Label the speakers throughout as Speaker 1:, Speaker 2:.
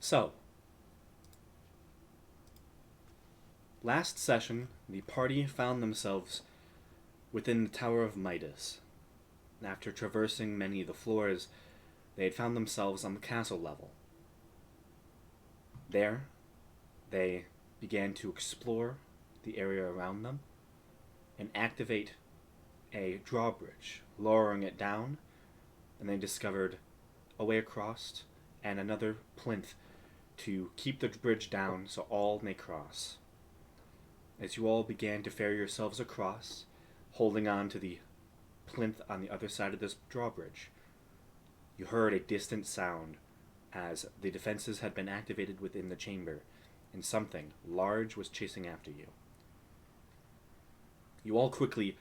Speaker 1: So, last session, the party found themselves within the Tower of Mitas. After traversing many of the floors, they had found themselves on the castle level. There, they began to explore the area around them and activate a drawbridge, lowering it down, and they discovered a way across and another plinth to keep the bridge down so all may cross. As you all began to ferry yourselves across, holding on to the plinth on the other side of this drawbridge, you heard a distant sound as the defenses had been activated within the chamber, and something large was chasing after you. You all quickly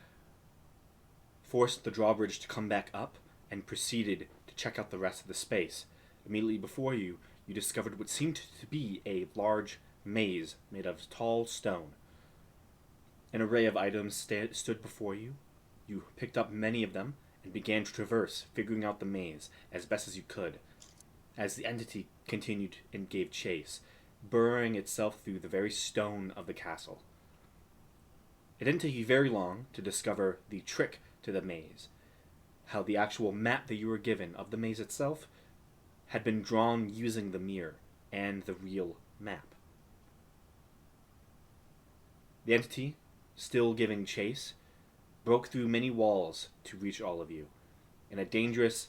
Speaker 1: forced the drawbridge to come back up and proceeded to check out the rest of the space. Immediately before you, you discovered what seemed to be a large maze made of tall stone. An array of items stood before you. You picked up many of them and began to traverse, figuring out the maze as best as you could, as the entity continued and gave chase, burrowing itself through the very stone of the castle. It didn't take you very long to discover the trick to the maze, how the actual map that you were given of the maze itself had been drawn using the mirror and the real map. The entity, still giving chase, broke through many walls to reach all of you, and a dangerous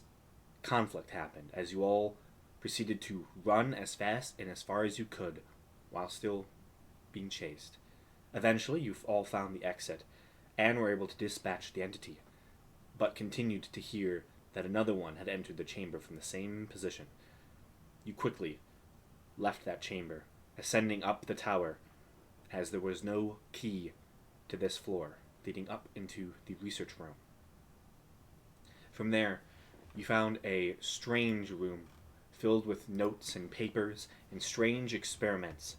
Speaker 1: conflict happened as you all proceeded to run as fast and as far as you could while still being chased. Eventually, you all found the exit and were able to dispatch the entity, but continued to hear that another one had entered the chamber from the same position. You quickly left that chamber, ascending up the tower, as there was no key to this floor leading up into the research room. From there, you found a strange room filled with notes and papers and strange experiments.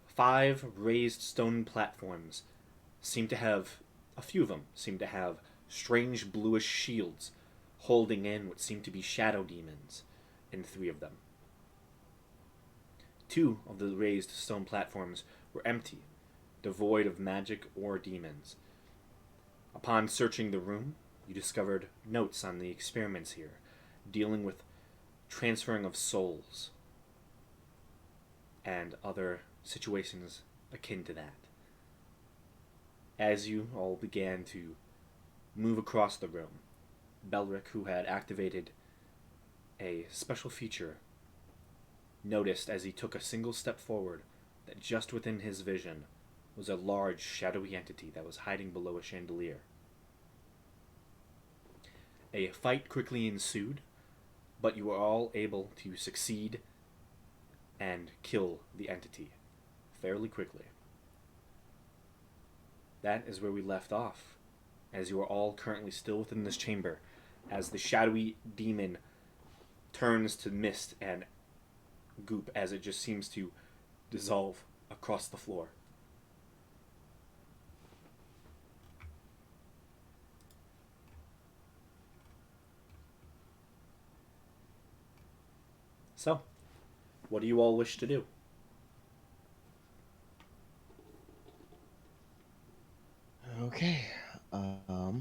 Speaker 1: 5 raised stone platforms a few of them seem to have strange bluish shields holding in what seem to be shadow demons in 3 of them. 2 of the raised stone platforms were empty, devoid of magic or demons. Upon searching the room, you discovered notes on the experiments here, dealing with transferring of souls and other situations akin to that. As you all began to move across the room, Belric, who had activated a special feature, noticed as he took a single step forward that just within his vision was a large shadowy entity that was hiding below a chandelier. A fight quickly ensued, but you were all able to succeed and kill the entity fairly quickly. That is where we left off, as you are all currently still within this chamber, as the shadowy demon turns to mist and goop as it just seems to dissolve across the floor. So, what do you all wish to do?
Speaker 2: Okay. I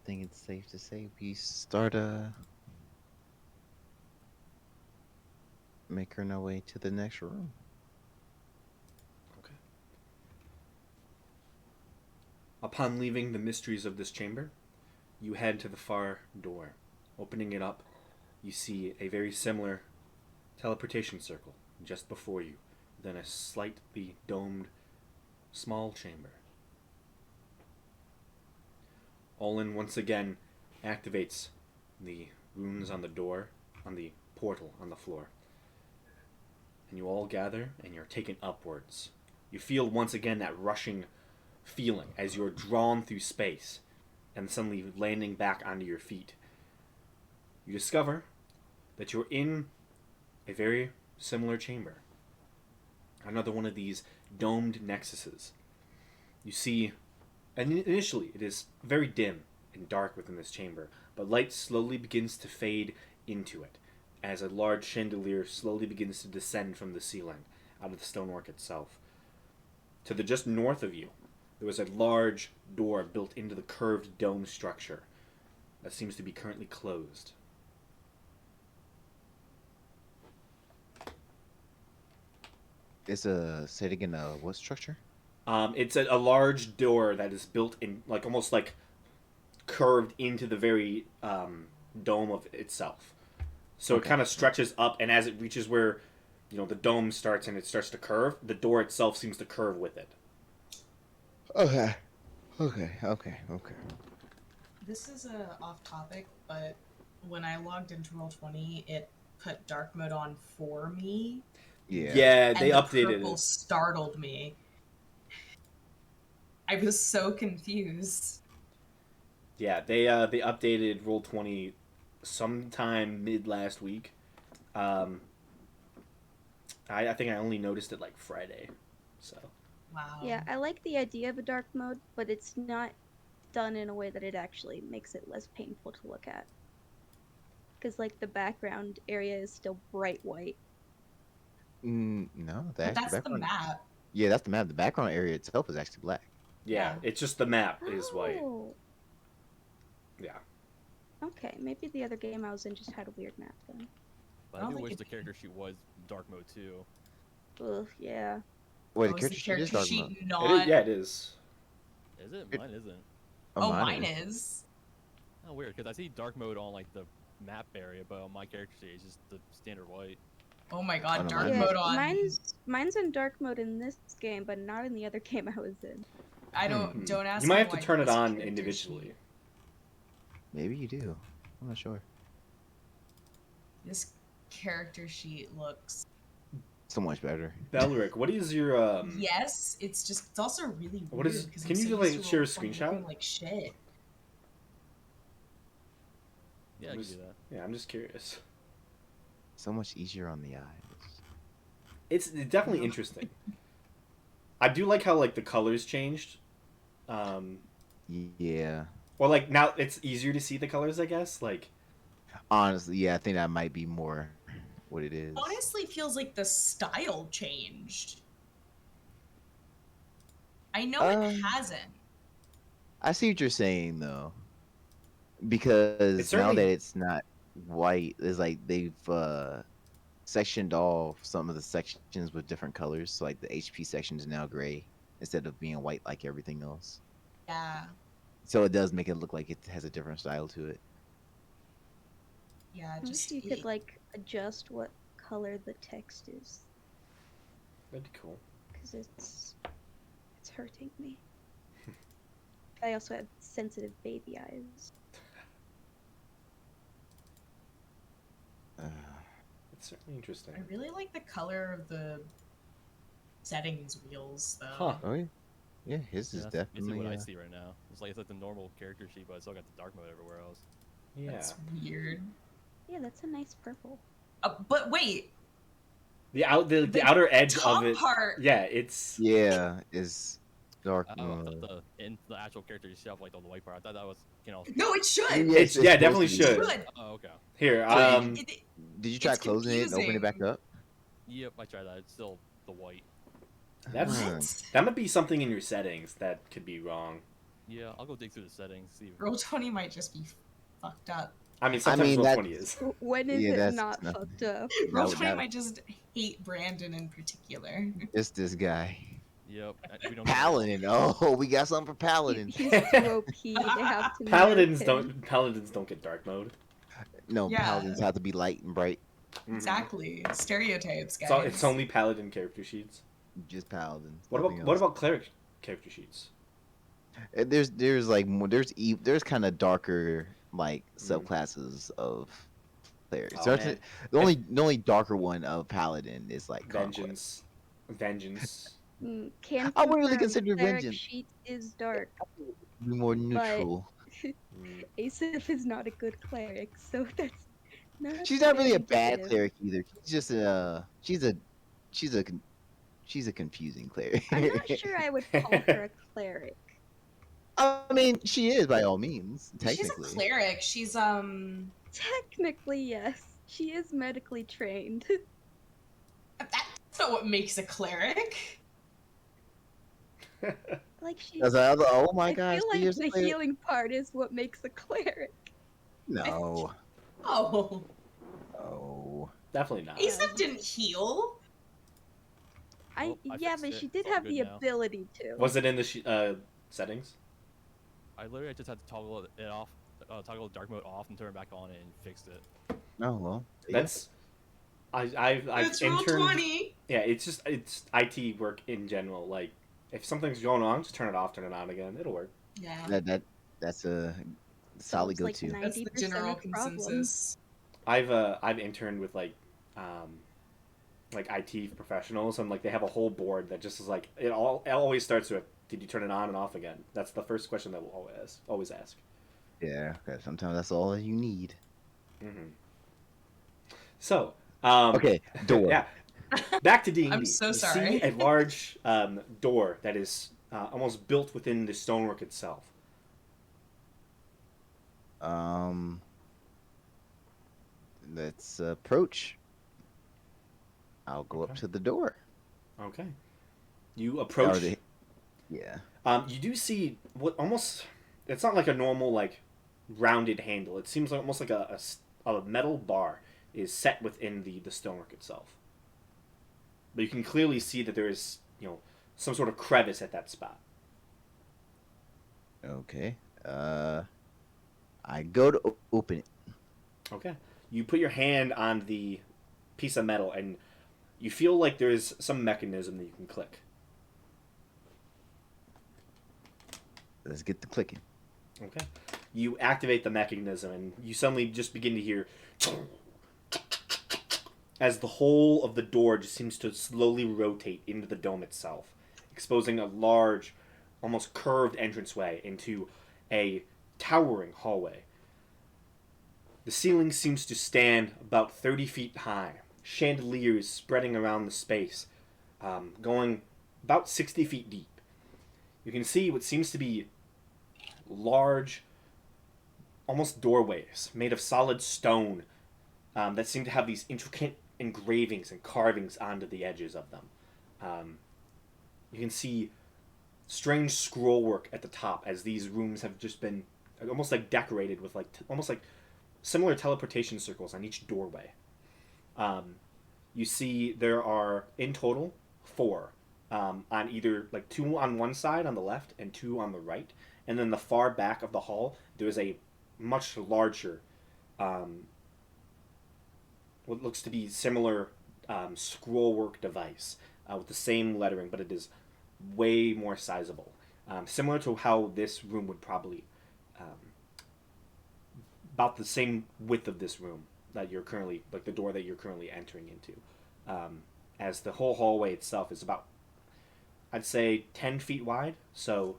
Speaker 2: think it's safe to say we start making our way to the next room.
Speaker 1: Okay. Upon leaving the mysteries of this chamber, you head to the far door. Opening it up, you see a very similar teleportation circle just before you, then a slightly domed small chamber. Olin once again activates the runes on the door, on the portal on the floor. And you all gather and you're taken upwards. You feel once again that rushing feeling as you're drawn through space and suddenly landing back onto your feet. You discover that you're in a very similar chamber. Another one of these domed nexuses. You see, and initially it is very dim and dark within this chamber, but light slowly begins to fade into it, as a large chandelier slowly begins to descend from the ceiling out of the stonework itself. To the just north of you, there was a large door built into the curved dome structure that seems to be currently closed.
Speaker 2: It's a say it again. What structure?
Speaker 1: It's a large door that is built in, like almost like curved into the very dome of itself. So it
Speaker 2: Okay.
Speaker 1: kind of stretches up, and as it reaches where the dome starts and it starts to curve, the door itself seems to curve with it.
Speaker 2: Okay. Okay.
Speaker 3: This is off topic, but when I logged into Roll20, it put dark mode on for me,
Speaker 2: Yeah.
Speaker 1: Yeah, they
Speaker 3: and the
Speaker 1: updated
Speaker 3: purple
Speaker 1: it.
Speaker 3: startled me. I was so confused.
Speaker 1: Yeah, they updated Roll20 sometime mid last week. Um, I think I only noticed it like Friday, so
Speaker 3: Wow.
Speaker 4: Yeah, I like the idea of a dark mode, but it's not done in a way that it actually makes it less painful to look at. Because, like, the background area is still bright white.
Speaker 2: No,
Speaker 3: But
Speaker 2: the
Speaker 3: that's the
Speaker 2: background.
Speaker 3: map.
Speaker 2: Yeah, that's the map. The background area itself is actually black.
Speaker 1: yeah,
Speaker 3: Yeah.
Speaker 1: it's just the map is white.
Speaker 4: Oh,
Speaker 1: Yeah,
Speaker 4: okay. Maybe the other game I was in just had a weird map then.
Speaker 5: But
Speaker 3: I
Speaker 5: I
Speaker 3: don't
Speaker 5: do
Speaker 3: think
Speaker 5: wish
Speaker 3: it-
Speaker 5: the character sheet was dark mode too.
Speaker 4: Ugh, yeah.
Speaker 2: Wait,
Speaker 3: Oh,
Speaker 2: the
Speaker 3: is
Speaker 2: character sheet is dark mode.
Speaker 3: sheet
Speaker 1: it
Speaker 3: not?
Speaker 1: is. Yeah, it is.
Speaker 5: Is it?
Speaker 2: It-
Speaker 5: Mine isn't.
Speaker 3: Oh, mine is.
Speaker 5: Oh, weird, because I see dark mode on like the map area, but on my character sheet it's just the standard white.
Speaker 3: Oh my
Speaker 2: Oh,
Speaker 3: god,
Speaker 2: no,
Speaker 3: dark
Speaker 2: mine
Speaker 4: Yeah,
Speaker 3: mode on.
Speaker 4: mine's in dark mode in this game, but not in the other game I was in.
Speaker 3: I don't ask
Speaker 1: You might
Speaker 3: me
Speaker 1: have to
Speaker 3: why
Speaker 1: turn it
Speaker 3: this
Speaker 1: on
Speaker 3: character
Speaker 1: individually.
Speaker 3: sheet-
Speaker 2: Maybe you do. I'm not sure.
Speaker 3: This character sheet looks.
Speaker 2: So much better.
Speaker 1: Belric, what is your
Speaker 3: Yes, it's also really weird.
Speaker 1: What is-
Speaker 3: 'cause
Speaker 1: can
Speaker 3: I'm
Speaker 1: you,
Speaker 3: so
Speaker 1: like,
Speaker 3: used to
Speaker 1: share a
Speaker 3: Roll20
Speaker 1: screenshot?
Speaker 3: looking like shit.
Speaker 5: Yeah, I can do that.
Speaker 1: Yeah, I'm just curious.
Speaker 2: So much easier on the eyes.
Speaker 1: It's definitely interesting. I do like how like the colors changed.
Speaker 2: Yeah.
Speaker 1: Or like now it's easier to see the colors, I guess. Like
Speaker 2: Honestly, yeah, I think that might be more what it is.
Speaker 3: Honestly, feels like the style changed. I know it
Speaker 2: Um,
Speaker 3: hasn't.
Speaker 2: I see what you're saying though, because
Speaker 1: It's
Speaker 2: now
Speaker 1: certainly-
Speaker 2: that it's not white, it's like they've sectioned off some of the sections with different colors. So like the HP section is now gray instead of being white like everything else.
Speaker 3: Yeah,
Speaker 2: So it does make it look like it has a different style to it.
Speaker 3: yeah.
Speaker 4: I wish
Speaker 3: Just
Speaker 4: you could like adjust what color the text is,
Speaker 1: that'd be cool.
Speaker 4: because it's hurting me. I also have sensitive baby eyes.
Speaker 1: It's certainly interesting.
Speaker 3: I really like the color of the settings wheels, though.
Speaker 1: Huh.
Speaker 2: Oh yeah, yeah. His
Speaker 5: Yeah,
Speaker 2: is
Speaker 5: that's basically
Speaker 2: definitely.
Speaker 5: what I see right now. It's like the normal character sheet, but it's still got the dark mode everywhere else.
Speaker 1: Yeah.
Speaker 3: That's weird.
Speaker 4: Yeah, that's a nice purple.
Speaker 3: But wait,
Speaker 1: The outer edge
Speaker 3: top
Speaker 1: of it.
Speaker 3: part.
Speaker 1: Yeah, it's
Speaker 2: Yeah, is dark.
Speaker 5: I thought the actual character itself, like the white part, I thought that was
Speaker 3: No, it should.
Speaker 2: Yeah,
Speaker 1: it's yeah, definitely
Speaker 2: supposed to be.
Speaker 1: should.
Speaker 3: Should.
Speaker 5: Oh, okay.
Speaker 1: Here,
Speaker 2: Did you try
Speaker 3: It's
Speaker 2: closing it and opening it back
Speaker 3: confusing.
Speaker 2: up?
Speaker 5: Yep, I tried that. It's still the white.
Speaker 1: that's
Speaker 3: What?
Speaker 1: that might be something in your settings that could be wrong.
Speaker 5: Yeah, I'll go dig through the settings. See.
Speaker 3: Roll20 might just be fucked up.
Speaker 1: I mean, sometimes
Speaker 2: mean,
Speaker 1: Roll20 is.
Speaker 4: When is
Speaker 2: Yeah,
Speaker 4: it
Speaker 2: that's
Speaker 4: not
Speaker 2: no.
Speaker 4: fucked up?
Speaker 3: Roll20
Speaker 2: that-
Speaker 3: might just hate Brandon in particular.
Speaker 2: It's this guy.
Speaker 5: Yep. We don't
Speaker 2: Paladin. Oh, we got something for Paladin.
Speaker 4: He's too OP. They have to nerf
Speaker 1: Paladins don't get dark mode.
Speaker 2: No,
Speaker 3: Yeah.
Speaker 2: Paladins have to be light and bright.
Speaker 1: Mhm.
Speaker 3: Exactly. Stereotypes, guys.
Speaker 1: So it's only Paladin character sheets.
Speaker 2: Just Paladins.
Speaker 1: What
Speaker 2: nothing
Speaker 1: about
Speaker 2: else.
Speaker 1: cleric character sheets?
Speaker 2: There's like more, there's kind of darker like
Speaker 1: Mhm.
Speaker 2: subclasses of players.
Speaker 1: Oh,
Speaker 2: There's-
Speaker 1: man.
Speaker 2: the only darker one of Paladin is like Conquest.
Speaker 1: Vengeance.
Speaker 4: Can
Speaker 2: I wouldn't really
Speaker 4: confirm
Speaker 2: consider
Speaker 4: cleric
Speaker 2: Vengeance.
Speaker 4: sheet is dark.
Speaker 2: Be more neutral.
Speaker 1: Mm.
Speaker 4: Asif is not a good cleric, so that's not.
Speaker 2: She's not really a
Speaker 4: very
Speaker 2: bad
Speaker 4: indicative.
Speaker 2: cleric either. She's just she's a confusing cleric.
Speaker 4: I'm not sure I would call her a cleric.
Speaker 2: I mean, she is by all means,
Speaker 3: She's a
Speaker 2: technically.
Speaker 3: cleric. She's
Speaker 4: Technically, yes. She is medically trained.
Speaker 3: That's not what makes a cleric.
Speaker 4: Like she,
Speaker 2: I was like, oh my
Speaker 4: I
Speaker 2: gosh,
Speaker 4: feel
Speaker 2: so
Speaker 4: like
Speaker 2: you're
Speaker 4: the
Speaker 2: clear.
Speaker 4: healing part is what makes a cleric.
Speaker 2: No.
Speaker 3: Oh,
Speaker 2: Oh.
Speaker 1: Definitely not.
Speaker 4: Yeah.
Speaker 3: Asaph didn't heal.
Speaker 5: Well, I
Speaker 4: Yeah,
Speaker 5: fixed
Speaker 4: but
Speaker 5: it.
Speaker 4: she
Speaker 5: It's
Speaker 4: did
Speaker 5: all
Speaker 4: have
Speaker 5: good
Speaker 4: the
Speaker 5: now.
Speaker 4: ability to.
Speaker 1: Was it in the settings?
Speaker 5: I literally just had to toggle it off, toggle dark mode off and turn it back on and fixed it.
Speaker 2: Oh well.
Speaker 1: That's I've
Speaker 3: It's roll
Speaker 1: interned.
Speaker 3: 20.
Speaker 1: Yeah, it's IT work in general. Like if something's going on, just turn it off, turn it on again. It'll work.
Speaker 3: Yeah,
Speaker 2: That's a solid
Speaker 4: Solves like
Speaker 2: go-to.
Speaker 3: that's the
Speaker 4: 90%
Speaker 3: general
Speaker 4: of problems.
Speaker 3: consensus.
Speaker 1: I've interned with like IT professionals, and like they have a whole board that just is like it always starts with, did you turn it on and off again? That's the first question that we'll always ask.
Speaker 2: Yeah, 'cause sometimes that's all you need.
Speaker 1: Hmm. So
Speaker 2: Okay, door.
Speaker 1: yeah, back to D&D.
Speaker 3: I'm so
Speaker 1: You
Speaker 3: sorry.
Speaker 1: see a large door that is almost built within the stonework itself.
Speaker 2: Um, let's approach. I'll go up
Speaker 1: Okay.
Speaker 2: to the door.
Speaker 1: Okay. You
Speaker 2: Or
Speaker 1: approach.
Speaker 2: yeah.
Speaker 1: You do see what almost. It's not like a normal like rounded handle. It seems like almost like a metal bar is set within the stonework itself. But you can clearly see that there is some sort of crevice at that spot.
Speaker 2: Okay. I go to open it.
Speaker 1: Okay. You put your hand on the piece of metal and you feel like there is some mechanism that you can click.
Speaker 2: Let's get the clicking.
Speaker 1: Okay. You activate the mechanism and you suddenly just begin to hear as the whole of the door just seems to slowly rotate into the dome itself, exposing a large, almost curved entranceway into a towering hallway. The ceiling seems to stand about 30 feet high, chandeliers spreading around the space, going about 60 feet deep. You can see what seems to be large, almost doorways made of solid stone that seem to have these intricate engravings and carvings onto the edges of them. You can see strange scroll work at the top as these rooms have just been almost like decorated with like almost like similar teleportation circles on each doorway. You see there are in total four on either like two on one side on the left and two on the right, and then the far back of the hall there is a much larger um, what looks to be similar scrollwork device with the same lettering, but it is way more sizable. Similar to how this room would probably, about the same width of this room that you're currently, like the door that you're currently entering into. As the whole hallway itself is about, I'd say, 10 feet wide. So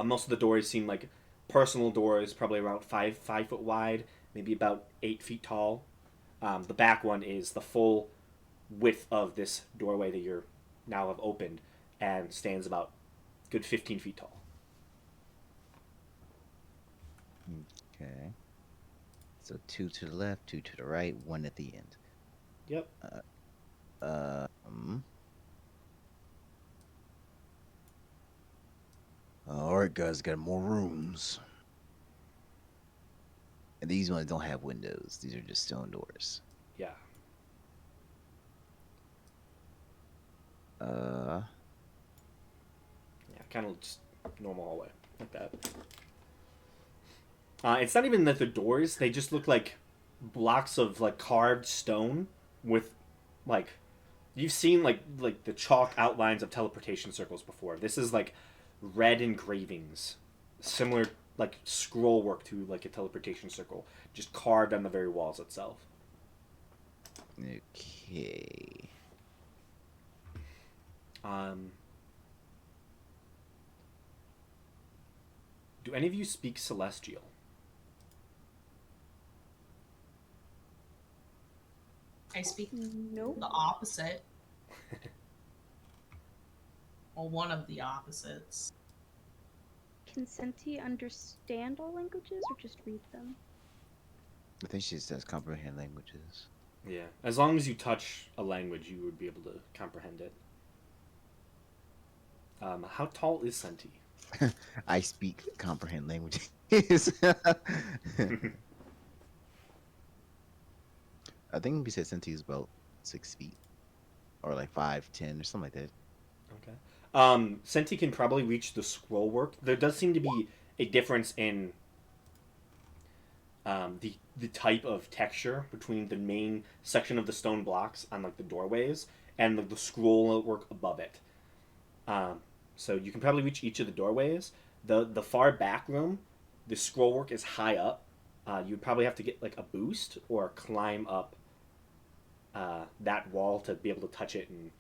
Speaker 1: most of the doors seem like personal doors, probably around 5 foot wide, maybe about 8 feet tall. The back one is the full width of this doorway that you're now have opened and stands about good 15 feet tall.
Speaker 2: Okay. So two to the left, two to the right, one at the end.
Speaker 1: Yep.
Speaker 2: All right, guys, got more rooms. And these ones don't have windows. These are just stone doors.
Speaker 1: Yeah. Yeah, kind of just normal hallway like that. It's not even that the doors; they just look like blocks of like carved stone with like you've seen like the chalk outlines of teleportation circles before. This is like red engravings, similar like scroll work to like a teleportation circle, just carved on the very walls itself.
Speaker 2: Okay.
Speaker 1: Do any of you speak Celestial?
Speaker 3: I speak
Speaker 4: Nope.
Speaker 3: the opposite. Well, one of the opposites.
Speaker 4: Can Senti understand all languages or just read them?
Speaker 2: I think she says comprehend languages.
Speaker 1: Yeah. As long as you touch a language, you would be able to comprehend it. How tall is Senti?
Speaker 2: I speak comprehend languages. I think we said Senti is about 6 feet or like 5'10" or something like that.
Speaker 1: Okay. Senti can probably reach the scroll work. There does seem to be a difference in the type of texture between the main section of the stone blocks on like the doorways and the scroll work above it. Um, so you can probably reach each of the doorways. The far back room, the scroll work is high up. You'd probably have to get like a boost or climb up that wall to be able to touch it and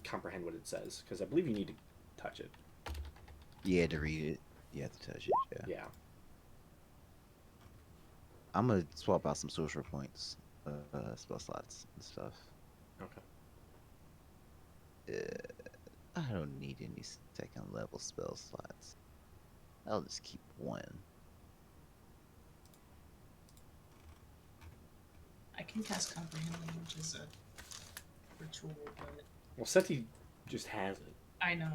Speaker 1: comprehend what it says. Because I believe you need to touch it.
Speaker 2: Yeah, to read it, you have to touch it. Yeah.
Speaker 1: Yeah.
Speaker 2: I'm gonna swap out some sorcerer points, spell slots and stuff.
Speaker 1: Okay.
Speaker 2: I don't need any second level spell slots. I'll just keep one.
Speaker 3: I can cast comprehend language as a ritual, but
Speaker 1: Well, Seti just has it.
Speaker 3: I know.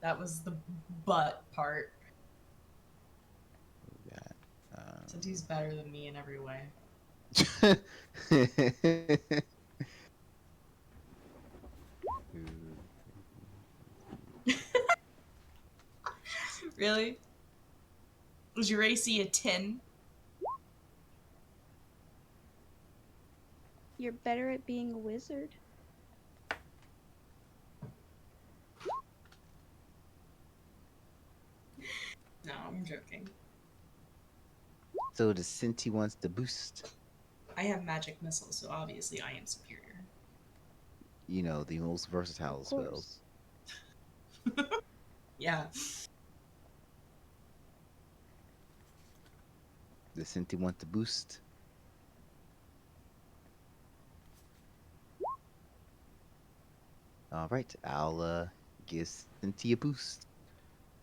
Speaker 3: That was the but part.
Speaker 2: Yeah.
Speaker 3: Since he's better than me in every way. Really? Was your AC a 10?
Speaker 4: You're better at being a wizard.
Speaker 3: No, I'm joking.
Speaker 2: So the Cinti wants the boost.
Speaker 3: I have magic missiles, so obviously I am superior.
Speaker 2: You know, the most versatile
Speaker 4: Of
Speaker 2: spells.
Speaker 4: course.
Speaker 3: Yeah.
Speaker 2: The Cinti wants the boost. All right, I'll give Cinti a boost.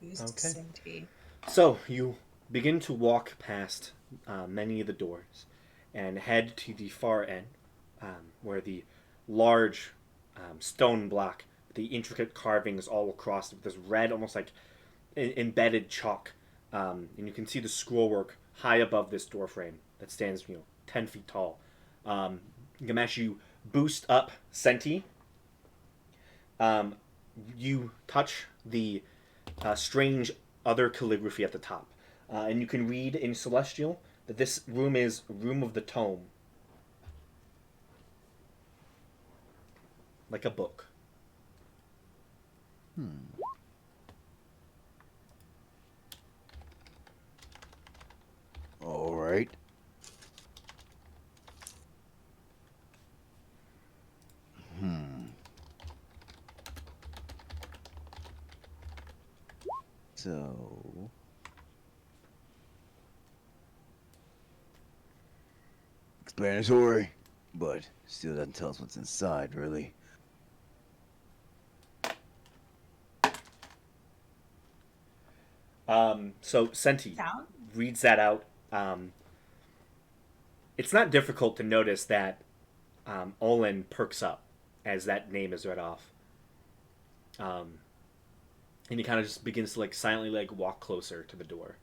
Speaker 3: Boost
Speaker 1: Okay.
Speaker 3: Sinti.
Speaker 1: So you begin to walk past many of the doors and head to the far end, where the large stone block, the intricate carvings all across with this red, almost like embedded chalk, and you can see the scrollwork high above this door frame that stands, 10 feet tall. Gamesh, you boost up Senti. Um, you touch the strange other calligraphy at the top. And you can read in Celestial that this room is Room of the Tome. Like a book.
Speaker 2: All right. So explanatory, but still doesn't tell us what's inside, really.
Speaker 1: So Senti
Speaker 3: Sound?
Speaker 1: reads that out. It's not difficult to notice that Olin perks up as that name is read off. Um, and he kind of just begins to like silently like walk closer to the door.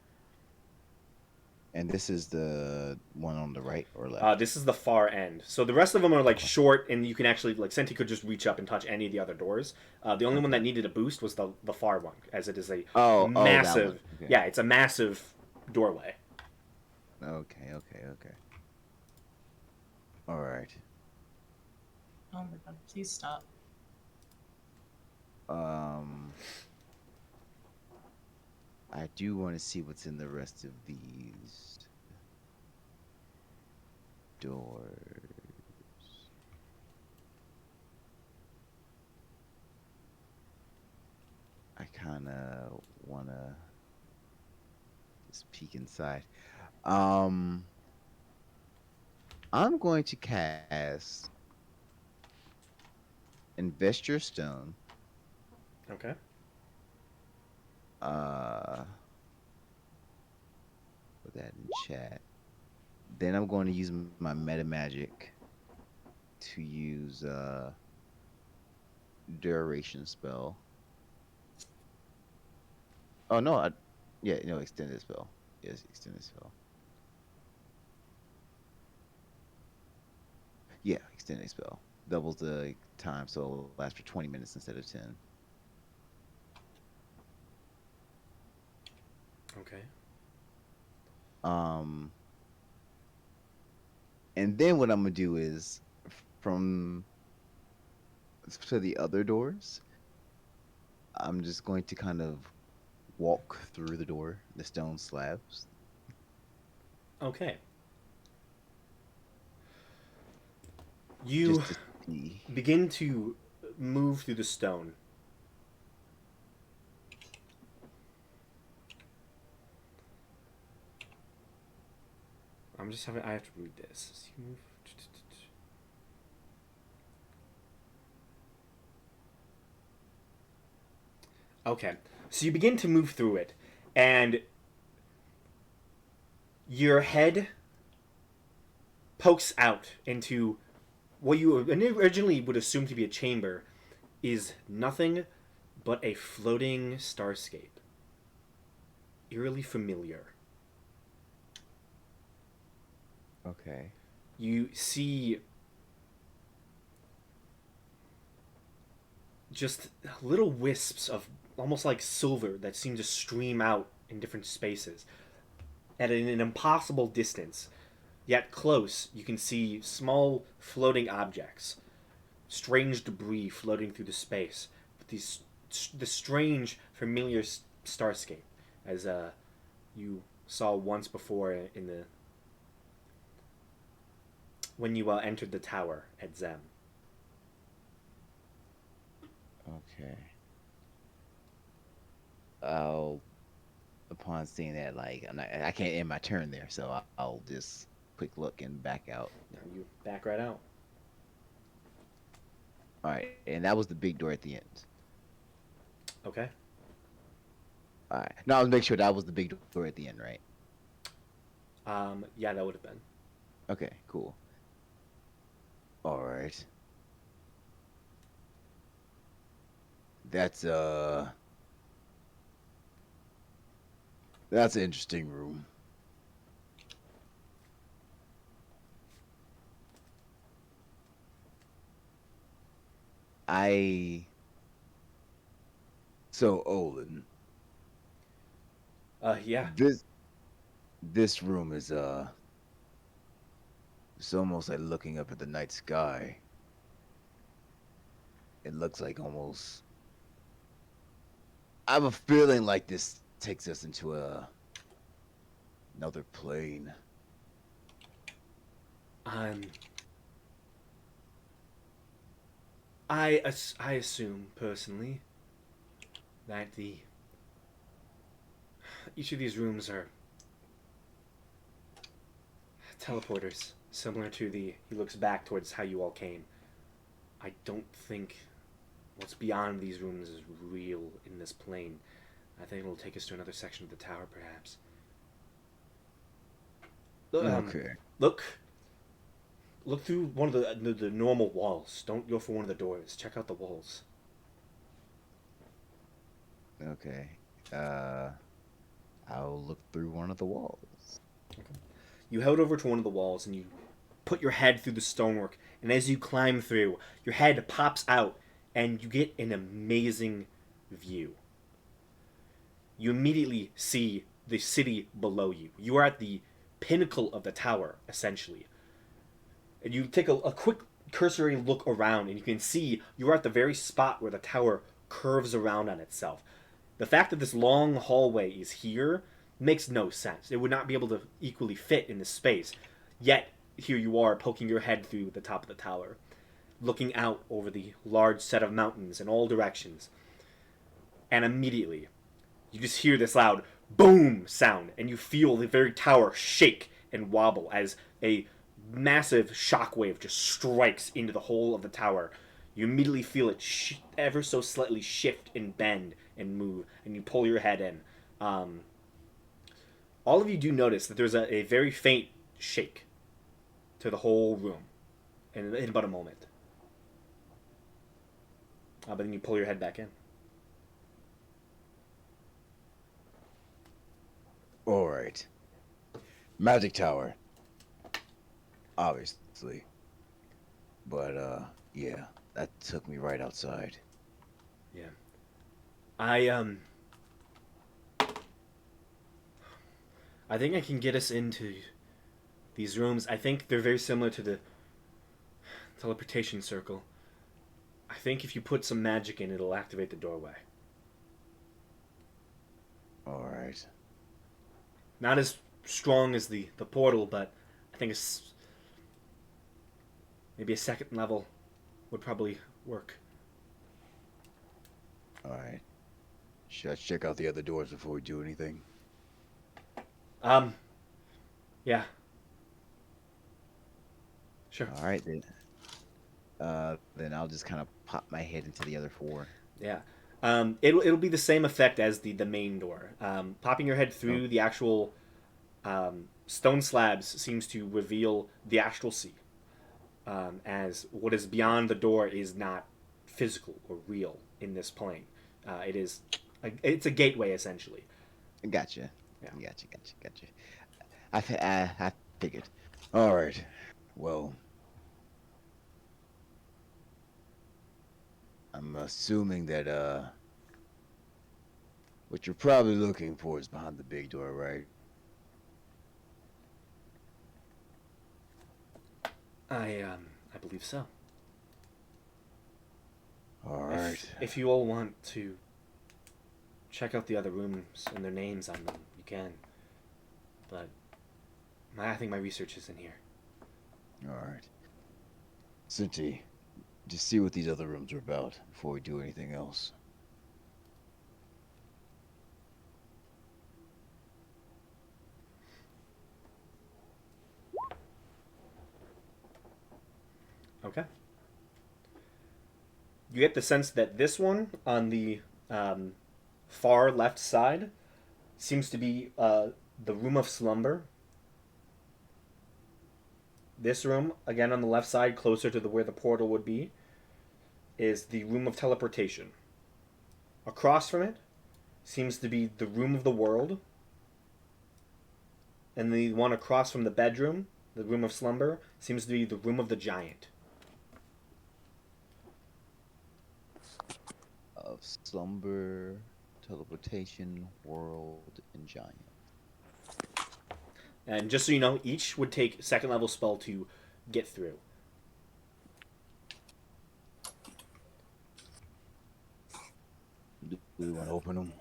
Speaker 2: And this is the one on the right or left?
Speaker 1: This is the far end. So the rest of them are like short, and you can actually like Senti could just reach up and touch any of the other doors. The only one that needed a boost was the far one, as it is a
Speaker 2: Oh, that
Speaker 1: massive.
Speaker 2: one. Okay.
Speaker 1: Yeah, it's a massive doorway.
Speaker 2: Okay. All right.
Speaker 3: Oh my god, please stop.
Speaker 2: I do want to see what's in the rest of these doors. I kind of want to just peek inside. Um, I'm going to cast Investor Stone.
Speaker 1: Okay.
Speaker 2: Uh, put that in chat. Then I'm going to use my meta magic to use duration spell. Oh no, yeah, no, extended spell. Yes, extended spell. Yeah, extended spell. Doubles the time, so it'll last for 20 minutes instead of 10.
Speaker 1: Okay.
Speaker 2: Um, and then what I'm gonna do is from to the other doors, I'm just going to kind of walk through the door, the stone slabs.
Speaker 1: Okay. You
Speaker 2: Just to see.
Speaker 1: begin to move through the stone. I'm just having. I have to read this. So you move. Okay. So you begin to move through it, and your head pokes out into what you originally would assume to be a chamber is nothing but a floating starscape. Eerily familiar.
Speaker 2: Okay.
Speaker 1: You see just little wisps of almost like silver that seem to stream out in different spaces at an impossible distance. Yet close, you can see small floating objects, strange debris floating through the space. But the strange, familiar starscape, as you saw once before in the when you entered the tower at Zem.
Speaker 2: Okay. I'll, upon seeing that, like I can't end my turn there, so I'll just quick look and back out.
Speaker 1: Now you back right out.
Speaker 2: All right, and that was the big door at the end.
Speaker 1: Okay.
Speaker 2: All right. No, I was make sure that was the big door at the end, right?
Speaker 1: Yeah, that would have been.
Speaker 2: Okay, cool. All right. That's that's an interesting room. I so Olin,
Speaker 1: Yeah.
Speaker 2: this room is it's almost like looking up at the night sky. It looks like almost I have a feeling like this takes us into another plane.
Speaker 1: Um, I assume personally that the each of these rooms are teleporters, similar to the. He looks back towards how you all came. I don't think what's beyond these rooms is real in this plane. I think it'll take us to another section of the tower, perhaps.
Speaker 2: Okay.
Speaker 1: Look, look through one of the normal walls. Don't go for one of the doors. Check out the walls.
Speaker 2: Okay. Uh, I'll look through one of the walls.
Speaker 1: You head over to one of the walls and you put your head through the stonework. And as you climb through, your head pops out and you get an amazing view. You immediately see the city below you. You are at the pinnacle of the tower, essentially. And you take a quick cursory look around and you can see you're at the very spot where the tower curves around on itself. The fact that this long hallway is here makes no sense. It would not be able to equally fit in this space. Yet, here you are poking your head through the top of the tower, looking out over the large set of mountains in all directions. And immediately, you just hear this loud boom sound, and you feel the very tower shake and wobble as a massive shockwave just strikes into the whole of the tower. You immediately feel it ever so slightly shift and bend and move, and you pull your head in. All of you do notice that there's a very faint shake to the whole room in about a moment. But then you pull your head back in.
Speaker 2: All right. Magic tower. Obviously. But, yeah. That took me right outside.
Speaker 1: Yeah. I think I can get us into these rooms. I think they're very similar to the teleportation circle. I think if you put some magic in, it'll activate the doorway.
Speaker 2: All right.
Speaker 1: Not as strong as the portal, but I think it's maybe a second level would probably work.
Speaker 2: All right. Should I check out the other doors before we do anything?
Speaker 1: Yeah. Sure.
Speaker 2: All right then. Then I'll just kind of pop my head into the other four.
Speaker 1: Yeah. It'll be the same effect as the main door. Popping your head through the actual stone slabs seems to reveal the astral sea, as what is beyond the door is not physical or real in this plane. It's a gateway essentially.
Speaker 2: Gotcha.
Speaker 1: Yeah.
Speaker 2: Gotcha. I figured. All right. Well, I'm assuming that what you're probably looking for is behind the big door, right?
Speaker 1: I believe so.
Speaker 2: All right.
Speaker 1: If you all want to check out the other rooms and their names on them, you can. But I think my research is in here.
Speaker 2: All right. Cinti, just see what these other rooms are about before we do anything else.
Speaker 1: Okay. You get the sense that this one on the far left side seems to be the room of slumber. This room, again on the left side, closer to where the portal would be, is the room of teleportation. Across from it seems to be the room of the world. And the one across from the bedroom, the room of slumber, seems to be the room of the giant.
Speaker 2: Of slumber, teleportation, world, and giant.
Speaker 1: And just so you know, each would take second level spell to get through.
Speaker 2: Do we want to open them?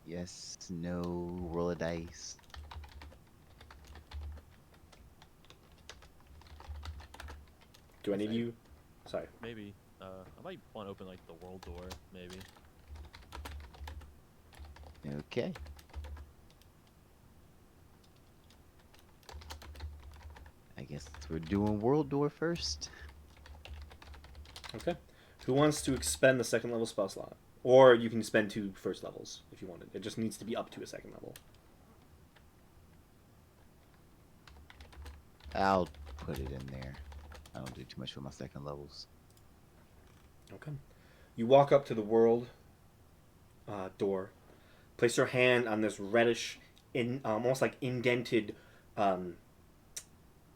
Speaker 2: Yes, no, roll a dice.
Speaker 1: Do any of you? Sorry.
Speaker 5: Maybe. I might want to open like the world door. Maybe.
Speaker 2: Okay. I guess we're doing world door first.
Speaker 1: Okay. Who wants to expend the second level spell slot? Or you can spend 2 first levels if you wanted. It just needs to be up to a second level.
Speaker 2: I'll put it in there. I don't do too much for my second levels.
Speaker 1: Okay. You walk up to the world door. Place your hand on this reddish, almost like indented,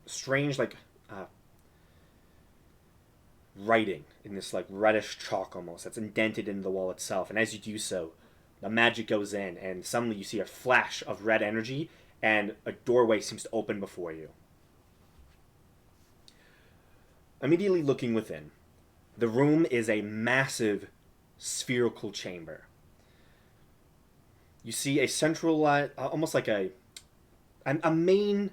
Speaker 1: strange like writing in this like reddish chalk almost that's indented into the wall itself. And as you do so, the magic goes in, and suddenly you see a flash of red energy, and a doorway seems to open before you. Immediately looking within, the room is a massive spherical chamber. You see a central, almost like a main,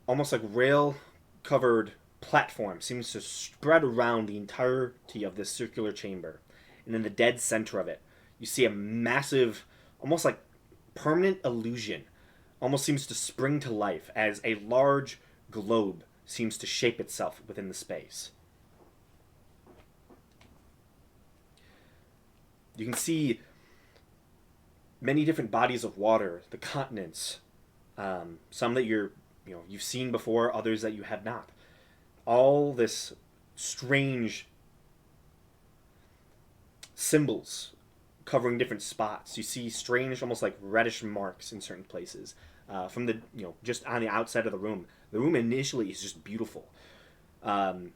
Speaker 1: almost like rail covered platform seems to spread around the entirety of this circular chamber. And in the dead center of it, you see a massive, almost like permanent illusion, almost seems to spring to life as a large globe seems to shape itself within the space. You can see many different bodies of water, the continents, some that you've seen before, others that you have not. All this strange symbols covering different spots. You see strange, almost like reddish marks in certain places. From the just on the outside of the room. The room initially is just beautiful, kind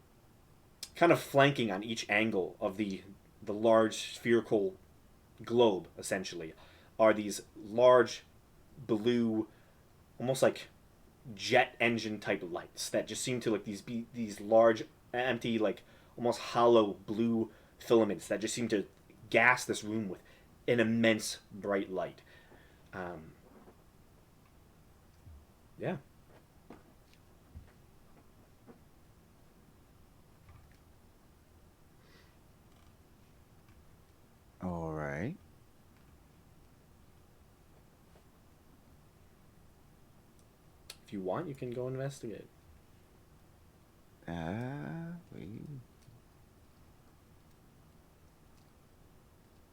Speaker 1: of flanking on each angle of the large spherical globe. Essentially, are these large blue, almost like jet engine type lights that just seem to like these large empty like almost hollow blue filaments that just seem to gas this room with an immense bright light. Yeah.
Speaker 2: All right.
Speaker 1: If you want, you can go investigate.
Speaker 2: Wait.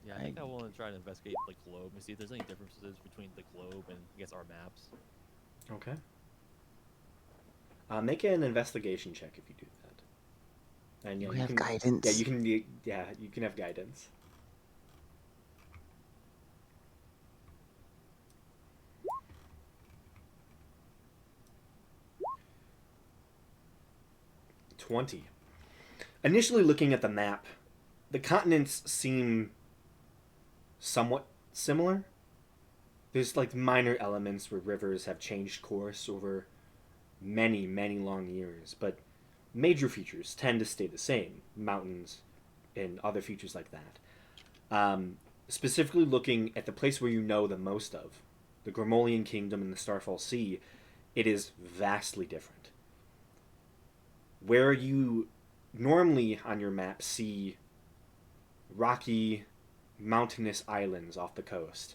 Speaker 5: Yeah, I think I want to try to investigate the globe and see if there's any differences between the globe and I guess our maps.
Speaker 1: Okay. Make an investigation check if you do that. And yeah,
Speaker 2: You
Speaker 1: you
Speaker 2: have
Speaker 1: can.
Speaker 2: guidance.
Speaker 1: Yeah, you can. Yeah, you can have guidance. $20. Initially looking at the map, the continents seem somewhat similar. There's like minor elements where rivers have changed course over many, many long years, but major features tend to stay the same. Mountains and other features like that. Specifically looking at the place where you know the most of, the Grimolian Kingdom and the Starfall Sea, it is vastly different. Where you normally on your map see rocky, mountainous islands off the coast,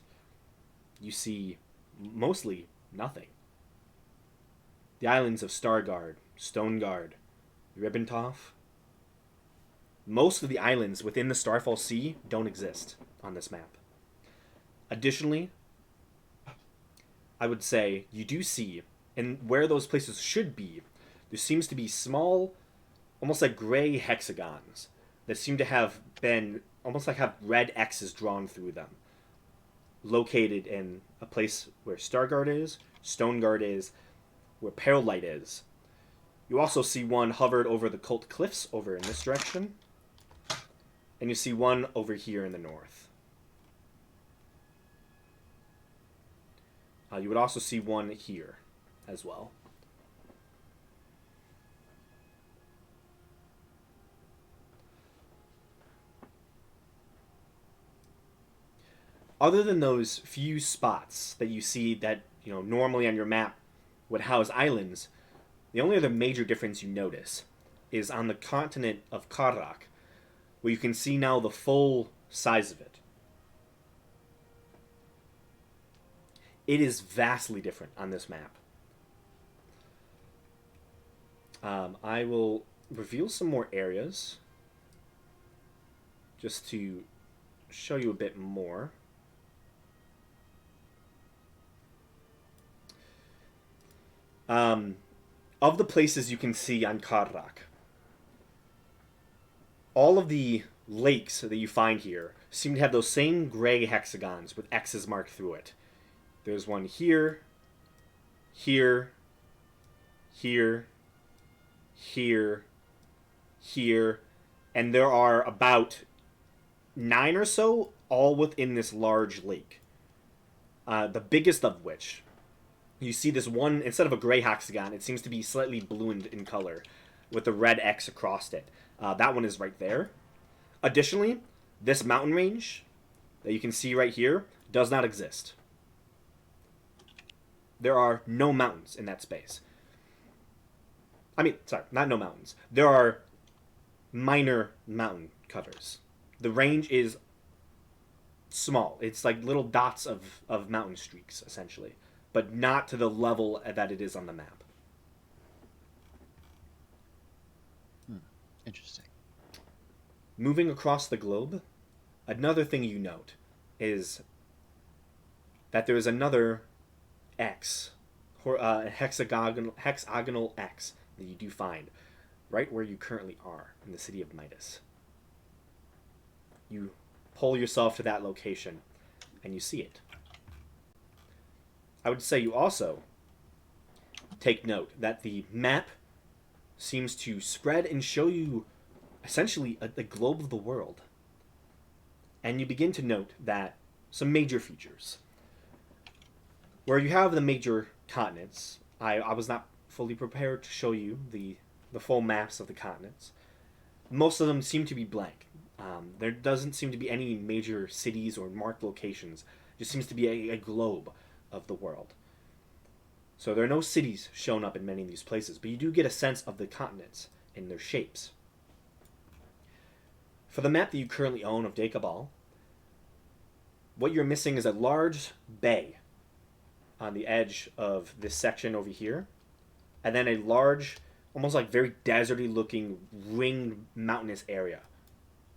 Speaker 1: you see mostly nothing. The islands of Stargard, Stoneguard, Ribbentoff. Most of the islands within the Starfall Sea don't exist on this map. Additionally, I would say you do see, and where those places should be, there seems to be small, almost like gray hexagons that seem to have been, almost like have red X's drawn through them. Located in a place where Stargard is, Stoneguard is, where Perlite is. You also see one hovered over the Cult Cliffs over in this direction. And you see one over here in the north. You would also see one here as well. Other than those few spots that you see that, normally on your map would house islands, the only other major difference you notice is on the continent of Karrak, where you can see now the full size of it. It is vastly different on this map. I will reveal some more areas just to show you a bit more. Of the places you can see on Karrak, all of the lakes that you find here seem to have those same gray hexagons with X's marked through it. There's one here, here, here, here, here, and there are about 9 or so all within this large lake. The biggest of which, you see this one, instead of a gray hexagon, it seems to be slightly blue in color with a red X across it. That one is right there. Additionally, this mountain range that you can see right here does not exist. There are no mountains in that space. I mean, sorry, not no mountains. There are minor mountain covers. The range is small. It's like little dots of mountain streaks, essentially, but not to the level that it is on the map.
Speaker 2: Interesting.
Speaker 1: Moving across the globe, another thing you note is that there is another X, or hexagonal X that you do find right where you currently are in the city of Midas. You pull yourself to that location and you see it. I would say you also take note that the map seems to spread and show you essentially the globe of the world. And you begin to note that some major features. Where you have the major continents, I was not fully prepared to show you the full maps of the continents. Most of them seem to be blank. There doesn't seem to be any major cities or marked locations. It just seems to be a globe of the world. So there are no cities shown up in many of these places, but you do get a sense of the continents and their shapes. For the map that you currently own of Dekabal, what you're missing is a large bay on the edge of this section over here, and then a large, almost like very deserty looking ringed mountainous area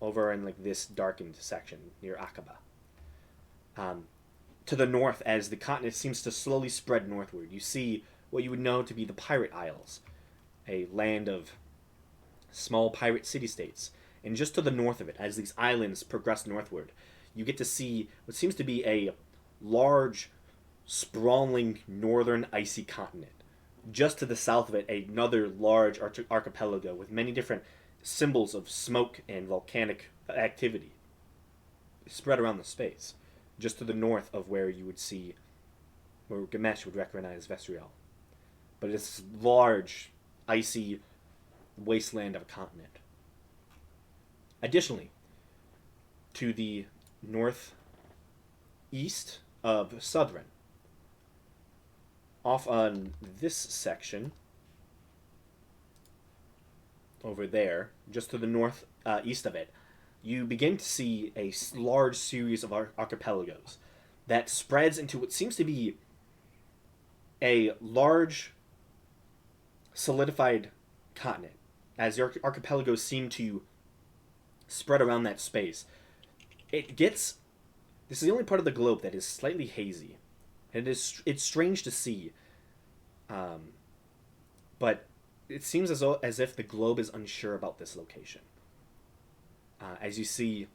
Speaker 1: over in like this darkened section near Aqaba. To the north, as the continent seems to slowly spread northward, you see what you would know to be the Pirate Isles, a land of small pirate city-states. And just to the north of it, as these islands progress northward, you get to see what seems to be a large, sprawling northern icy continent. Just to the south of it, another large archipelago with many different symbols of smoke and volcanic activity spread around the space. Just to the north of where you would see, where Gamesh would recognize Vesriel. But it's large, icy wasteland of a continent. Additionally, to the northeast of Southern, off on this section, over there, just to the north east of it, you begin to see a large series of archipelagos that spreads into what seems to be a large solidified continent, as the archipelagos seem to spread around that space. This is the only part of the globe that is slightly hazy, and it's strange to see, but it seems as if the globe is unsure about this location. As you see,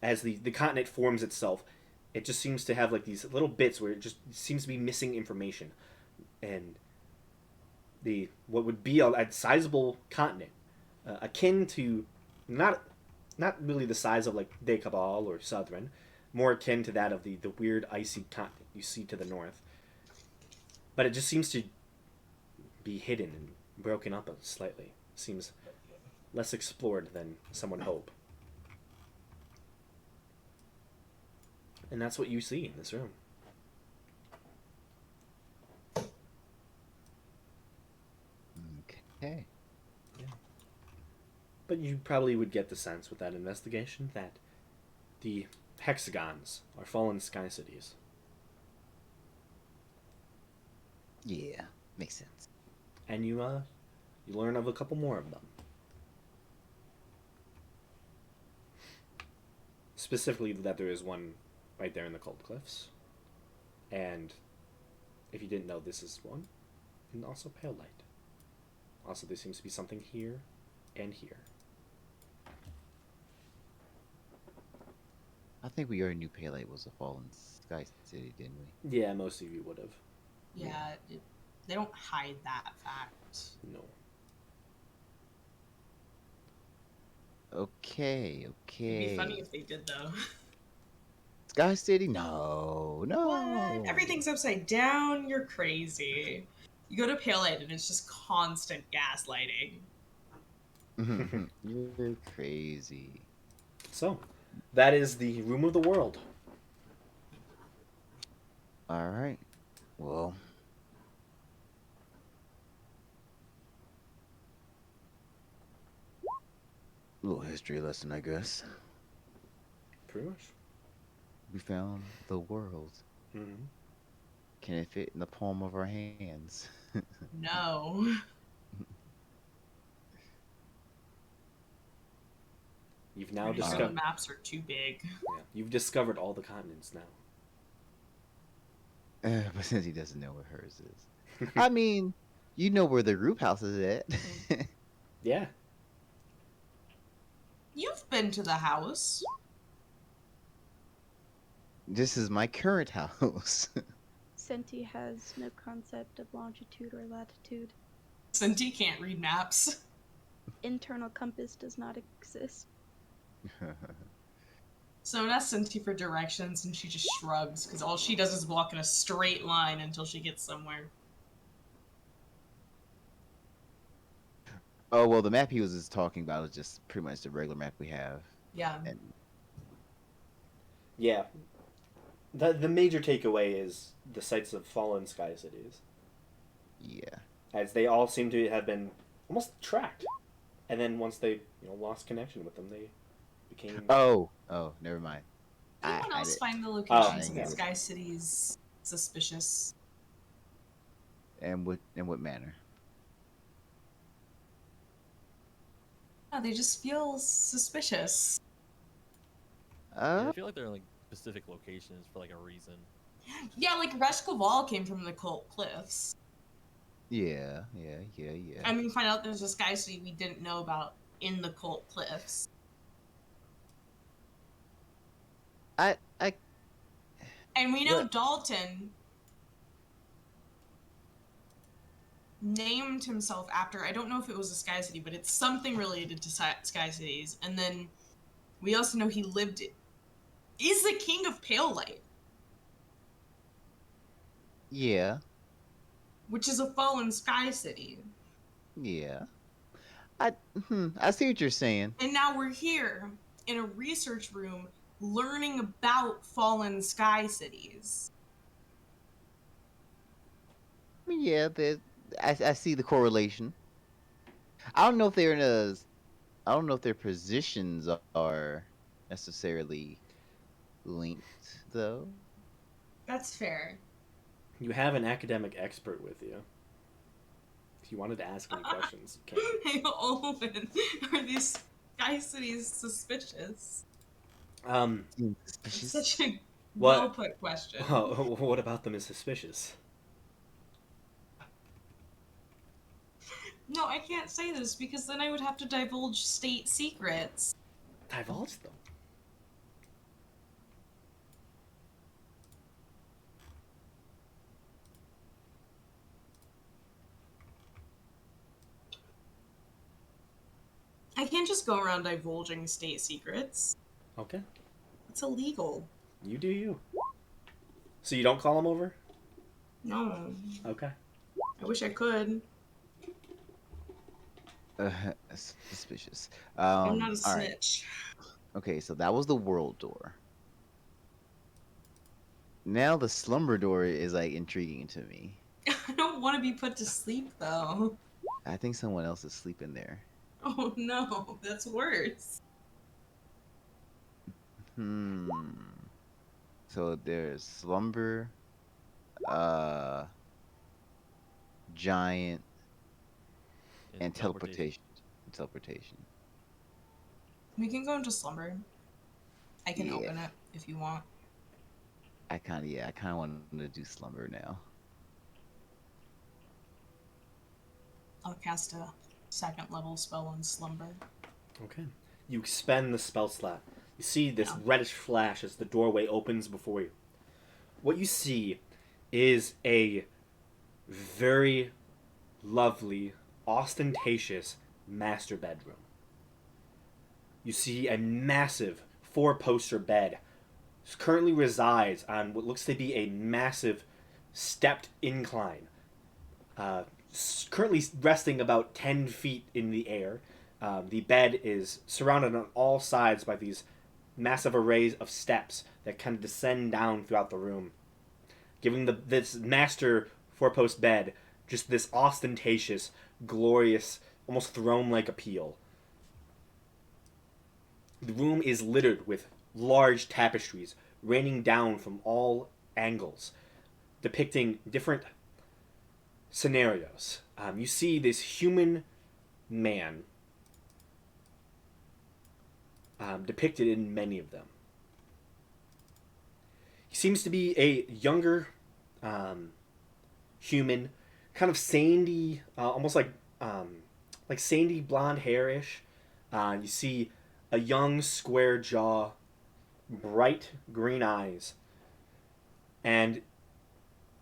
Speaker 1: as the continent forms itself, it just seems to have like these little bits where it just seems to be missing information, and what would be a sizable continent, akin to not really the size of like Dekabal or Southern, more akin to that of the weird icy continent you see to the north. But it just seems to be hidden and broken up slightly. Seems less explored than some would hope. And that's what you see in this room.
Speaker 2: Okay.
Speaker 1: But you probably would get the sense with that investigation that the hexagons are fallen sky cities.
Speaker 2: Yeah, makes sense.
Speaker 1: And you learn of a couple more of them. Specifically that there is one right there in the Cold Cliffs. And if you didn't know, this is one. And also Pale Light. Also, there seems to be something here and here.
Speaker 2: I think we already knew Pele was a fallen sky city, didn't we?
Speaker 1: Yeah, most of you would have.
Speaker 3: Yeah, they don't hide that fact.
Speaker 1: No.
Speaker 2: Okay.
Speaker 3: It'd be funny if they did, though.
Speaker 2: Sky City? No.
Speaker 3: What? Everything's upside down? You're crazy. You go to Pale Light and it's just constant gaslighting.
Speaker 2: You're crazy.
Speaker 1: So, that is the Room of the World.
Speaker 2: All right. Well, a little history lesson, I guess.
Speaker 1: Pretty much.
Speaker 2: We found the world.
Speaker 1: Mm-hmm.
Speaker 2: Can it fit in the palm of our hands?
Speaker 3: No.
Speaker 1: You've now
Speaker 3: Pretty sure the
Speaker 1: discovered.
Speaker 3: maps are too big.
Speaker 1: Yeah, you've discovered all the continents now.
Speaker 2: But since he doesn't know where hers is, I mean, you know where the group house is at.
Speaker 1: Yeah.
Speaker 3: You've been to the house.
Speaker 2: This is my current house.
Speaker 4: Senti has no concept of longitude or latitude.
Speaker 3: Cindy can't read maps.
Speaker 4: Internal compass does not exist.
Speaker 3: So I'm asking Cindy for directions, and she just shrugs, because all she does is walk in a straight line until she gets somewhere.
Speaker 2: Oh well, the map he was just talking about is just pretty much the regular map we have,
Speaker 3: Yeah.
Speaker 2: and
Speaker 1: Yeah. The major takeaway is the sites of fallen sky cities,
Speaker 2: yeah.
Speaker 1: as they all seem to have been almost tracked, and then once they lost connection with them, they became.
Speaker 2: Oh, never mind.
Speaker 3: Anyone
Speaker 2: I
Speaker 3: else
Speaker 2: did.
Speaker 3: find the
Speaker 1: Oh,
Speaker 3: locations
Speaker 2: I
Speaker 3: of
Speaker 2: get
Speaker 3: the
Speaker 2: it.
Speaker 3: Sky Cities suspicious?
Speaker 2: And what manner?
Speaker 3: No, they just feel suspicious.
Speaker 5: Yeah, I feel like they're in like specific locations for like a reason.
Speaker 3: Yeah, like Reshkoval came from the Cult Cliffs.
Speaker 2: Yeah.
Speaker 3: I mean, find out there's a Sky City we didn't know about in the Cult Cliffs.
Speaker 2: I
Speaker 3: And we know
Speaker 2: What?
Speaker 3: Dalton named himself after, I don't know if it was a Sky City, but it's something related to Sky Cities. And then we also know he is the king of Pale Light,
Speaker 2: yeah.
Speaker 3: which is a fallen Sky City.
Speaker 2: Yeah. I I see what you're saying.
Speaker 3: And now we're here in a research room learning about fallen Sky Cities.
Speaker 2: I mean, yeah, I see the correlation. I don't know if they're in a I don't know if their positions are necessarily linked though.
Speaker 3: That's fair.
Speaker 1: You have an academic expert with you. If you wanted to ask any questions, you can.
Speaker 3: Hey, Owen, are these Sky Cities suspicious?
Speaker 2: Seems
Speaker 3: It's
Speaker 2: suspicious.
Speaker 3: such a
Speaker 1: What?
Speaker 3: well put question.
Speaker 1: Well, what about them is suspicious?
Speaker 3: No, I can't say this because then I would have to divulge state secrets.
Speaker 1: Divulge them.
Speaker 3: I can't just go around divulging state secrets.
Speaker 1: Okay.
Speaker 3: It's illegal.
Speaker 1: You do you. So you don't call them over?
Speaker 3: No.
Speaker 1: Okay.
Speaker 3: I wish I could.
Speaker 2: Suspicious.
Speaker 3: I'm not a
Speaker 2: All right.
Speaker 3: snitch.
Speaker 2: Okay, so that was the world door. Now the slumber door is like intriguing to me.
Speaker 3: I don't want to be put to sleep though.
Speaker 2: I think someone else is sleeping there.
Speaker 3: Oh no, that's worse.
Speaker 2: So there's slumber, uh, giant, and teleportation. Teleportation.
Speaker 3: We can go into slumber. I can
Speaker 2: Yeah.
Speaker 3: open it if you want.
Speaker 2: I kind of want to do slumber now.
Speaker 3: I'll cast a second level spell on slumber.
Speaker 1: Okay. You expend the spell slot. You see this
Speaker 3: Yeah.
Speaker 1: reddish flash as the doorway opens before you. What you see is a very lovely, ostentatious master bedroom. You see a massive four-poster bed. Currently resides on what looks to be a massive stepped incline. Currently resting about 10 feet in the air. The bed is surrounded on all sides by these massive arrays of steps that kind of descend down throughout the room, giving this master four-post bed just this ostentatious, glorious, almost throne-like appeal. The room is littered with large tapestries raining down from all angles, depicting different scenarios. You see this human man, depicted in many of them. He seems to be a younger um, human, kind of sandy, almost like sandy blonde hairish. You see a young square jaw, bright green eyes, and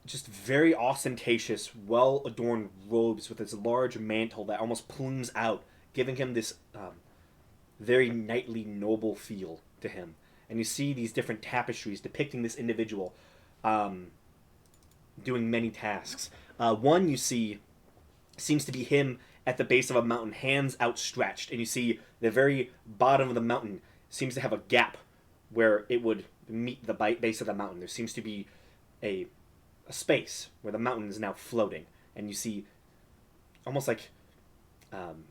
Speaker 1: just very ostentatious, well adorned robes with this large mantle that almost plumes out, giving him this very knightly, noble feel to him. And you see these different tapestries depicting this individual um, doing many tasks. One you see seems to be him at the base of a mountain, hands outstretched, and you see the very bottom of the mountain seems to have a gap where it would meet the base of the mountain. There seems to be a, a space where the mountain is now floating, and you see almost like um,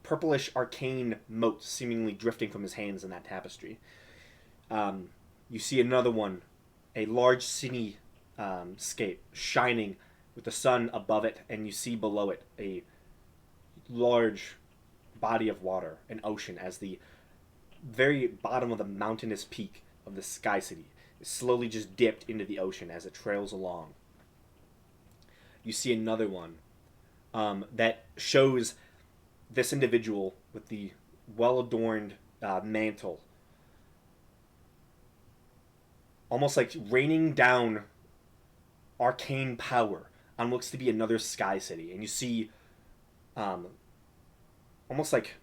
Speaker 1: purplish arcane motes seemingly drifting from his hands in that tapestry. You see another one, a large city scape shining with the sun above it, and you see below it a large body of water, an ocean, as the very bottom of the mountainous peak of the Sky City is slowly just dipped into the ocean as it trails along. You see another one that shows this individual with the well adorned mantle, almost like raining down arcane power on what looks to be another Sky City. And you see um, almost like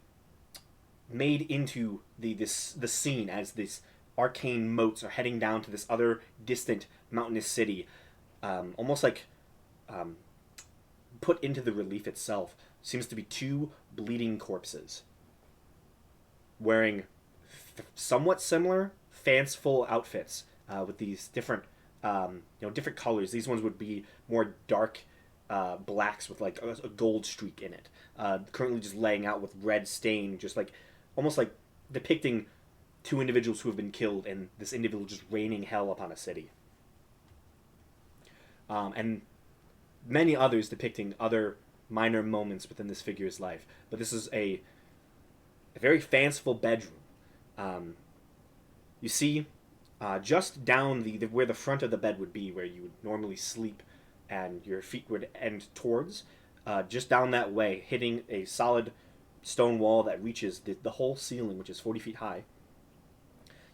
Speaker 1: made into the scene as this arcane motes are heading down to this other distant mountainous city, almost like um, put into the relief itself seems to be two bleeding corpses wearing somewhat similar fanciful outfits with these different different colors. These ones would be more dark blacks with like a gold streak in it, currently just laying out with red stain, just like almost like depicting two individuals who have been killed and this individual just raining hell upon a city. And many others depicting other minor moments within this figure's life. But this is a very fanciful bedroom. You see, just down where the front of the bed would be, where you would normally sleep, and your feet would end towards, just down that way, hitting a solid stone wall that reaches the whole ceiling, which is 40 feet high.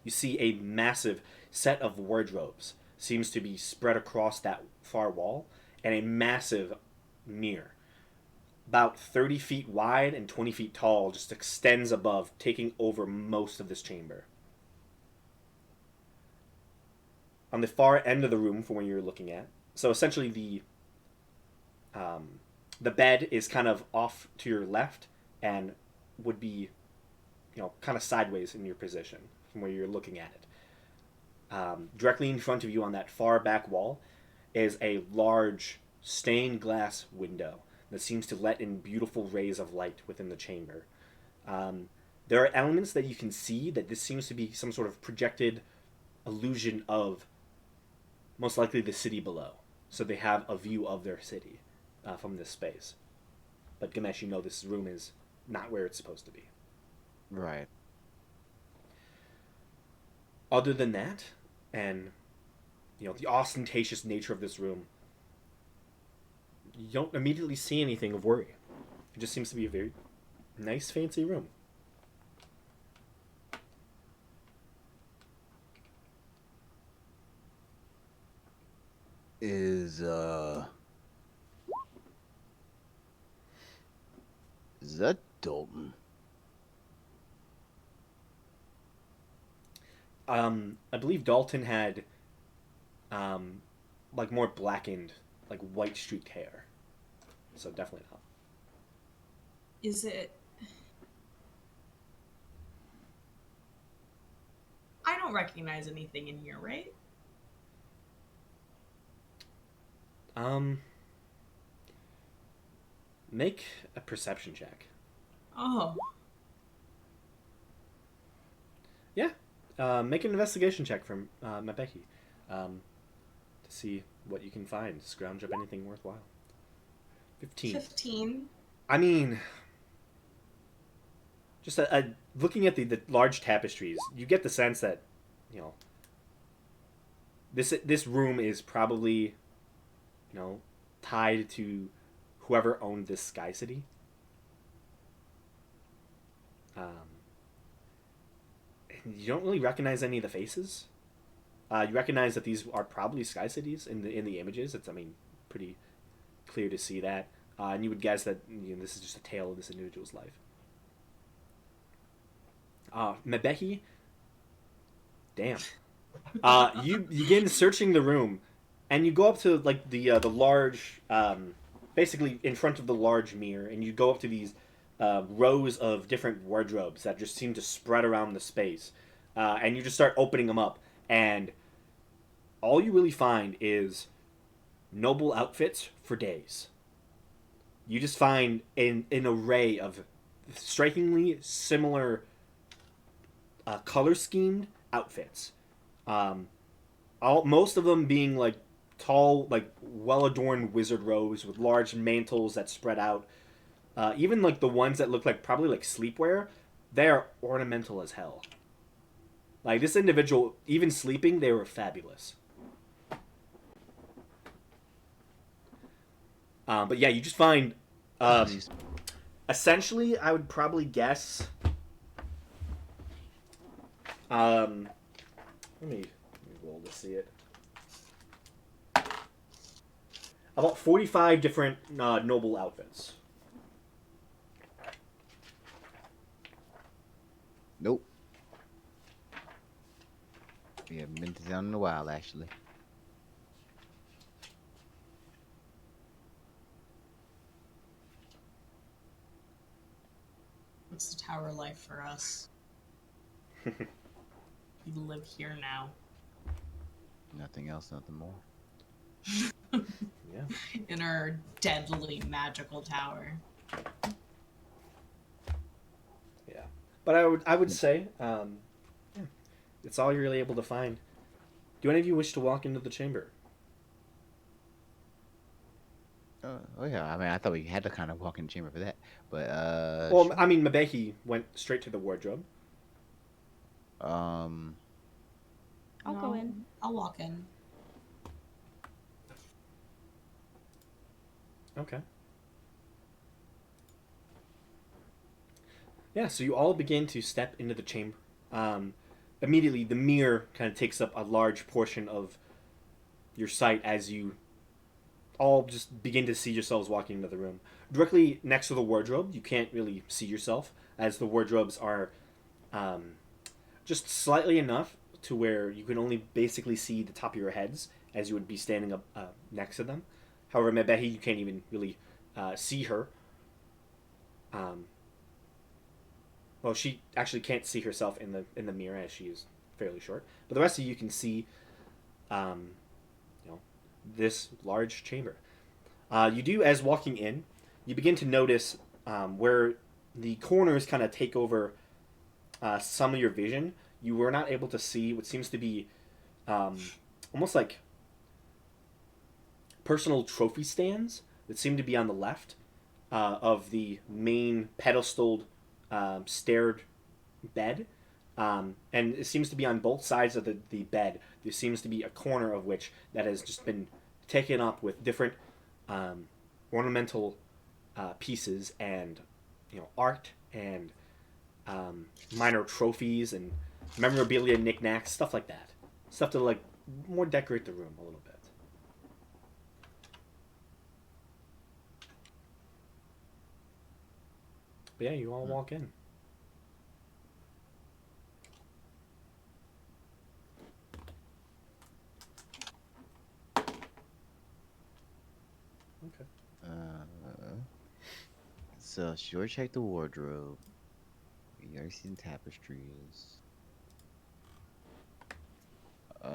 Speaker 1: You see a massive set of wardrobes seems to be spread across that far wall, and a massive mirror, about 30 feet wide and 20 feet tall, just extends above, taking over most of this chamber. On the far end of the room from where you're looking at, so essentially the bed is kind of off to your left and would be, kind of sideways in your position from where you're looking at it. Directly in front of you on that far back wall is a large stained glass window that seems to let in beautiful rays of light within the chamber. There are elements that you can see that this seems to be some sort of projected illusion of most likely the city below. So they have a view of their city from this space. But Gamesh, you know this room is not where it's supposed to be.
Speaker 2: Right.
Speaker 1: Other than that, and the ostentatious nature of this room, you don't immediately see anything of worry. It just seems to be a very nice, fancy room.
Speaker 2: Is that Dalton?
Speaker 1: I believe Dalton had like more blackened, like white streaked hair. So definitely not.
Speaker 3: Is it? I don't recognize anything in here, right?
Speaker 1: Make a perception check.
Speaker 3: Oh.
Speaker 1: Yeah. Make an investigation check from Mabeki to see what you can find. Scrounge up anything worthwhile. 15.
Speaker 3: 15.
Speaker 1: I mean, just looking at the large tapestries, you get the sense that, you know, this room is probably, you know, tied to whoever owned this Sky City. And you don't really recognize any of the faces. You recognize that these are probably Sky Cities in the images. It's, I mean, pretty clear to see that. And you would guess that, you know, this is just a tale of this individual's life. Mebehi, damn. You begin searching the room, and you go up to like the large, basically in front of the large mirror, and you go up to these rows of different wardrobes that just seem to spread around the space, and you just start opening them up, and all you really find is noble outfits for days. You just find an array of strikingly similar color schemed outfits. Most of them being like tall, like well adorned wizard robes with large mantles that spread out. Even like the ones that look like probably like sleepwear, they are ornamental as hell. Like this individual, even sleeping, they were fabulous. But yeah, you just find, essentially, I would probably guess. Let me roll to see it. About 45 different noble outfits.
Speaker 2: Nope. We haven't been to town in a while, actually.
Speaker 3: What's the tower life for us? We live here now.
Speaker 2: Nothing else, nothing more.
Speaker 1: Yeah.
Speaker 3: In our deadly magical tower.
Speaker 1: Yeah. But I would say, yeah, it's all you're really able to find. Do any of you wish to walk into the chamber?
Speaker 2: Oh yeah, I mean, I thought we had to kind of walk in the chamber for that, but
Speaker 1: Well,
Speaker 2: sure.
Speaker 1: I mean, Mabehi went straight to the wardrobe.
Speaker 2: Um,
Speaker 4: I'll go in.
Speaker 3: I'll walk in.
Speaker 1: Okay. Yeah, so you all begin to step into the chamber. Immediately, the mirror kind of takes up a large portion of your sight as you all just begin to see yourselves walking into the room. Directly next to the wardrobe, you can't really see yourself, as the wardrobes are just slightly enough to where you can only basically see the top of your heads as you would be standing up next to them. However, Mebehi, you can't even really see her. Well, she actually can't see herself in the mirror as she is fairly short. But the rest of you can see, you know, this large chamber. You do, as walking in, you begin to notice where the corners kind of take over some of your vision. You were not able to see what seems to be almost like personal trophy stands that seem to be on the left of the main pedestaled staired bed. And it seems to be on both sides of the bed. There seems to be a corner of which that has just been taken up with different ornamental pieces and, you know, art and minor trophies and memorabilia, knickknacks, stuff like that. Stuff to like more decorate the room a little bit. But yeah, you all walk in. Okay.
Speaker 2: so sure, check the wardrobe. We already seen tapestries. I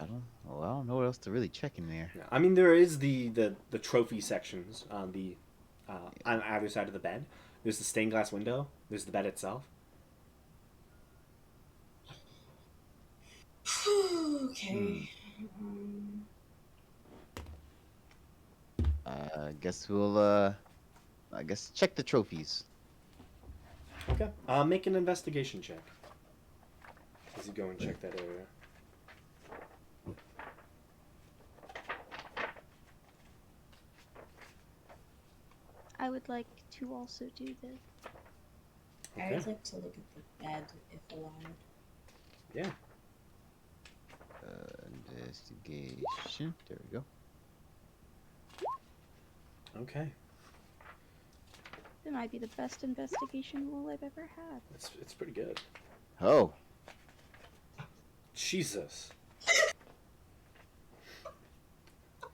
Speaker 2: don't know what else to really check in there.
Speaker 1: Yeah, I mean, there is the trophy sections on either side of the bed. There's the stained glass window. There's the bed itself.
Speaker 3: Okay.
Speaker 2: Guess we'll I guess check the trophies.
Speaker 1: Okay. Make an investigation check as you go and check that area.
Speaker 4: I would like to also do this.
Speaker 3: I
Speaker 1: Okay.
Speaker 3: would like to look at the bed if allowed.
Speaker 1: Yeah.
Speaker 2: Investigation. There we go.
Speaker 1: Okay.
Speaker 4: It might be the best investigation roll I've ever had.
Speaker 1: It's pretty good.
Speaker 2: Oh,
Speaker 1: Jesus.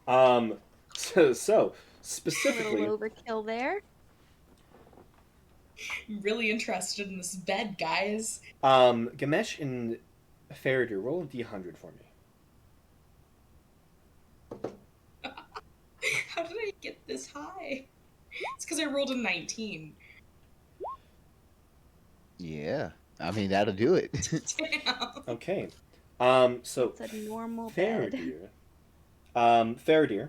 Speaker 1: So specifically,
Speaker 4: A little overkill there.
Speaker 3: I'm really interested in this bed, guys.
Speaker 1: Gamesh and Faraday, roll a d100 for me.
Speaker 3: How did I get this high? It's because I rolled a 19.
Speaker 2: yeah. I mean, that'll do it.
Speaker 3: Damn.
Speaker 1: Okay. So
Speaker 4: It's a normal bed.
Speaker 1: Faraday,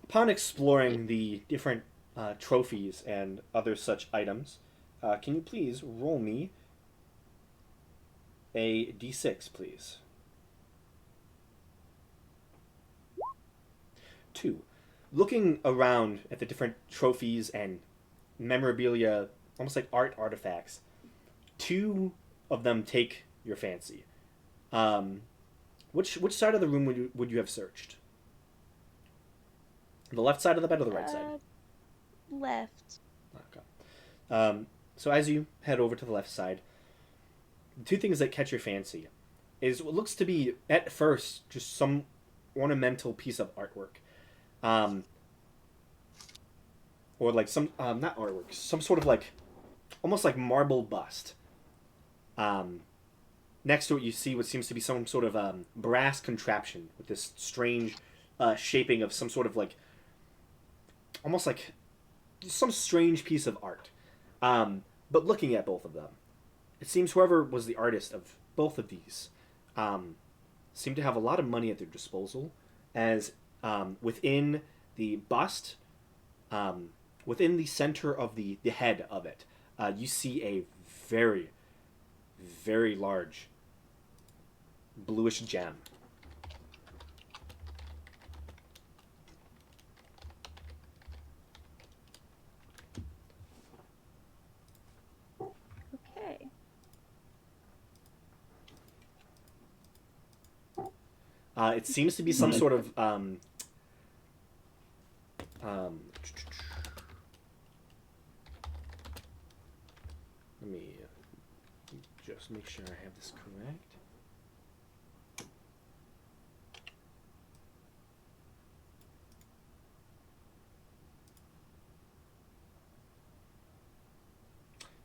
Speaker 1: upon exploring the different trophies and other such items, can you please roll me a d6, please? 2. Looking around at the different trophies and memorabilia, almost like art artifacts, 2 of them take your fancy. Which side of the room would you have searched? The left side of the bed or the right side?
Speaker 4: Left.
Speaker 1: Okay. So as you head over to the left side, the 2 things that catch your fancy is what looks to be, at first, just some ornamental piece of artwork. Or like some, not artwork, some sort of like, almost like marble bust. Next to it, you see what seems to be some sort of brass contraption with this strange shaping of some sort of like, almost like some strange piece of art. But looking at both of them, it seems whoever was the artist of both of these seemed to have a lot of money at their disposal, as within the bust, within the center of the head of it, you see a very, very large bluish gem.
Speaker 4: Okay.
Speaker 1: It seems to be some sort of let me just make sure I have this correct.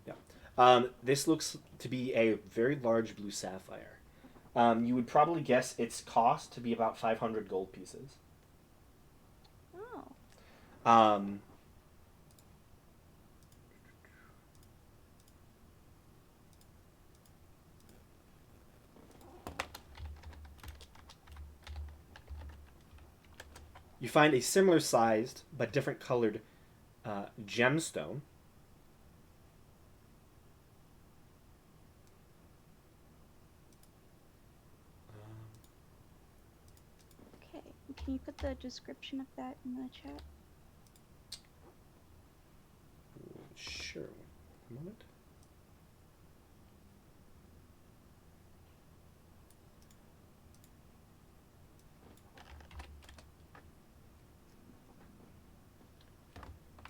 Speaker 1: Yeah. This looks to be a very large blue sapphire. You would probably guess its cost to be about 500 gold pieces.
Speaker 4: Oh.
Speaker 1: Um, you find a similar sized but different colored gemstone.
Speaker 4: Okay. Can you put the description of that in the chat?
Speaker 1: Sure. One moment.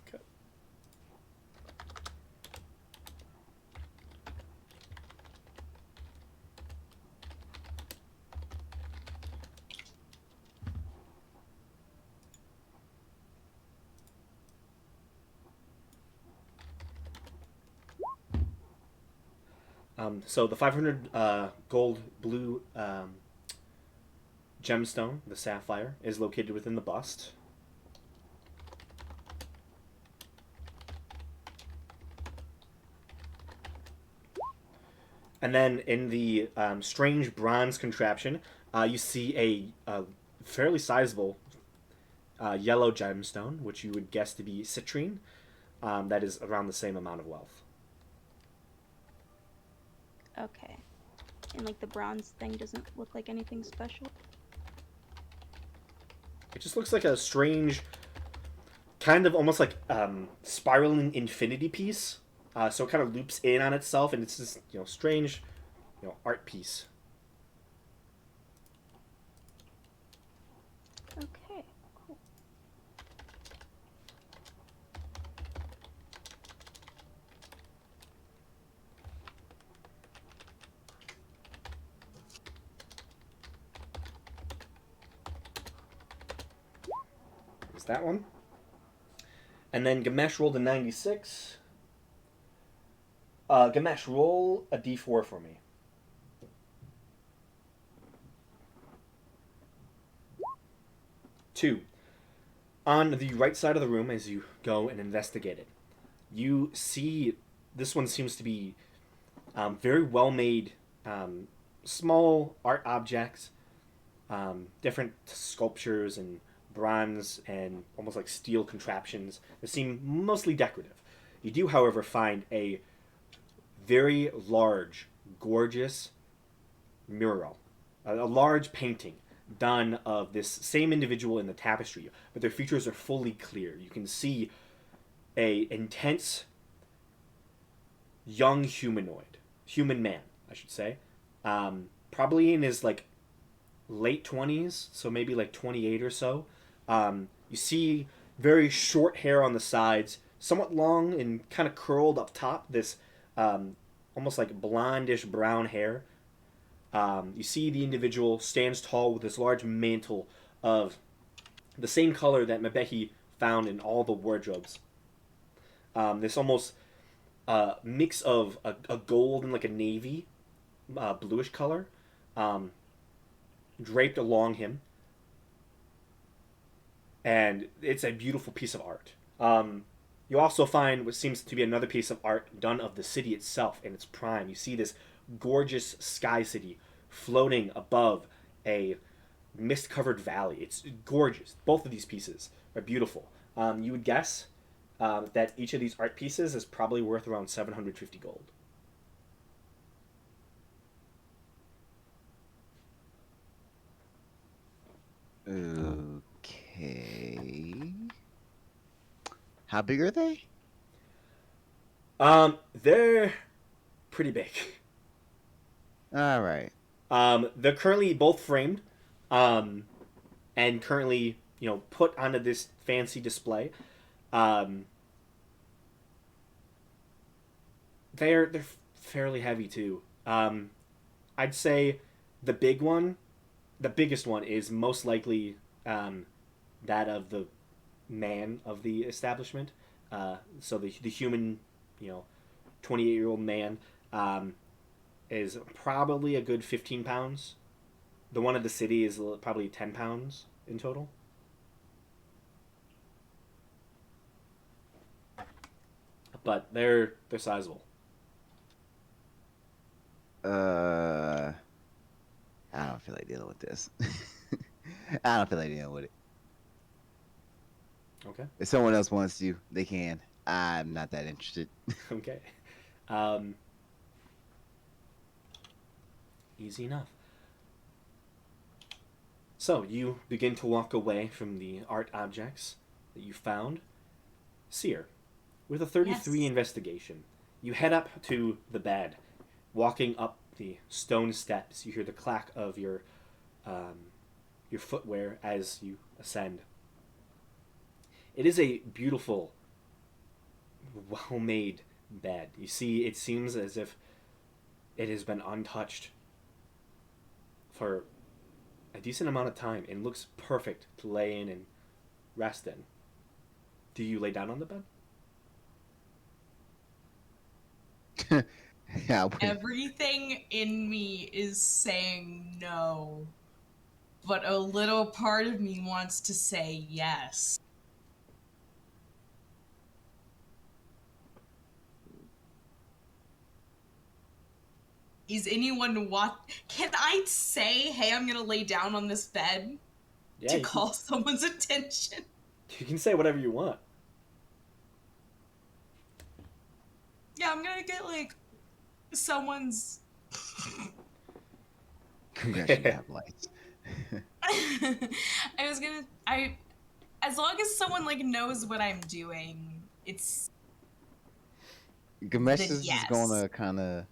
Speaker 1: Okay. So the 500 gold blue gemstone, the sapphire, is located within the bust. And then in the strange bronze contraption, you see a fairly sizable yellow gemstone, which you would guess to be citrine. that is around the same amount of wealth.
Speaker 4: Okay. And like the bronze thing doesn't look like anything special.
Speaker 1: It just looks like a strange, kind of almost like spiraling infinity piece. So it kind of loops in on itself, and it's this strange, art piece.
Speaker 4: Okay, cool.
Speaker 1: Is that one? And then Gamesh rolled a 96. Gamesh, roll a d4 for me. 2. On the right side of the room, as you go and investigate it, you see this one seems to be very well made, small art objects, different sculptures and bronze and almost like steel contraptions that seem mostly decorative. You do, however, find a very large, gorgeous mural, a large painting done of this same individual in the tapestry, but their features are fully clear. You can see a intense young human man, I should say, probably in his like late 20s, so maybe like 28 or so. You see very short hair on the sides, somewhat long and kind of curled up top. This almost like blondish brown hair. You see the individual stands tall with this large mantle of the same color that Mabehi found in all the wardrobes. This almost mix of a gold and like a navy bluish color draped along him. And it's a beautiful piece of art. You also find what seems to be another piece of art done of the city itself in its prime. You see this gorgeous sky city floating above a mist-covered valley. It's gorgeous. Both of these pieces are beautiful. You would guess that each of these art pieces is probably worth around 750 gold.
Speaker 2: Okay. How big are they?
Speaker 1: They're pretty big.
Speaker 2: All right.
Speaker 1: They're currently both framed, and currently, put onto this fancy display. Um, they're fairly heavy too. I'd say the big one, the biggest one, is most likely that of the man of the establishment. So the human, 28-year-old man, is probably a good 15 pounds. The one at the city is probably 10 pounds in total. But they're sizable.
Speaker 2: I don't feel like dealing with this. I don't feel like dealing with it.
Speaker 1: Okay.
Speaker 2: If someone else wants to, they can. I'm not that interested.
Speaker 1: Okay. Easy enough. So you begin to walk away from the art objects that you found. Seer, with a 33
Speaker 3: Yes.
Speaker 1: investigation, you head up to the bed. Walking up the stone steps, you hear the clack of your footwear as you ascend. It is a beautiful, well-made bed. You see, it seems as if it has been untouched for a decent amount of time and looks perfect to lay in and rest in. Do you lay down on the bed?
Speaker 2: Yeah.
Speaker 3: Everything in me is saying no, but a little part of me wants to say yes. Is anyone Can I say, hey, I'm gonna lay down on this bed
Speaker 1: Yeah,
Speaker 3: to call someone's attention?
Speaker 1: you can say whatever you want.
Speaker 3: Yeah, I'm gonna get like someone's.
Speaker 2: Congrats, you have lights.
Speaker 3: I was gonna. I as long as someone like knows what I'm doing, it's
Speaker 2: Gamesh
Speaker 3: then
Speaker 2: is just
Speaker 3: yes.
Speaker 2: gonna kind of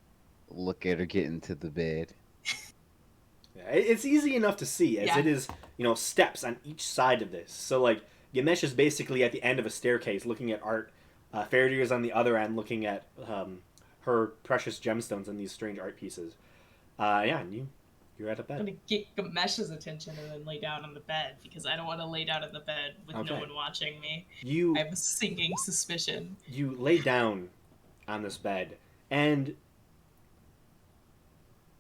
Speaker 2: look at her get into the bed.
Speaker 1: Yeah, it's easy enough to see as
Speaker 3: Yeah.
Speaker 1: it is, steps on each side of this. So like Yamesh is basically at the end of a staircase looking at art. Faraday is on the other end looking at her precious gemstones and these strange art pieces. Yeah, and you're at a
Speaker 3: I'm
Speaker 1: bed.
Speaker 3: gonna get Gamesh's attention and then lay down on the bed because I don't want to lay down on the bed with no
Speaker 1: Okay.
Speaker 3: one watching me.
Speaker 1: You
Speaker 3: I have a sinking suspicion.
Speaker 1: you lay down on this bed, and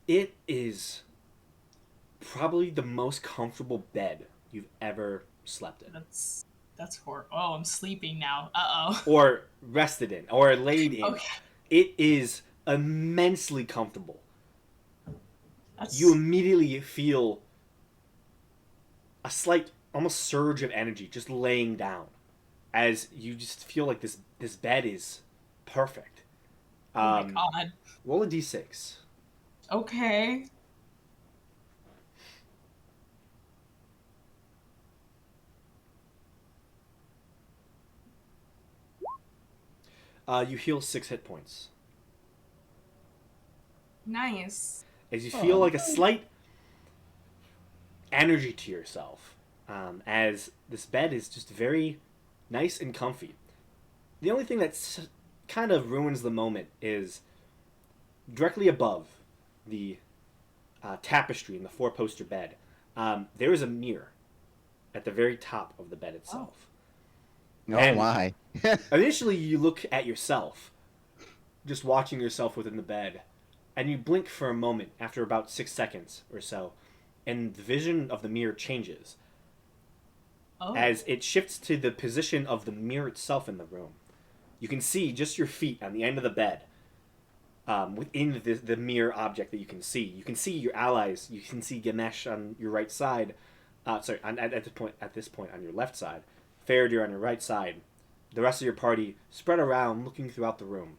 Speaker 1: it is probably the most comfortable bed you've ever slept in,
Speaker 3: That's horrible. Oh, I'm sleeping now. Uh-oh.
Speaker 1: or rested in, or laid in.
Speaker 3: Okay.
Speaker 1: It is immensely comfortable.
Speaker 3: That's
Speaker 1: You immediately feel a slight, almost surge of energy just laying down, as you just feel like this bed is perfect.
Speaker 3: oh my god.
Speaker 1: Roll a d6.
Speaker 3: Okay.
Speaker 1: You heal 6 hit points.
Speaker 3: Nice.
Speaker 1: As you feel
Speaker 2: Oh.
Speaker 1: like a slight energy to yourself, as this bed is just very nice and comfy. The only thing that kind of ruins the moment is directly above the tapestry in the 4-poster bed. There is a mirror at the very top of the bed itself.
Speaker 2: Oh
Speaker 1: And-
Speaker 2: my.
Speaker 1: Initially, you look at yourself, just watching yourself within the bed, and you blink for a moment after about 6 seconds or so, and the vision of the mirror changes
Speaker 3: Oh.
Speaker 1: as it shifts to the position of the mirror itself in the room. You can see just your feet on the end of the bed. Within the mirror object that you can see your allies. You can see Ganesh on your right side. At this point on your left side, Faraday on your right side. The rest of your party spread around, looking throughout the room.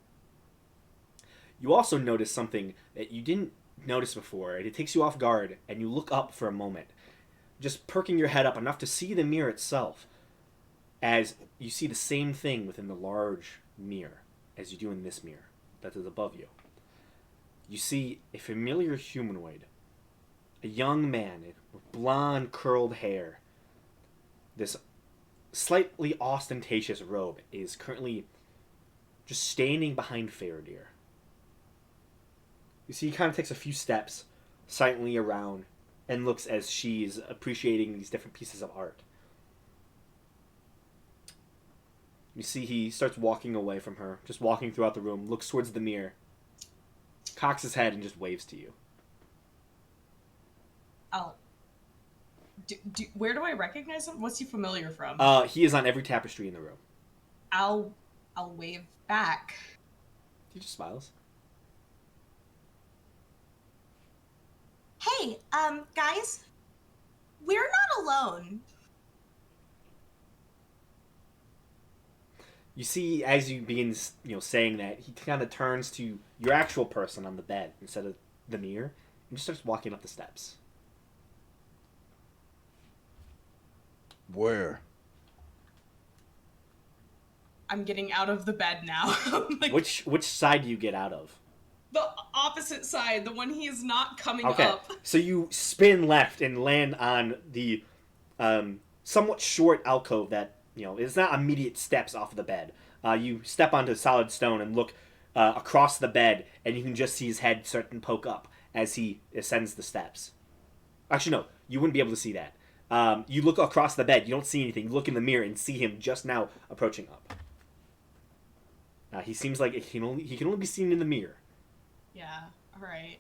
Speaker 1: You also notice something that you didn't notice before, and it takes you off guard. And you look up for a moment, just perking your head up enough to see the mirror itself, as you see the same thing within the large mirror as you do in this mirror that is above you. You see a familiar humanoid, a young man with blonde curled hair. This slightly ostentatious robe is currently just standing behind Faraday. You see he kind of takes a few steps silently around and looks as she's appreciating these different pieces of art. You see he starts walking away from her, just walking throughout the room, looks towards the mirror, cocks his head, and just waves to you.
Speaker 3: I'll. Where do I recognize him? What's he familiar from?
Speaker 1: He is on every tapestry in the room.
Speaker 3: I'll wave back.
Speaker 1: He just smiles.
Speaker 3: Hey, guys, we're not alone.
Speaker 1: You see, as you begin, saying that, he kind of turns to your actual person on the bed instead of the mirror, and just starts walking up the steps.
Speaker 2: Where?
Speaker 3: I'm getting out of the bed now. Like,
Speaker 1: Which side do you get out of?
Speaker 3: the opposite side, the one he is not coming
Speaker 1: Okay,
Speaker 3: up.
Speaker 1: so you spin left and land on the somewhat short alcove that, is not immediate steps off of the bed. You step onto solid stone and look across the bed, and you can just see his head start to poke up as he ascends the steps. Actually, no, you wouldn't be able to see that. You look across the bed, you don't see anything. You look in the mirror and see him just now approaching up. He seems like he can only be seen in the mirror.
Speaker 3: Yeah, alright.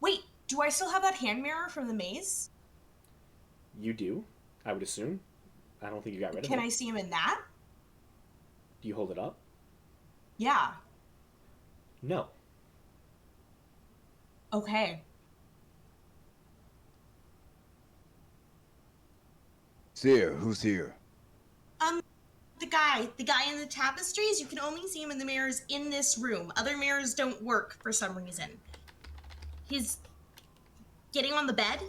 Speaker 3: Wait, do I still have that hand mirror from the maze?
Speaker 1: You do, I would assume. I don't think you got rid of it.
Speaker 3: Can I see him in that?
Speaker 1: Do you hold it up?
Speaker 3: Yeah.
Speaker 1: No.
Speaker 3: Okay.
Speaker 2: It's here. Who's here?
Speaker 3: The the guy in the tapestries. You can only see him in the mirrors in this room. Other mirrors don't work for some reason. He's getting on the bed.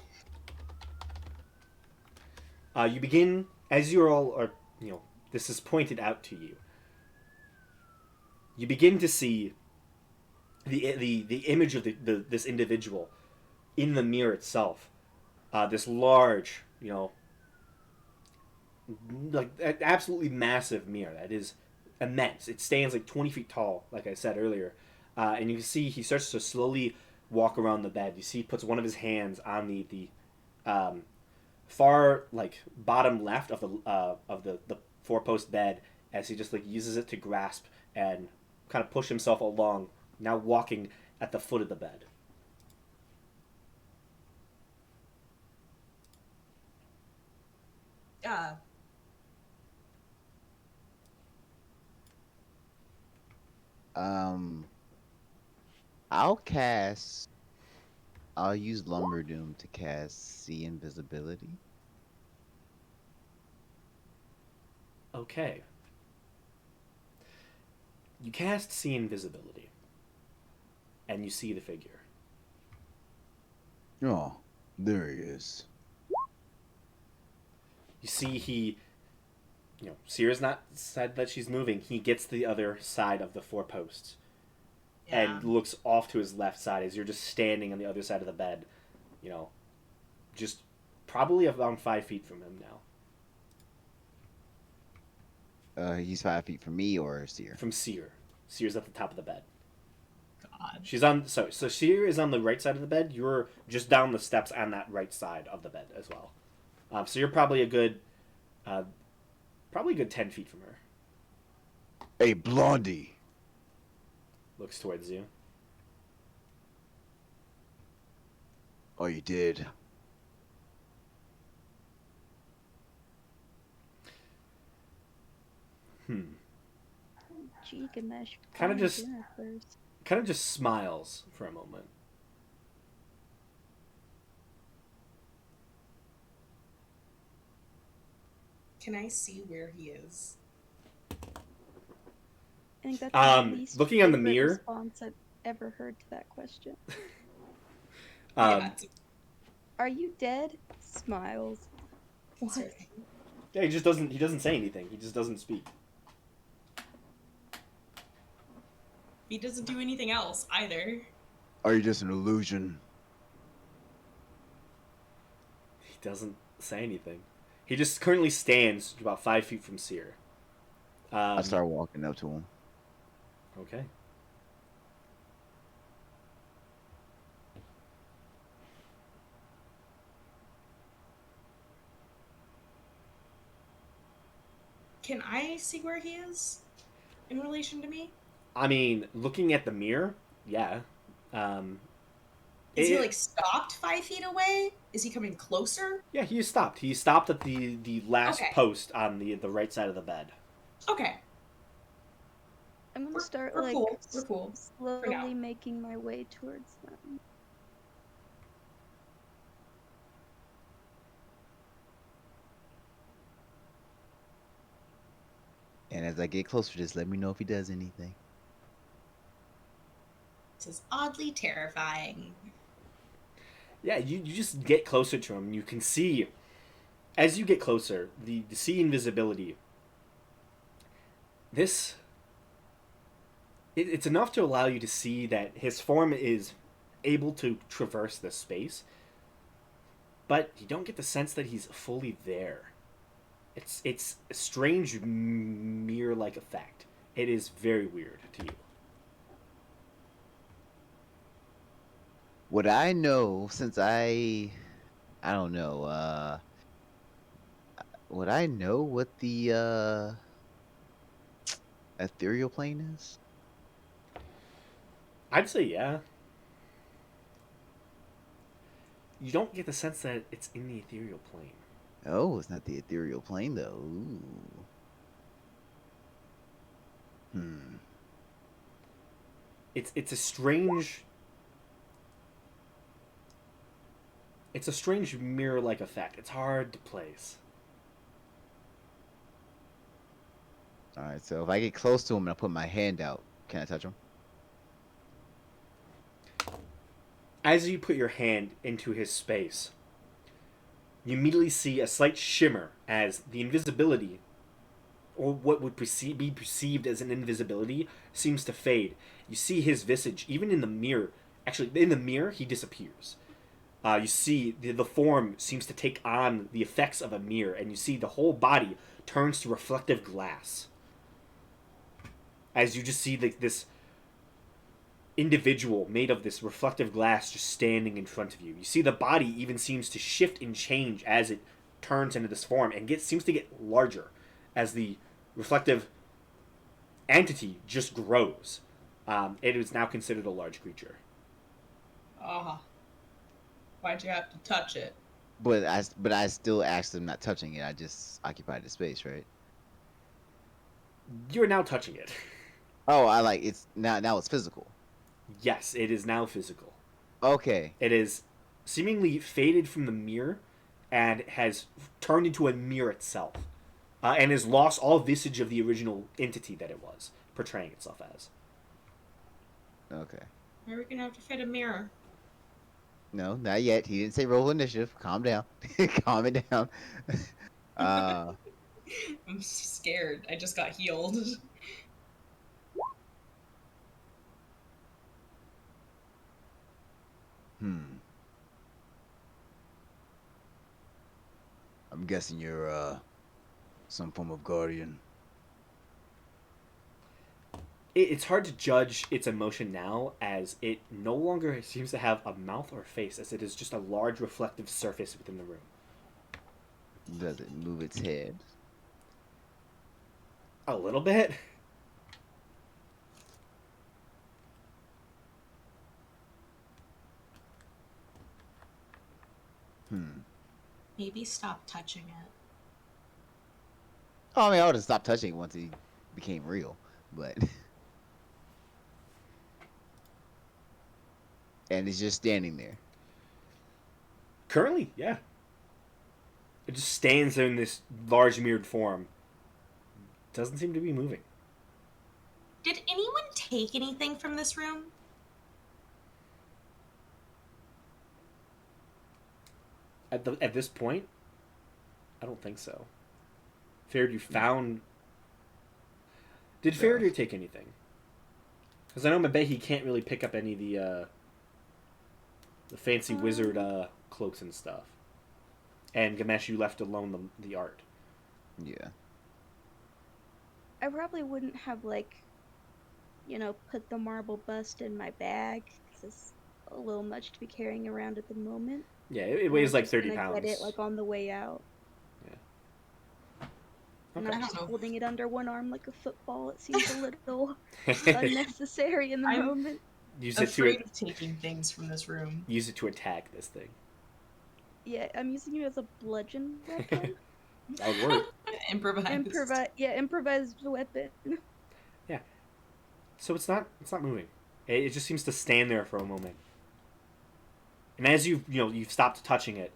Speaker 1: You begin, as you all are, this is pointed out to you. You begin to see the image of this individual in the mirror itself. This large, like absolutely massive mirror that is immense. It stands like 20 feet tall, like I said earlier. And you can see he starts to slowly walk around the bed. You see he puts one of his hands on the far like bottom left of the four post bed as he just like uses it to grasp and kind of push himself along. Now walking at the foot of the bed.
Speaker 2: Um, I'll cast. I'll use Lumberdoom to cast See Invisibility.
Speaker 1: Okay. You cast See Invisibility. And you see the figure.
Speaker 2: Oh, there he is.
Speaker 1: You see he, Sierra's not said that she's moving. He gets to the other side of the four posts.
Speaker 3: Yeah.
Speaker 1: And looks off to his left side as you're just standing on the other side of the bed. Just probably around 5 feet from him now.
Speaker 2: He's 5 feet from me or Seer?
Speaker 1: From Seer. Seer's at the top of the bed.
Speaker 3: God.
Speaker 1: She's on. So Seer is on the right side of the bed. You're just down the steps on that right side of the bed as well. So you're probably a good 10 feet from her.
Speaker 2: Hey, Blondie.
Speaker 1: Looks towards you.
Speaker 2: Oh, you did.
Speaker 4: Gilgamesh.
Speaker 1: Kinda
Speaker 4: find
Speaker 1: just-
Speaker 4: dinner first.
Speaker 1: Kind of just smiles for a moment.
Speaker 3: Can I see where he is?
Speaker 4: I think that's the least
Speaker 1: Looking on the
Speaker 4: favorite
Speaker 1: mirror-
Speaker 4: response I've ever heard to that question.
Speaker 3: Yeah,
Speaker 4: Are you dead? Smiles. What?
Speaker 3: concerning.
Speaker 1: Yeah, he just doesn't. He doesn't say anything. He just doesn't speak.
Speaker 3: He doesn't do anything else either.
Speaker 2: Are you just an illusion?
Speaker 1: He doesn't say anything. He just currently stands about 5 feet from Seer.
Speaker 2: I start walking up to him.
Speaker 1: Okay.
Speaker 3: Can I see where he is in relation to me?
Speaker 1: I mean, looking at the mirror, yeah.
Speaker 3: Is he like stopped 5 feet away? Is he coming closer?
Speaker 1: Yeah, he stopped. He stopped at the last
Speaker 3: Okay.
Speaker 1: post on the right side of the bed.
Speaker 3: Okay.
Speaker 4: I'm gonna start
Speaker 3: We're
Speaker 4: like
Speaker 3: cool. We're cool. now.
Speaker 4: slowly making my way towards them.
Speaker 2: And as I get closer, just let me know if he does anything.
Speaker 3: This is oddly terrifying.
Speaker 1: Yeah, you just get closer to him. You can see, as you get closer, the see invisibility. It's enough to allow you to see that his form is able to traverse this space, but you don't get the sense that he's fully there. It's a strange mirror-like effect. It is very weird to you.
Speaker 2: Would I know, since I don't know, would I know what the ethereal plane is?
Speaker 1: I'd say yeah. You don't get the sense that it's in the ethereal plane.
Speaker 2: Oh, it's not the ethereal plane though. Ooh.
Speaker 1: It's a strange. It's a strange mirror-like effect. It's hard to place.
Speaker 2: All right. So if I get close to him and I put my hand out, can I touch him?
Speaker 1: As you put your hand into his space, you immediately see a slight shimmer as the invisibility, or what would be perceived as an invisibility, seems to fade. You see his visage, even in the mirror. Actually, in the mirror, he disappears. You see the form seems to take on the effects of a mirror, and you see the whole body turns to reflective glass. As you just see this individual made of this reflective glass just standing in front of you. You see the body even seems to shift and change as it turns into this form and seems to get larger as the reflective entity just grows. It is now considered a large creature.
Speaker 3: Ah. Why'd you have to touch it?
Speaker 2: But I still asked him not touching it. I just occupied the space, right?
Speaker 1: You're now touching it.
Speaker 2: Oh, I like it's now it's physical.
Speaker 1: Yes, it is now physical.
Speaker 2: Okay.
Speaker 1: It is seemingly faded from the mirror and has turned into a mirror itself, and has lost all visage of the original entity that it was portraying itself as.
Speaker 2: Okay.
Speaker 3: Are we gonna have to fit a mirror?
Speaker 2: No, not yet. He didn't say roll initiative. Calm down. Calm it down. uh
Speaker 3: I'm scared. I just got healed.
Speaker 2: hmm. I'm guessing you're some form of guardian.
Speaker 1: It's hard to judge its emotion now, as it no longer seems to have a mouth or face, as it is just a large reflective surface within the room.
Speaker 2: Does it move its head?
Speaker 1: A little bit.
Speaker 2: Hmm.
Speaker 3: Maybe stop touching it.
Speaker 2: Oh, I mean, I would have stopped touching it once he became real, but and it's just standing there.
Speaker 1: Currently, yeah. It just stands in this large mirrored form. Doesn't seem to be moving.
Speaker 3: Did anyone take anything from this room?
Speaker 1: At this point, I don't think so. Faraday, you found. Did Faraday take anything? Because I know Mabehi can't really pick up any of the fancy wizard cloaks and stuff. And Gamesh, you left alone the art.
Speaker 2: Yeah.
Speaker 4: I probably wouldn't have put the marble bust in my bag because it's a little much to be carrying around at the moment.
Speaker 1: Yeah, it
Speaker 4: I
Speaker 1: weighs
Speaker 4: was
Speaker 1: like
Speaker 4: just
Speaker 1: 30
Speaker 4: gonna
Speaker 1: pounds.
Speaker 4: get it on the way out.
Speaker 1: Yeah.
Speaker 4: And
Speaker 1: Okay.
Speaker 4: I'm
Speaker 3: I
Speaker 4: just
Speaker 3: don't know.
Speaker 4: holding it under one arm like a football. It seems a little unnecessary in the
Speaker 3: I'm
Speaker 4: moment.
Speaker 1: use it
Speaker 3: afraid of taking things from this room.
Speaker 1: use it to attack this thing.
Speaker 4: Yeah, I'm using it as a bludgeon weapon.
Speaker 1: That would work.
Speaker 3: Improvised.
Speaker 4: Improvised weapon.
Speaker 1: Yeah. So it's not moving. It just seems to stand there for a moment. And as you've stopped touching it,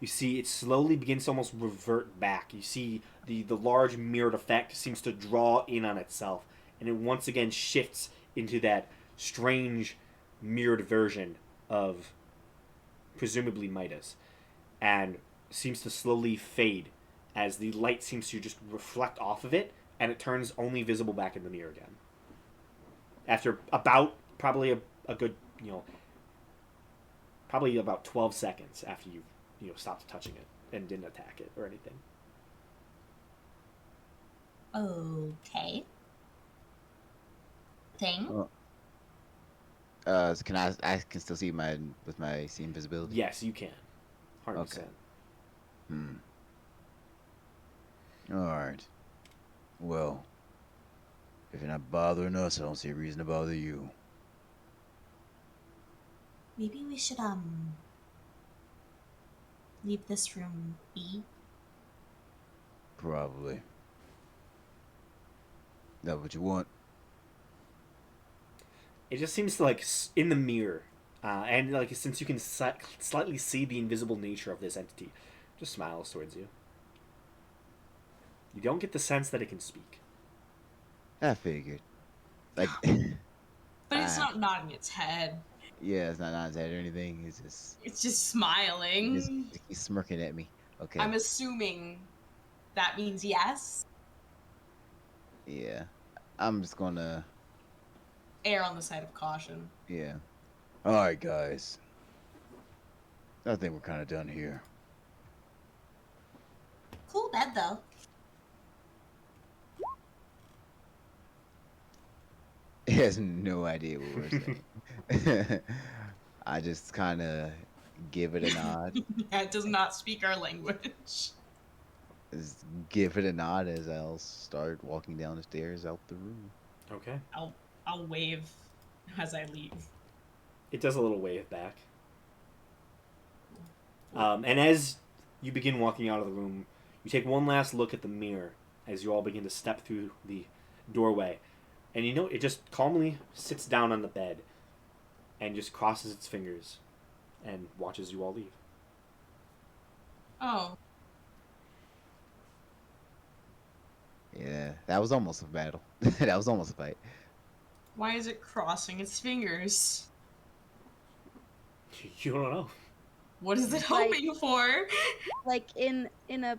Speaker 1: you see it slowly begins to almost revert back. You see the large mirrored effect seems to draw in on itself, and it once again shifts into that strange mirrored version of presumably Midas, and seems to slowly fade as the light seems to just reflect off of it, and it turns only visible back in the mirror again. After about probably a good probably about 12 seconds after you've stopped touching it and didn't attack it or anything.
Speaker 3: Okay. Thing.
Speaker 2: So can I can still see with my see invisibility?
Speaker 1: Yes, you can. 100%.
Speaker 2: Okay. All right. Well, if you're not bothering us, I don't see a reason to bother you.
Speaker 3: Maybe we should leave this room be.
Speaker 2: Probably. That what you want?
Speaker 1: It just seems to in the mirror, and since you can slightly see the invisible nature of this entity, just smiles towards you. You don't get the sense that it can speak.
Speaker 2: I figured. Like,
Speaker 3: But it's
Speaker 2: I
Speaker 3: not nodding its head.
Speaker 2: yeah, it's not that or anything.
Speaker 3: It's just
Speaker 2: It's
Speaker 3: smiling.
Speaker 2: he's smirking at me. Okay,
Speaker 3: I'm assuming that means yes.
Speaker 2: yeah. I'm just gonna
Speaker 3: Err on the side of caution.
Speaker 2: yeah. All right, guys. I think we're kind of done here.
Speaker 3: Cool bed though.
Speaker 2: He has no idea what we're saying. I just kind of give it a nod.
Speaker 3: Yeah, it does not speak our language.
Speaker 2: Just give it a nod as I'll start walking down the stairs out the room.
Speaker 1: Okay.
Speaker 3: I'll wave as I leave.
Speaker 1: It does a little wave back. And as you begin walking out of the room, you take one last look at the mirror as you all begin to step through the doorway. And you know, it just calmly sits down on the bed and just crosses its fingers and watches you all leave.
Speaker 3: Oh,
Speaker 2: Yeah, that was almost a battle. That was almost a fight.
Speaker 3: why is it crossing its fingers?
Speaker 1: You don't know.
Speaker 3: What is it
Speaker 4: Like-
Speaker 3: hoping for?
Speaker 4: Like in a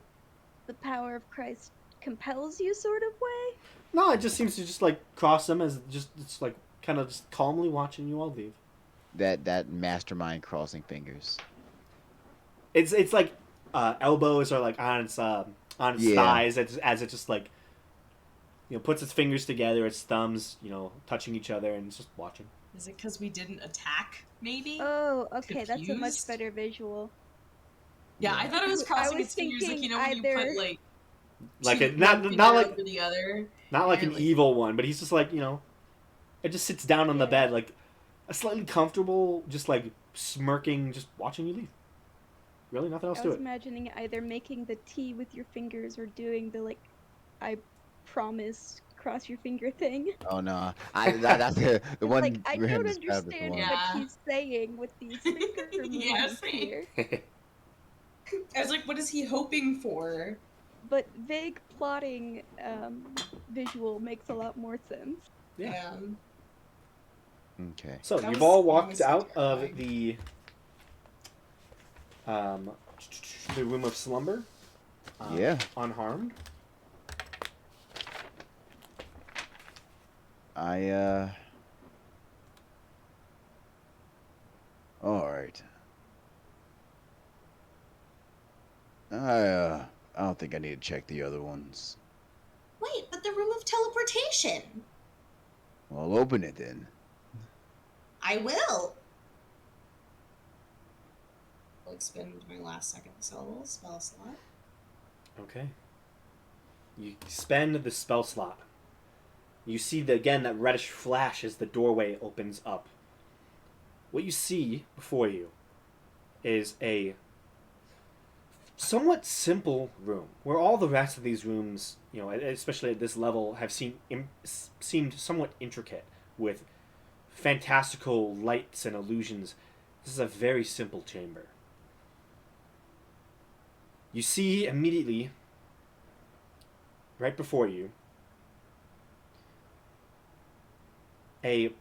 Speaker 4: the power of Christ compels you sort of way.
Speaker 1: No, it just seems to just like cross them as just it's like kind of just calmly watching you all leave.
Speaker 2: That mastermind crossing fingers.
Speaker 1: It's like elbows are like on its
Speaker 2: Yeah.
Speaker 1: thighs as it just like puts its fingers together, its thumbs touching each other and it's just watching.
Speaker 3: Is it because we didn't attack? Maybe.
Speaker 4: Oh, okay, that's a much
Speaker 3: Confused?
Speaker 4: better visual.
Speaker 3: Yeah, I thought it was
Speaker 4: I
Speaker 3: crossing
Speaker 4: was
Speaker 3: its fingers, like
Speaker 4: thinking
Speaker 3: when you
Speaker 4: either-
Speaker 3: put like
Speaker 1: Like
Speaker 3: two-
Speaker 1: a not
Speaker 3: one
Speaker 1: not
Speaker 3: finger
Speaker 1: like
Speaker 3: over the other.
Speaker 1: not like
Speaker 3: You're
Speaker 1: an
Speaker 3: like-
Speaker 1: evil one, but he's just like it just sits down on the
Speaker 4: Yeah.
Speaker 1: bed like a slightly comfortable, just like smirking, just watching you leave. Really, nothing else
Speaker 4: I
Speaker 1: to
Speaker 4: was
Speaker 1: it.
Speaker 4: imagining either making the T with your fingers or doing the like, I promise cross your finger thing.
Speaker 2: Oh no, that's the
Speaker 4: It's
Speaker 2: one.
Speaker 4: like I
Speaker 2: Graham
Speaker 4: don't
Speaker 2: described as the
Speaker 4: understand
Speaker 2: one.
Speaker 3: Yeah.
Speaker 4: what he's saying with these finger
Speaker 3: Yeah,
Speaker 4: movements
Speaker 3: same.
Speaker 4: here.
Speaker 3: I was like, what is he hoping for?
Speaker 4: But vague plotting visual makes a lot more sense.
Speaker 1: Yeah.
Speaker 2: Okay.
Speaker 1: So
Speaker 3: That
Speaker 1: you've
Speaker 3: was
Speaker 1: all walked
Speaker 3: honestly
Speaker 1: out
Speaker 3: terrifying.
Speaker 1: of the room of slumber.
Speaker 2: Yeah.
Speaker 1: Unharmed.
Speaker 2: All right. I don't think I need to check the other ones.
Speaker 6: Wait, but the room of teleportation.
Speaker 2: Well, open it then.
Speaker 6: I will.
Speaker 3: I'll expend my last second spell slot.
Speaker 1: Okay. You spend the spell slot. You see again that reddish flash as the doorway opens up. What you see before you is a somewhat simple room where all the rest of these rooms, especially at this level, have seemed somewhat intricate with fantastical lights and illusions. This is a very simple chamber. You see immediately, right before you, a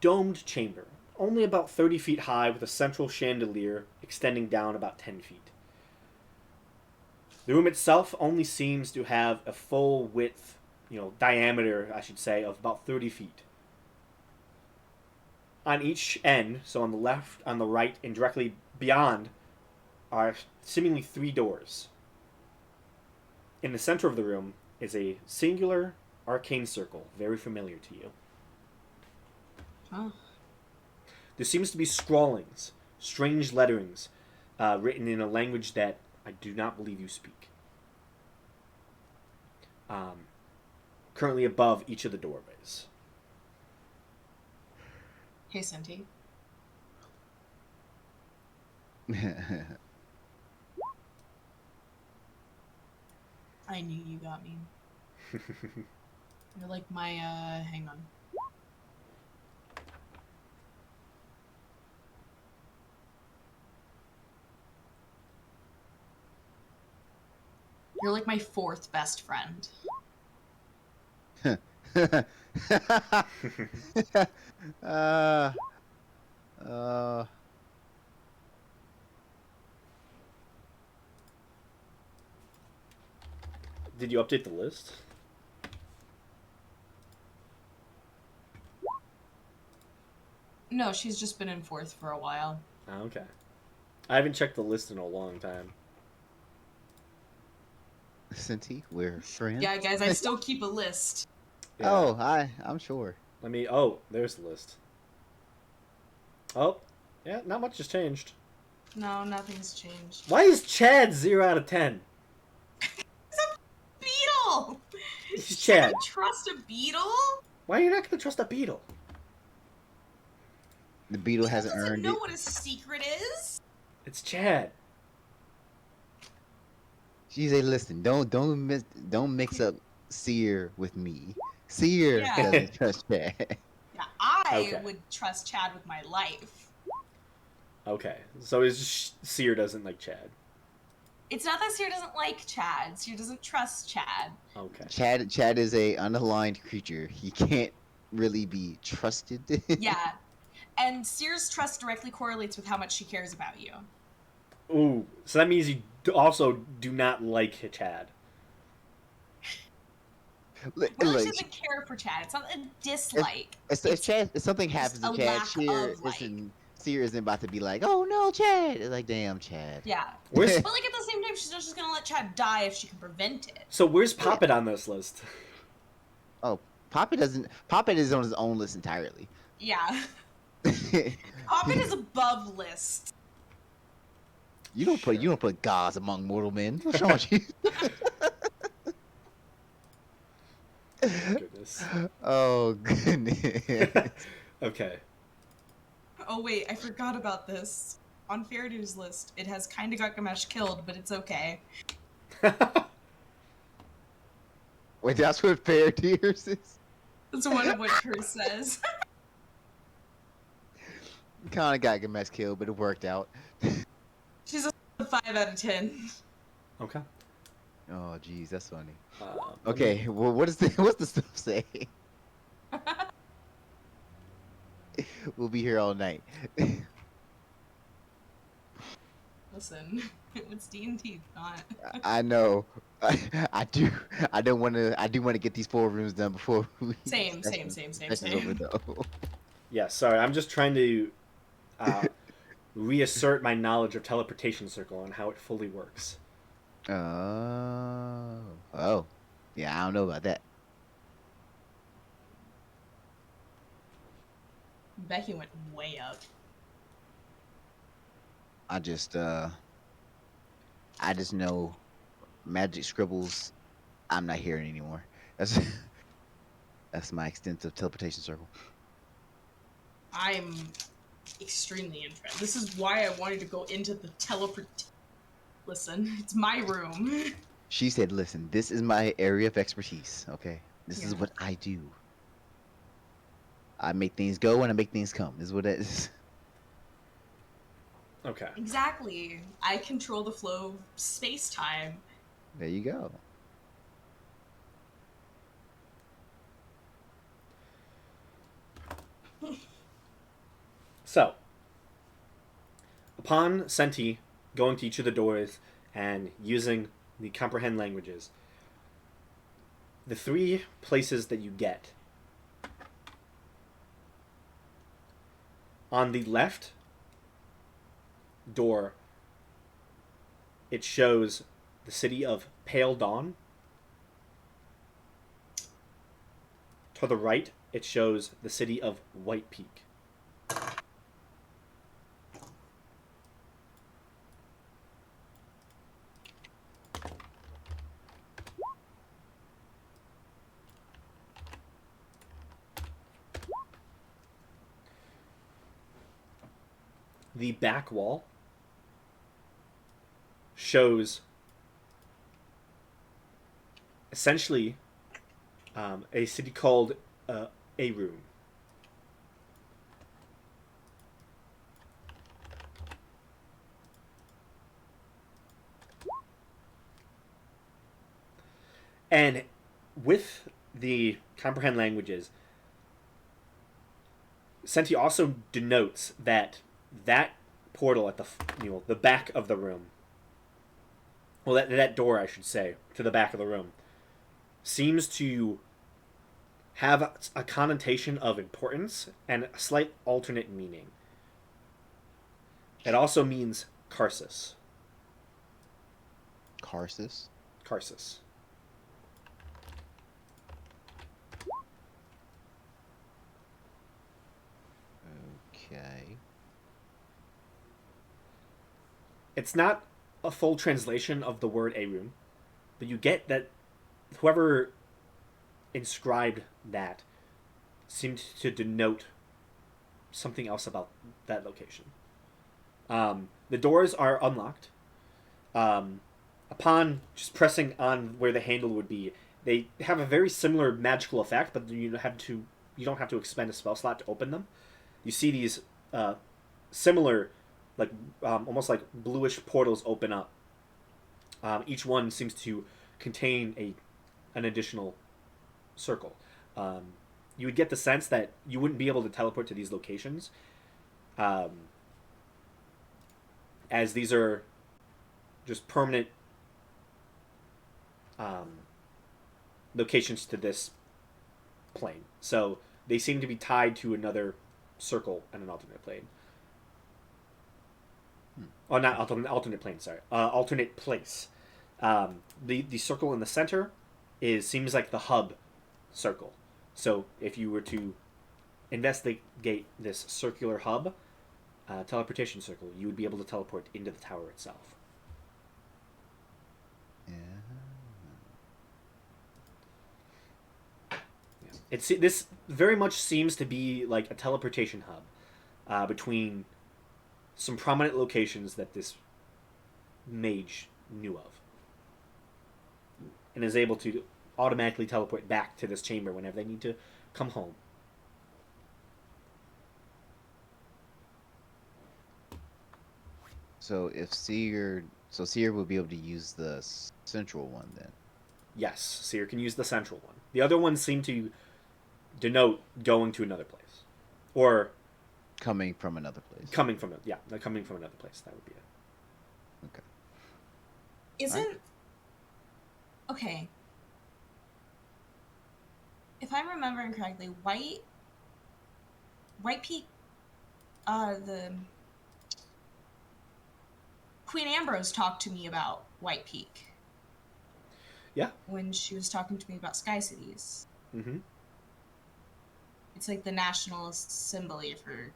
Speaker 1: domed chamber, only about 30 feet high with a central chandelier extending down about 10 feet. The room itself only seems to have a full width, diameter, I should say, of about 30 feet. On each end, so on the left, on the right, and directly beyond, are seemingly 3 doors. In the center of the room is a singular arcane circle, very familiar to you.
Speaker 3: Huh.
Speaker 1: There seems to be scrawlings, strange letterings, written in a language that I do not believe you speak. Currently above each of the doorways.
Speaker 3: Hey, Senti. I knew you got me. You're like my, hang on. You're like my 4th best friend.
Speaker 2: uh, uh,
Speaker 1: Did you update the list?
Speaker 3: No, she's just been in fourth for a while.
Speaker 1: Oh, okay. I haven't checked the list in a long time.
Speaker 2: Cinti, we're friends.
Speaker 3: Yeah, guys, I still keep a list.
Speaker 1: Yeah.
Speaker 2: Oh, I'm sure.
Speaker 1: Let me. Oh, there's the list. Oh, yeah. Not much has changed.
Speaker 3: No, nothing's changed.
Speaker 1: Why is Chad 0 out of 10?
Speaker 3: Beetle!
Speaker 1: He's
Speaker 3: Can
Speaker 1: Chad.
Speaker 3: you trust a beetle?
Speaker 1: Why are you not gonna trust a beetle?
Speaker 2: The beetle
Speaker 3: Beetle
Speaker 2: hasn't
Speaker 3: doesn't
Speaker 2: earned
Speaker 3: know
Speaker 2: it.
Speaker 3: what a secret is.
Speaker 1: It's Chad.
Speaker 2: She say, "Listen, don't mix up Seer with me. Seer
Speaker 3: Yeah.
Speaker 2: doesn't trust Chad."
Speaker 3: Yeah, I
Speaker 1: Okay.
Speaker 3: would trust Chad with my life.
Speaker 1: Okay, so it's just Seer doesn't like Chad.
Speaker 3: It's not that Seer doesn't like Chad. Seer doesn't trust Chad.
Speaker 1: Okay.
Speaker 2: Chad is a unaligned creature. He can't really be trusted.
Speaker 3: Yeah. And Seer's trust directly correlates with how much she cares about you.
Speaker 1: Ooh, so that means you also do not like Chad.
Speaker 2: Look,
Speaker 3: Well,
Speaker 2: look,
Speaker 3: she doesn't care for Chad. It's not a dislike.
Speaker 2: if Chad, if something happens to
Speaker 3: a
Speaker 2: Chad,
Speaker 3: lack
Speaker 2: Seer
Speaker 3: of, like-
Speaker 2: isn't about to be like, "Oh no, Chad!" It's like, "Damn, Chad."
Speaker 3: Yeah.
Speaker 1: Where's
Speaker 3: But like at the same time, she's not just gonna let Chad die if she can prevent it.
Speaker 1: so where's Poppet on this list?
Speaker 2: Oh, Poppet is on his own list entirely.
Speaker 3: Yeah. Poppet is above list.
Speaker 2: You don't put gods among mortal men. What's wrong with you?
Speaker 1: Goodness.
Speaker 2: Oh goodness.
Speaker 1: Okay.
Speaker 3: Oh wait, I forgot about this. On Faraday's list, it has kinda got Gamesh killed, but it's okay.
Speaker 2: Wait, that's what fair tears is.
Speaker 3: That's one of what hers says.
Speaker 2: Kind of got Gamesh killed, but it worked out.
Speaker 3: She's a 5 out of 10.
Speaker 1: Okay.
Speaker 2: Oh jeez, that's funny.
Speaker 1: Let me-
Speaker 2: Okay, well, what's the stuff say? We'll be here all night.
Speaker 3: Listen, it's D&D, not.
Speaker 2: I know. I do. I do want to get these 4 rooms done before we.
Speaker 3: Same.
Speaker 2: Session's over, though.
Speaker 1: Yeah, sorry. I'm just trying to reassert my knowledge of teleportation circle and how it fully works.
Speaker 2: Oh, yeah. I don't know about that.
Speaker 3: Becky went way up.
Speaker 2: I just know magic scribbles. I'm not hearing anymore. That's my extensive teleportation circle.
Speaker 3: I'm extremely interested. This is why I wanted to go into the teleport. Listen, it's my room.
Speaker 2: She said, "Listen, this is my area of expertise. Okay, this is
Speaker 3: Yeah.
Speaker 2: what I do. I make things go and I make things come. This is what it is."
Speaker 1: Okay.
Speaker 3: Exactly. I control the flow of space-time.
Speaker 2: There you go.
Speaker 1: So, upon Senti going to each of the doors and using the comprehend languages, the 3 places that you get on the left door, it shows the city of Pale Dawn. To the right, it shows the city of White Peak. The back wall shows essentially a city called A Room. And with the comprehend languages, Senti also denotes that that portal at the back of the room, well, that door, I should say, to the back of the room, seems to have a connotation of importance and a slight alternate meaning. It also means Karsus.
Speaker 2: Karsus.
Speaker 1: Karsus.
Speaker 2: Okay.
Speaker 1: It's not a full translation of the word Arun, but you get that whoever inscribed that seemed to denote something else about that location. The doors are unlocked. Upon just pressing on where the handle would be, they have a very similar magical effect, but you don't have to expend a spell slot to open them. You see these similar, like almost like bluish portals open up. Each one seems to contain an additional circle. You would get the sense that you wouldn't be able to teleport to these locations, as these are just permanent locations to this plane. So they seem to be tied to another circle and an alternate plane. Oh, not alternate plane. Sorry, alternate place. The circle in the center seems like the hub circle. So if you were to investigate this circular hub teleportation circle, you would be able to teleport into the tower itself.
Speaker 2: Yeah.
Speaker 1: This very much seems to be like a teleportation hub between some prominent locations that this mage knew of, and is able to automatically teleport back to this chamber whenever they need to come home.
Speaker 2: So Seer will be able to use the central one then.
Speaker 1: Yes, Seer can use the central one. The other ones seem to denote going to another place, or
Speaker 2: Coming from another place.
Speaker 1: coming from another place. That would be it.
Speaker 2: Okay.
Speaker 3: Isn't okay. If I'm remembering correctly, White Peak, the Queen Ambrose talked to me about White Peak.
Speaker 1: Yeah.
Speaker 3: When she was talking to me about Sky Cities.
Speaker 1: Mm-hmm.
Speaker 3: It's like the National Assembly for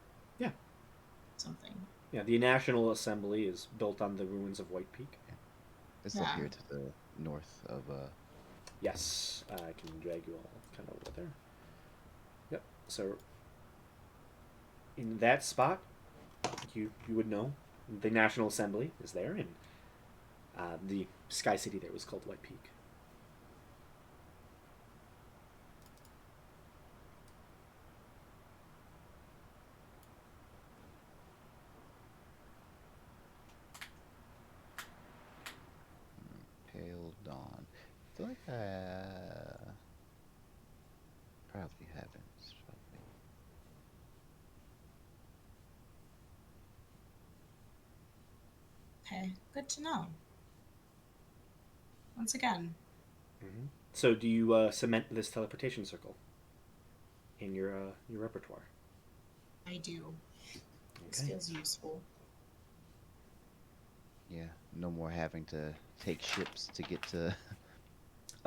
Speaker 3: something.
Speaker 1: Yeah, the National Assembly is built on the ruins of White Peak.
Speaker 2: It's up here to the north of
Speaker 1: Yes, I can drag you all kind of over there. Yep. So in that spot, you would know the National Assembly is there, and the Sky City there was called White Peak.
Speaker 2: Pale Dawn. I feel like I probably haven't.
Speaker 3: Okay, good to know. Once again.
Speaker 1: Mm-hmm. So do you cement this teleportation circle in your repertoire?
Speaker 3: I do. This
Speaker 1: Okay.
Speaker 3: feels useful.
Speaker 2: Yeah, no more having to take ships to get to.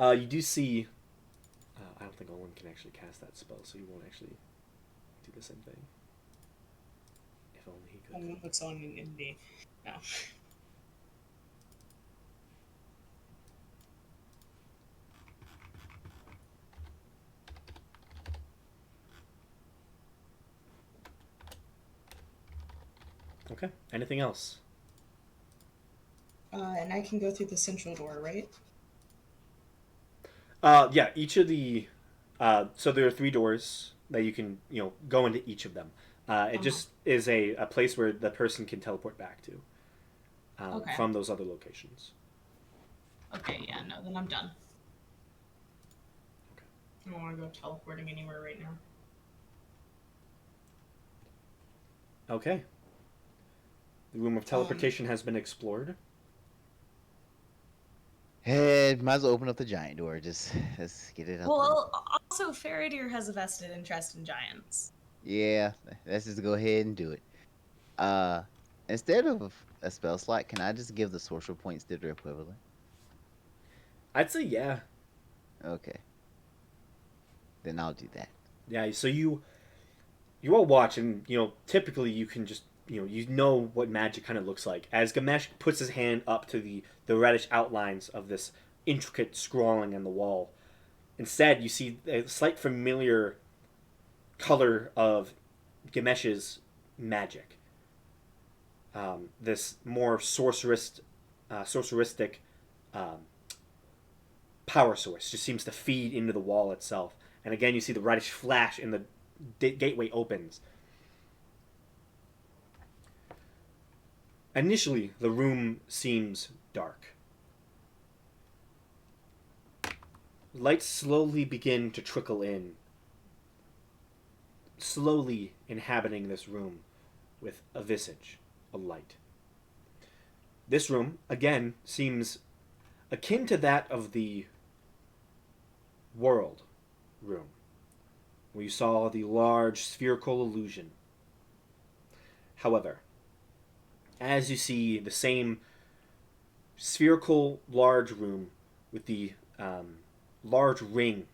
Speaker 1: You do see. I don't think Olin can actually cast that spell, so you won't actually do the same thing. If only he could.
Speaker 3: I'm gonna put someone in the. No.
Speaker 1: Okay. Anything else?
Speaker 3: And I can go through the central door, right?
Speaker 1: Yeah. Each of the. So there are 3 doors that you can go into each of them. It just is a place where the person can teleport back to.
Speaker 3: Okay.
Speaker 1: From those other locations.
Speaker 3: Okay, yeah, no, then I'm done. I don't want to go teleporting anywhere right now.
Speaker 1: Okay. The room of teleportation has been explored.
Speaker 2: Hey, might as well open up the giant door. Just let's get it out.
Speaker 3: Well, also, Faradir has a vested interest in giants.
Speaker 2: Yeah, let's just go ahead and do it. Uh, instead of a spell slot, can I just give the sorcerer points to their equivalent?
Speaker 1: I'd say yeah.
Speaker 2: Okay, then I'll do that.
Speaker 1: Yeah, so you all watch, and typically you can just you know what magic kind of looks like as Gamesh puts his hand up to the reddish outlines of this intricate scrawling on the wall. Instead, you see a slight familiar color of Gamesh's magic. This more sorceristic um, power source just seems to feed into the wall itself. And again, you see the reddish flash, and the gateway opens. Initially, the room seems dark. Lights slowly begin to trickle in, slowly inhabiting this room with a visage, a light. This room, again, seems akin to that of the world room, where you saw the large spherical illusion. However, as you see the same spherical large room with the large ring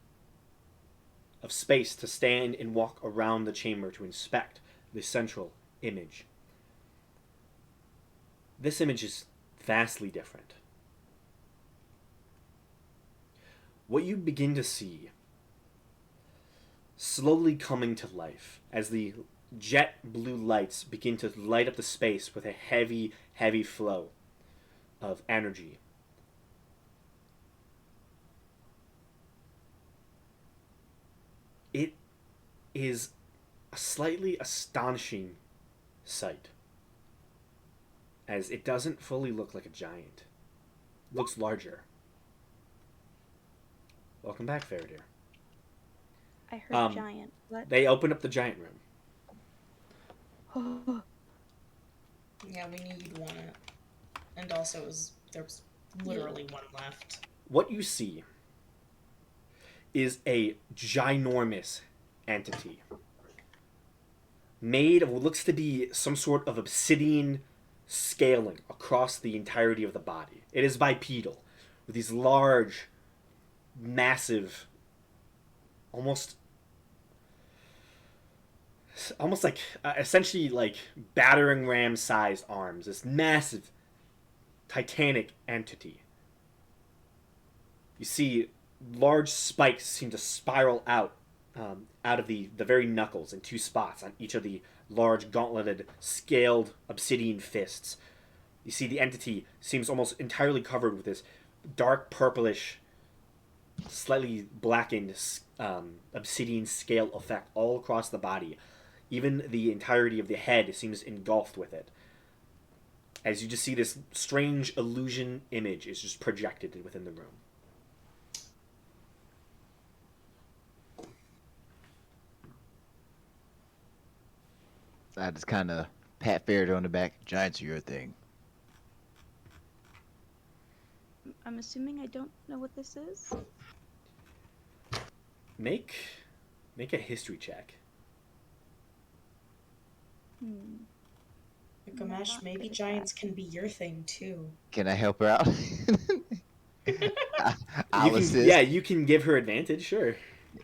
Speaker 1: of space to stand and walk around the chamber to inspect the central image. This image is vastly different. What you begin to see slowly coming to life as the jet blue lights begin to light up the space with a heavy, heavy flow of energy. It is a slightly astonishing sight, as it doesn't fully look like a giant. It looks larger. Welcome back, Faradir.
Speaker 4: I heard giant. What?
Speaker 1: They open up the giant room.
Speaker 3: Yeah, we knew you'd want it. And also, there was literally one left.
Speaker 1: What you see is a ginormous entity made of what looks to be some sort of obsidian scaling across the entirety of the body. It is bipedal, with these large, massive, almost like essentially like battering ram sized arms. This massive titanic entity. You see large spikes seem to spiral out of the very knuckles in two spots on each of the large gauntleted scaled obsidian fists. You see the entity seems almost entirely covered with this dark purplish, slightly blackened obsidian scale effect all across the body. Even the entirety of the head seems engulfed with it. As you just see this strange illusion image is just projected within the room.
Speaker 2: I just kind of pat Faraday on the back. Giants are your thing.
Speaker 4: I'm assuming I don't know what this is.
Speaker 1: Make a history check.
Speaker 3: Gamesh, maybe giants can be your thing too.
Speaker 2: Can I help her out? I'll
Speaker 1: You can,
Speaker 2: assist.
Speaker 1: yeah, you can give her advantage, sure.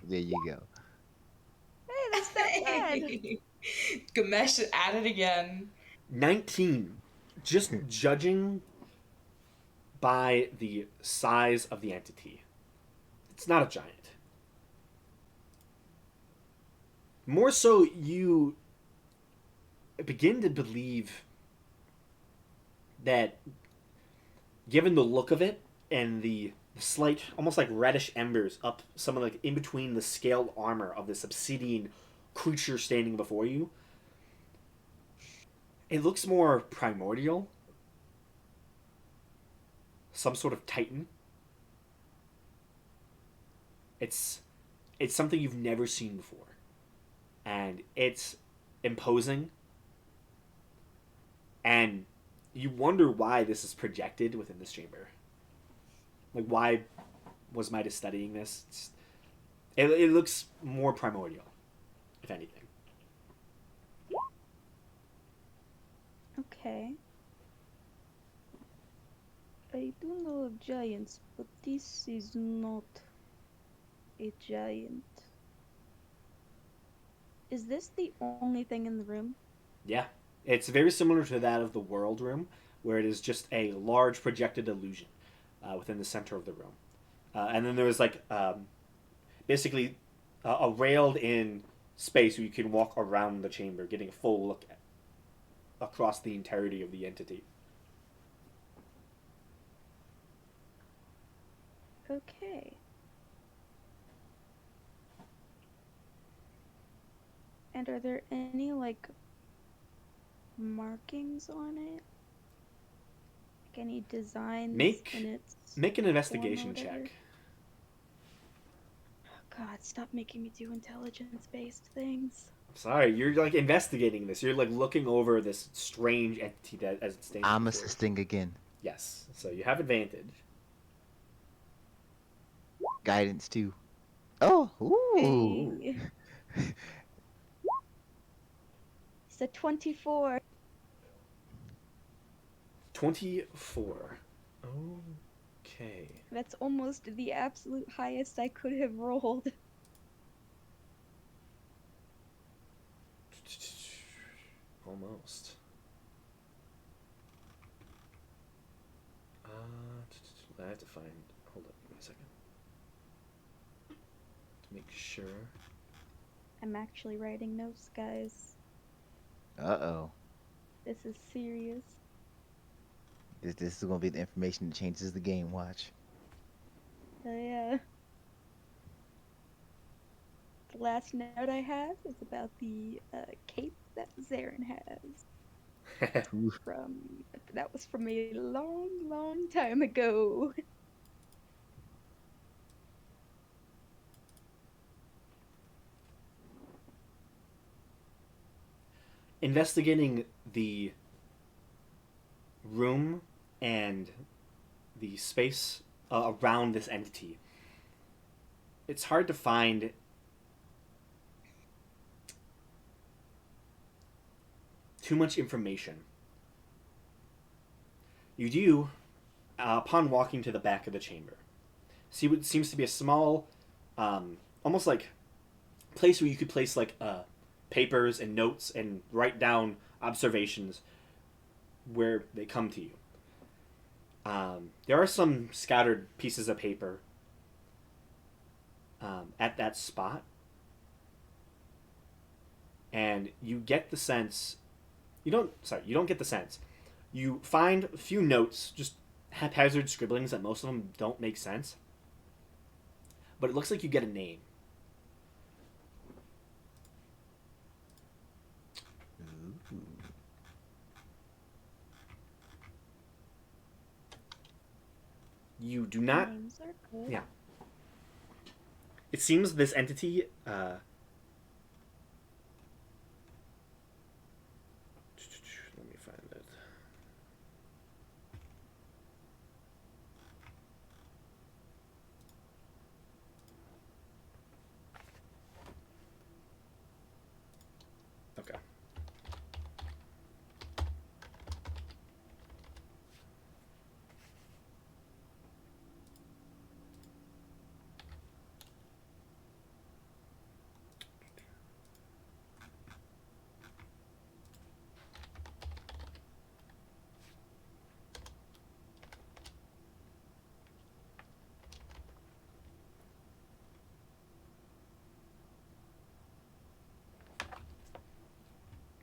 Speaker 2: There you go.
Speaker 4: Hey, that's not bad.
Speaker 3: Gamesh at it again.
Speaker 1: 19. Just judging by the size of the entity, it's not a giant. More so, you begin to believe that, given the look of it and the slight, almost like reddish embers up some of like in between the scaled armor of this obsidian creature standing before you, it looks more primordial. Some sort of titan. It's it's something you've never seen before, and it's imposing. And you wonder why this is projected within this chamber. Like, why was Midas studying this? It looks more primordial, if anything.
Speaker 4: Okay. I do know of giants, but this is not a giant. Is this the only thing in the room?
Speaker 1: Yeah. It's very similar to that of the world room, where it is just a large projected illusion within the center of the room. And then there was like basically a railed in space where you can walk around the chamber, getting a full look across the entirety of the entity.
Speaker 4: Okay. And are there any, like, markings on it? Like any designs
Speaker 1: Make
Speaker 4: in its
Speaker 1: make an
Speaker 4: form or
Speaker 1: investigation
Speaker 4: whatever?
Speaker 1: check.
Speaker 4: Oh God, stop making me do intelligence-based things.
Speaker 1: Sorry, you're like investigating this. You're like looking over this strange entity that as it stands
Speaker 2: I'm
Speaker 1: before you.
Speaker 2: assisting again.
Speaker 1: Yes, so you have advantage.
Speaker 2: Guidance too. Oh, ooh.
Speaker 4: Hey. It's a 24.
Speaker 1: 24. Okay.
Speaker 4: That's almost the absolute highest I could have rolled.
Speaker 1: Almost. I have to find. Hold up, give me a second. To make sure.
Speaker 4: I'm actually writing notes, guys.
Speaker 2: Uh-oh.
Speaker 4: This is serious.
Speaker 2: This is gonna be the information that changes the game. Watch.
Speaker 4: Yeah. The last note I have is about the cape that Zarin has.
Speaker 2: Oof.
Speaker 4: That was from a long, long time ago.
Speaker 1: Investigating the room and the space around this entity, it's hard to find too much information. You do, upon walking to the back of the chamber, see what seems to be a small, almost like place where you could place like papers and notes and write down observations where they come to you. There are some scattered pieces of paper at that spot, and you get the sense. You don't get the sense. You find a few notes, just haphazard scribblings that most of them don't make sense. But it looks like you get a name.
Speaker 2: Ooh.
Speaker 1: You do not.
Speaker 4: Names are good.
Speaker 1: Yeah. It seems this entity. Let me find it. Okay.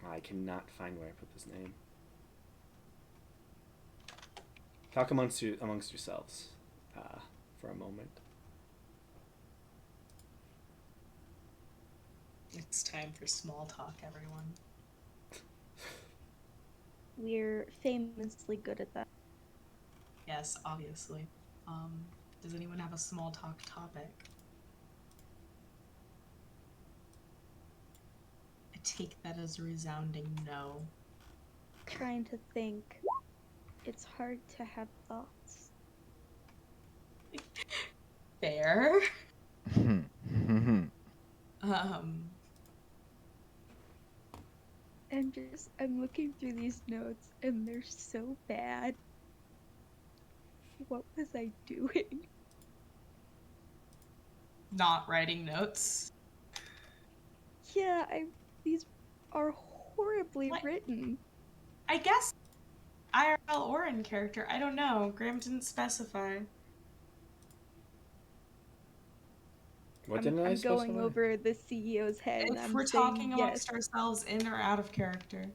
Speaker 1: I cannot find where I put this name. Talk amongst yourselves for a moment.
Speaker 3: It's time for small talk, everyone.
Speaker 4: We're famously good at that.
Speaker 3: Yes, obviously. Does anyone have a small talk topic? take that as a resounding no.
Speaker 4: Trying to think. It's hard to have thoughts.
Speaker 3: Fair.
Speaker 2: Mhm.
Speaker 4: I'm looking through these notes and they're so bad. What was I doing?
Speaker 3: Not writing notes.
Speaker 4: Yeah, these are horribly
Speaker 3: What?
Speaker 4: written.
Speaker 3: I guess IRL or in character. I don't know. Graham didn't specify.
Speaker 1: What didn't I
Speaker 4: I'm going
Speaker 1: specify?
Speaker 4: over the CEO's head and
Speaker 3: If
Speaker 4: I'm
Speaker 3: we're
Speaker 4: saying
Speaker 3: talking
Speaker 4: yes.
Speaker 3: amongst ourselves, in or out of character.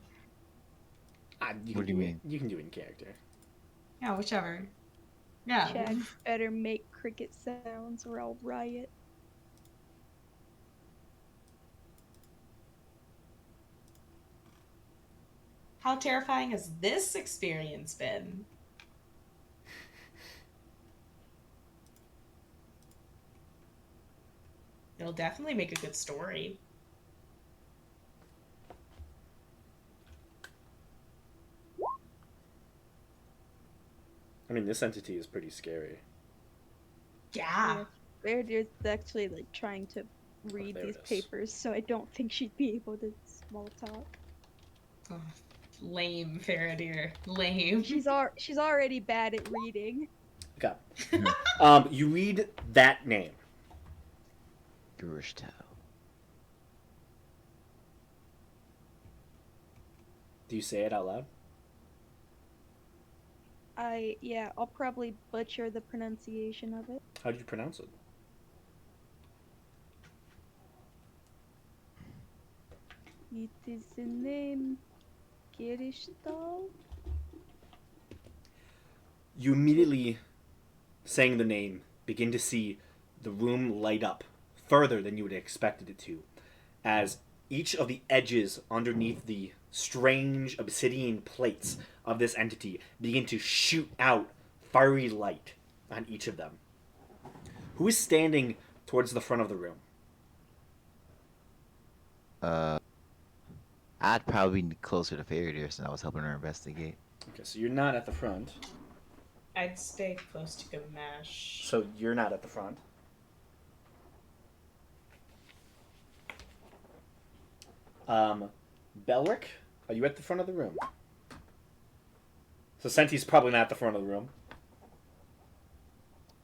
Speaker 2: What do you mean?
Speaker 1: You can do it in character.
Speaker 3: Yeah, whichever. Yeah.
Speaker 4: Chad better make cricket sounds or I'll riot.
Speaker 3: How terrifying has this experience been? It'll definitely make a good story.
Speaker 1: I mean, this entity is pretty scary.
Speaker 3: Yeah.
Speaker 4: Meredith's actually like trying to read
Speaker 1: there
Speaker 4: these
Speaker 1: it is.
Speaker 4: papers, so I don't think she'd be able to small talk.
Speaker 3: Oh, lame, Faradir. Lame.
Speaker 4: She's already bad at reading.
Speaker 1: Okay. You read that name.
Speaker 2: Gershtow.
Speaker 1: Do you say it out loud?
Speaker 4: I'll probably butcher the pronunciation of it.
Speaker 1: How do you pronounce it?
Speaker 4: It is the name Kirishtal.
Speaker 1: You immediately, saying the name, begin to see the room light up further than you would have expected it to, as each of the edges underneath the strange obsidian plates of this entity begin to shoot out fiery light on each of them. Who is standing towards the front of the room?
Speaker 2: I'd probably be closer to Faraday since I was helping her investigate.
Speaker 1: Okay, so you're not at the front.
Speaker 3: I'd stay close to Gamash.
Speaker 1: So you're not at the front. Belric, are you at the front of the room? So Senti's probably not at the front of the room.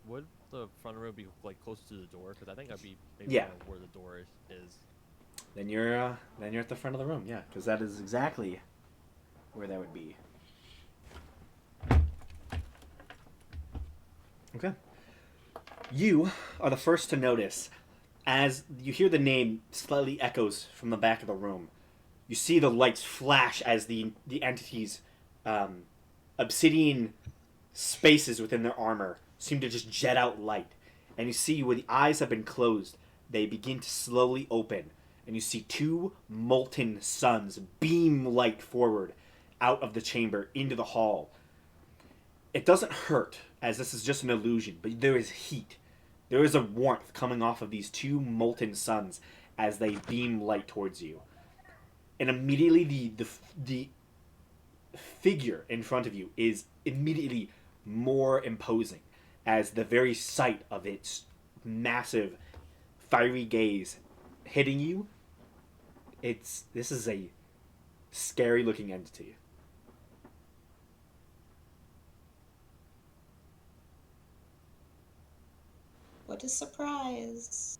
Speaker 5: Would the front row be like closer to the door? Because I think I'd be maybe
Speaker 1: Yeah.
Speaker 5: where the door is.
Speaker 1: Then you're at the front of the room, yeah, because that is exactly where that would be. Okay. You are the first to notice as you hear the name slightly echoes from the back of the room. You see the lights flash as the entity's obsidian spaces within their armor seem to just jet out light. And you see where the eyes have been closed, they begin to slowly open. And you see two molten suns beam light forward out of the chamber into the hall. It doesn't hurt, as this is just an illusion, but there is heat. There is a warmth coming off of these two molten suns as they beam light towards you. And immediately the figure in front of you is immediately more imposing, as the very sight of its massive fiery gaze hitting you, this is a scary looking entity.
Speaker 6: What a surprise.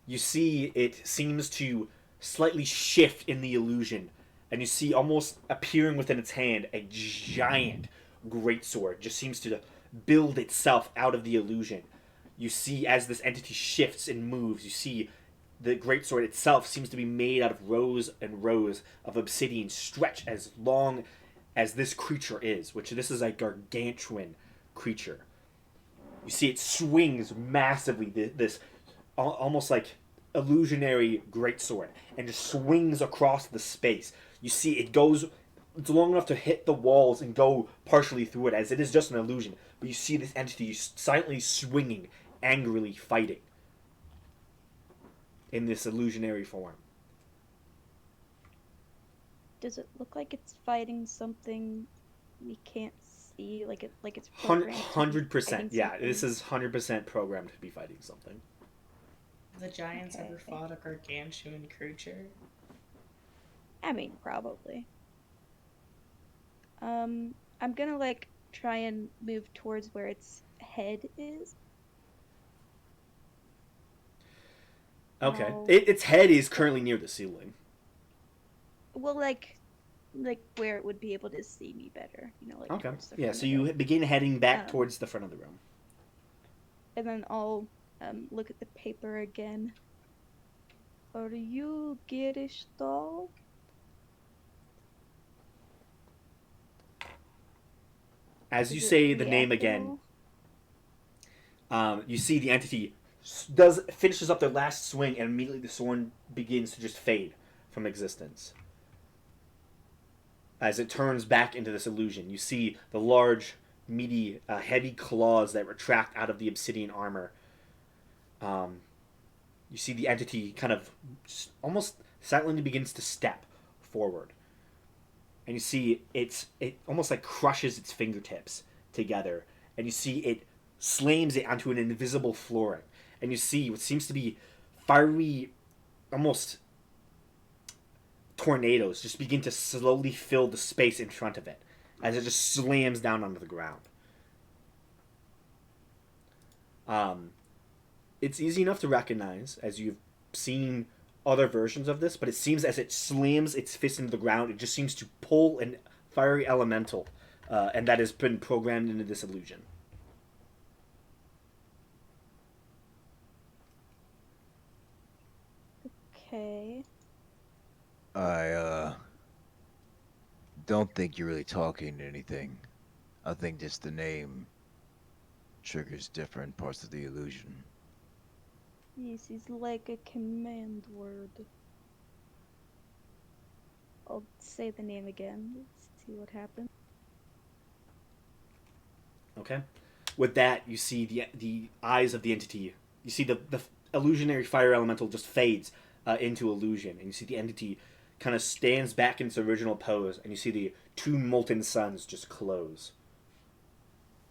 Speaker 1: You see it seems to slightly shift in the illusion, and you see almost appearing within its hand a giant greatsword just seems to build itself out of the illusion. You see as this entity shifts and moves, you see the greatsword itself seems to be made out of rows and rows of obsidian stretched as long as this creature is, which this is a gargantuan creature. You see it swings massively, this almost like illusionary greatsword, and just swings across the space. You see it's long enough to hit the walls and go partially through it, as it is just an illusion, but you see this entity silently swinging, angrily fighting. in this illusionary form.
Speaker 4: Does it look like it's fighting something we can't see? Like it's programmed to be
Speaker 1: 100%.
Speaker 4: fighting
Speaker 1: Yeah, this
Speaker 4: something?
Speaker 1: is 100% programmed to be fighting something.
Speaker 6: The giants
Speaker 4: Okay.
Speaker 6: ever fought a gargantuan creature?
Speaker 4: I mean, probably. I'm gonna like try and move towards where its head is.
Speaker 1: Okay.
Speaker 4: No.
Speaker 1: Its head is currently near the ceiling.
Speaker 4: Well, like where it would be able to see me better, like
Speaker 1: Okay.
Speaker 4: towards the
Speaker 1: Yeah,
Speaker 4: front
Speaker 1: so
Speaker 4: of
Speaker 1: you
Speaker 4: it.
Speaker 1: begin heading back
Speaker 4: Um,
Speaker 1: towards the front of the room.
Speaker 4: And then I'll look at the paper again. Are you Gerichtal?
Speaker 1: As you
Speaker 4: Is it
Speaker 1: say the name again,
Speaker 4: reactable?
Speaker 1: you see the entity finishes up their last swing, and immediately the sword begins to just fade from existence. As it turns back into this illusion, you see the large, meaty, heavy claws that retract out of the obsidian armor. You see the entity kind of almost silently begins to step forward, and you see it almost like crushes its fingertips together, and you see it slams it onto an invisible flooring, and you see what seems to be fiery, almost tornadoes just begin to slowly fill the space in front of it as it just slams down onto the ground. It's easy enough to recognize as you've seen other versions of this, but it seems as it slams its fist into the ground, it just seems to pull an fiery elemental, and that has been programmed into this illusion.
Speaker 4: Okay.
Speaker 2: I don't think you're really talking anything. I think just the name triggers different parts of the illusion.
Speaker 4: This is like a command word. I'll say the name again. Let's see what happens.
Speaker 1: Okay. With that, you see the eyes of the entity. You see the illusionary fire elemental just fades into illusion, and you see the entity kind of stands back in its original pose, and you see the two molten suns just close,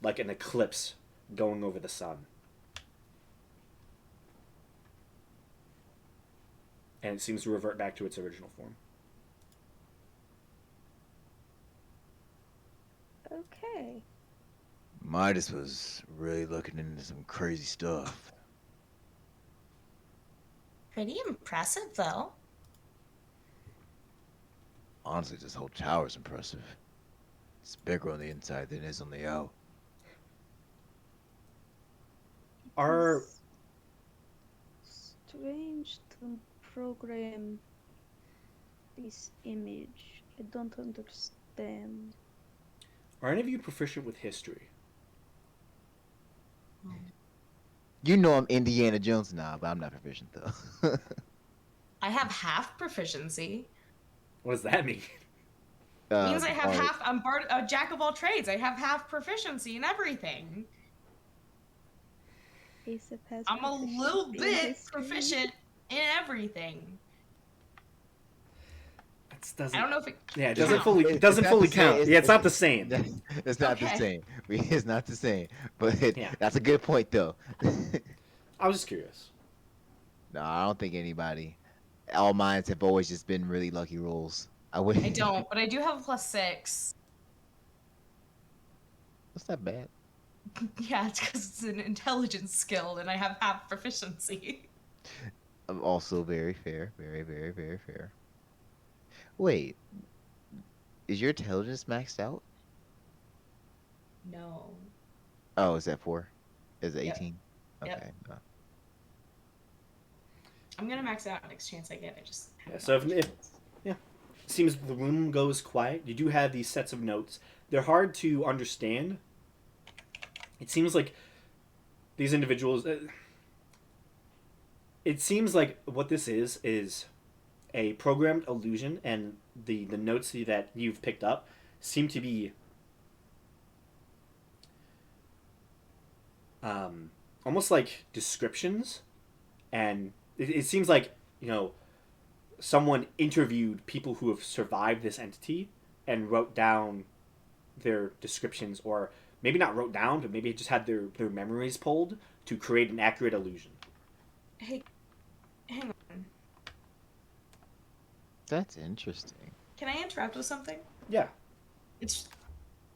Speaker 1: like an eclipse going over the sun. And it seems to revert back to its original form.
Speaker 4: Okay.
Speaker 2: Midas was really looking into some crazy stuff.
Speaker 6: Pretty impressive, though.
Speaker 2: Honestly, this whole tower's impressive. It's bigger on the inside than it is on the out.
Speaker 1: Are
Speaker 4: It's strange to program this image. I don't understand.
Speaker 1: any of you proficient with history?
Speaker 2: You know I'm Indiana Jones now, but I'm not proficient though.
Speaker 6: I have half proficiency.
Speaker 1: What does that mean?
Speaker 6: Means I have
Speaker 2: Bard.
Speaker 6: half. I'm a jack of all trades. I have half proficiency in everything.
Speaker 4: Asap has
Speaker 6: I'm a little
Speaker 4: proficiency in
Speaker 6: bit
Speaker 4: history.
Speaker 6: proficient in everything.
Speaker 1: That doesn't.
Speaker 6: I don't know if it.
Speaker 1: Yeah, it
Speaker 6: counts.
Speaker 1: doesn't fully. It
Speaker 2: It's
Speaker 1: doesn't
Speaker 2: not
Speaker 1: fully
Speaker 2: the same.
Speaker 1: count. Yeah, it's not the same.
Speaker 2: It's not the
Speaker 6: Okay.
Speaker 2: same. It's not the same. But
Speaker 1: Yeah.
Speaker 2: that's a good point though.
Speaker 1: I was just curious.
Speaker 2: No, I don't think anybody. All mines have always just been really lucky rolls. I would.
Speaker 6: I don't, but I do have a +6.
Speaker 2: That's not bad.
Speaker 6: Yeah, it's because it's an intelligence skill, and I have half proficiency.
Speaker 2: Also very fair. Very, very, very fair. Wait, is your intelligence maxed out?
Speaker 6: No.
Speaker 2: Oh, is that 4? Is it
Speaker 6: Yep.
Speaker 2: 18?
Speaker 6: Yep.
Speaker 2: Okay. no.
Speaker 6: I'm gonna max out next chance I get. I just.
Speaker 1: Yeah, so if seems the room goes quiet. You do have these sets of notes. They're hard to understand. It seems like these individuals. It seems like what this is a programmed illusion, and the notes that you've picked up seem to be almost like descriptions, and it seems like someone interviewed people who have survived this entity and wrote down their descriptions, or maybe not wrote down, but maybe just had their memories pulled to create an accurate illusion.
Speaker 3: Hey, hang on.
Speaker 2: That's interesting.
Speaker 3: Can I interrupt with something?
Speaker 1: Yeah.
Speaker 3: It's